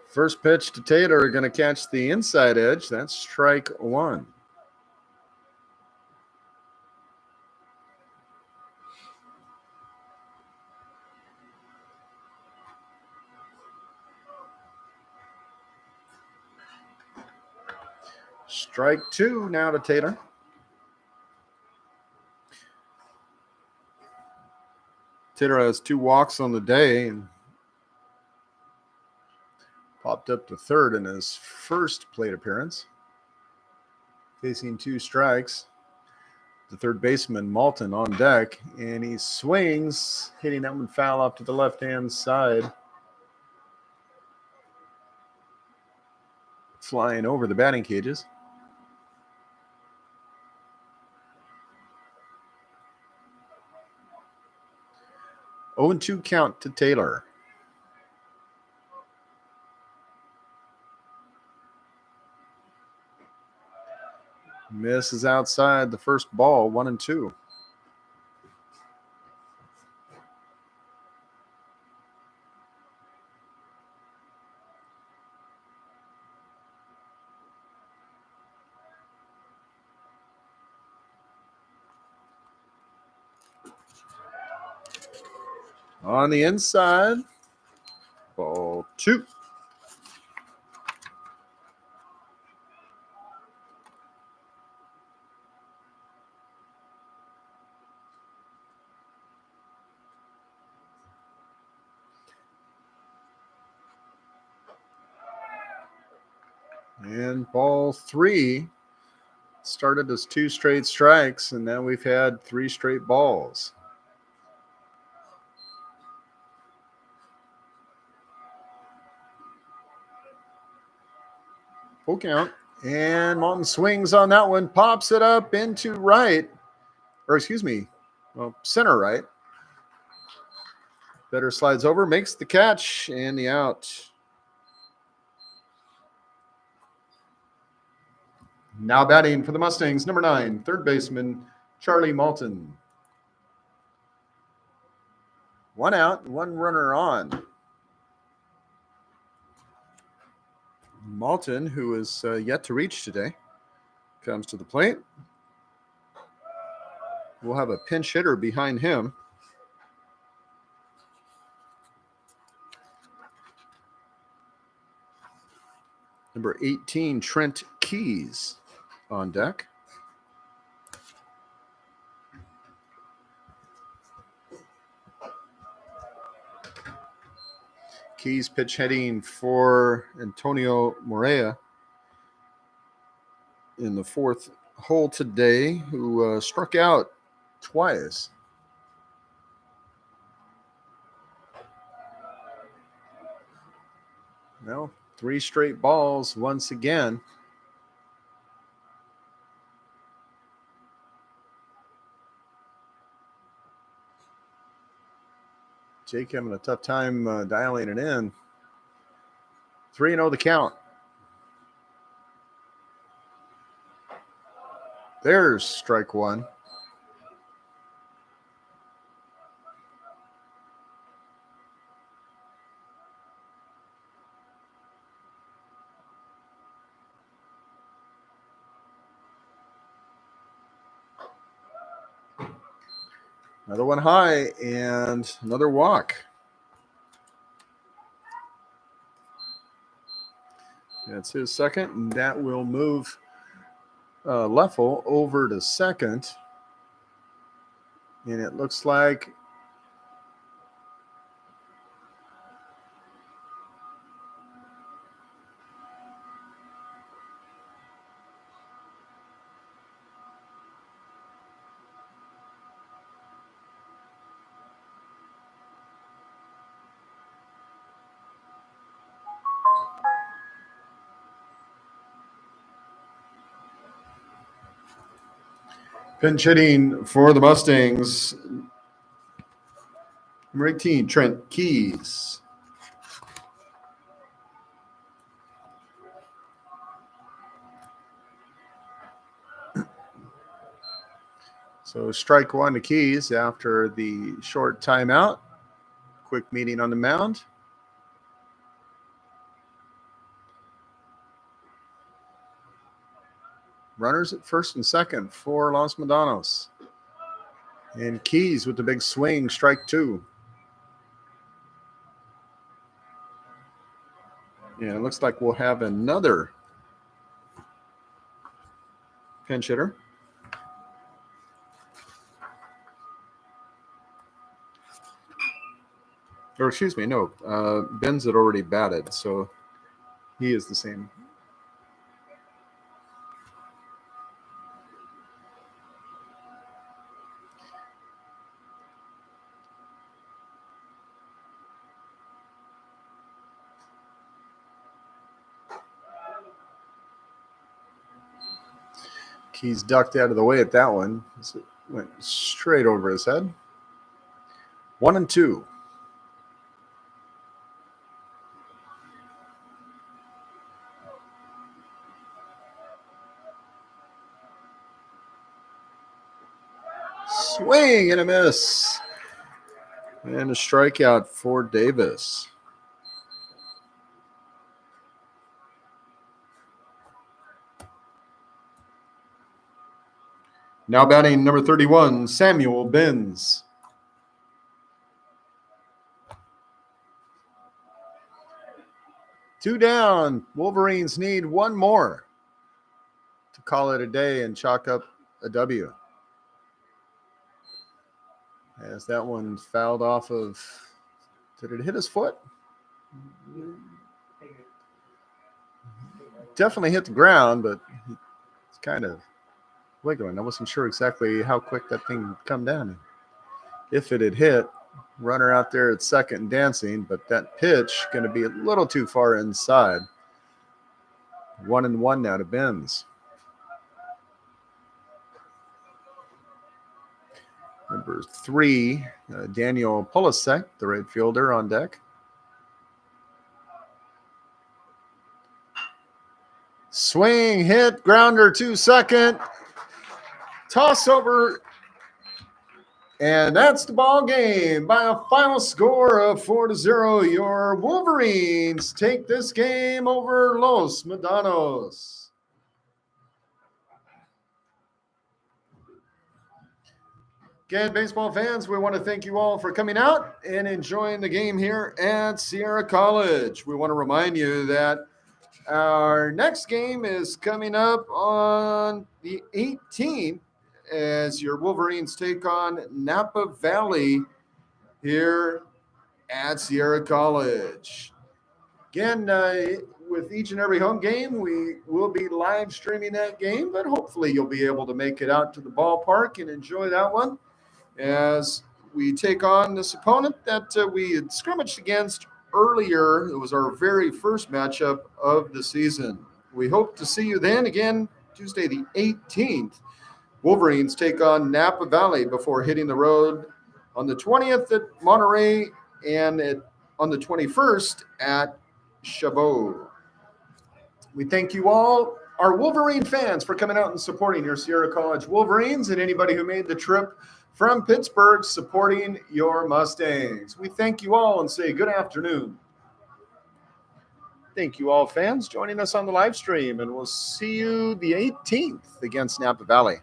First pitch to Taylor, going to catch the inside edge. That's strike 1. Strike 2 now to Taylor. Taylor has 2 walks on the day and popped up to third in his first plate appearance. Facing 2 strikes. The third baseman, Malton, on deck, and he swings, hitting that one foul up to the left-hand side. Flying over the batting cages. Oh, 0-2 count to Taylor. Misses outside the first ball, 1-2. On the inside, ball 2. And ball 3 started as 2 straight strikes, and now we've had 3 straight balls. Full count. And Malton swings on that one, pops it up into right. Or excuse me, center right. Better slides over, makes the catch, and the out. Now batting for the Mustangs, number 9, third baseman Charlie Malton. 1 out, 1 runner on. Malton, who is yet to reach today, comes to the plate. We'll have a pinch hitter behind him. Number 18, Trent Keys on deck. Keys pitch hitting for Antonio Morea in the 4th hole today, who struck out twice. Well, 3 straight balls once again. Jake having a tough time dialing it in. 3-0 the count. There's strike 1. Another one high and another walk. That's his second, and that will move Leffel over to second. And it looks like pinch hitting for the Mustangs, number 18, Trent Keys. So strike 1 to Keys after the short timeout. Quick meeting on the mound. Runners at first and second for Los Medanos. And Keys with the big swing, strike 2. And it looks like we'll have another pinch hitter. Or excuse me, no. Ben's had already batted, so he is the same. Keys ducked out of the way at that one. It went straight over his head. 1-2. Swing and a miss. And a strikeout for Davis. Now batting number 31, Samuel Benz. Two down. Wolverines need one more to call it a day and chalk up a W. As that one fouled off of, did it hit his foot? Definitely hit the ground, but it's kind of wiggling. I wasn't sure exactly how quick that thing would come down. If it had hit, runner out there at second and dancing, but that pitch going to be a little too far inside. 1-1 now to Benz. Number 3, Daniel Polasek, the right fielder, on deck. Swing, hit, grounder to second. Toss over. And that's the ball game. By a final score of 4-0, your Wolverines take this game over Los Medanos. Again, baseball fans, we want to thank you all for coming out and enjoying the game here at Sierra College. We want to remind you that our next game is coming up on the 18th as your Wolverines take on Napa Valley here at Sierra College. Again, with each and every home game, we will be live streaming that game, but hopefully you'll be able to make it out to the ballpark and enjoy that one as we take on this opponent that we had scrimmaged against earlier. It was our very first matchup of the season. We hope to see you then again, Tuesday the 18th. Wolverines take on Napa Valley before hitting the road on the 20th at Monterey and on the 21st at Chabot. We thank you all, our Wolverine fans, for coming out and supporting your Sierra College Wolverines, and anybody who made the trip from Pittsburgh supporting your Mustangs. We thank you all and say good afternoon. Thank you all, fans, joining us on the live stream, and we'll see you the 18th against Napa Valley.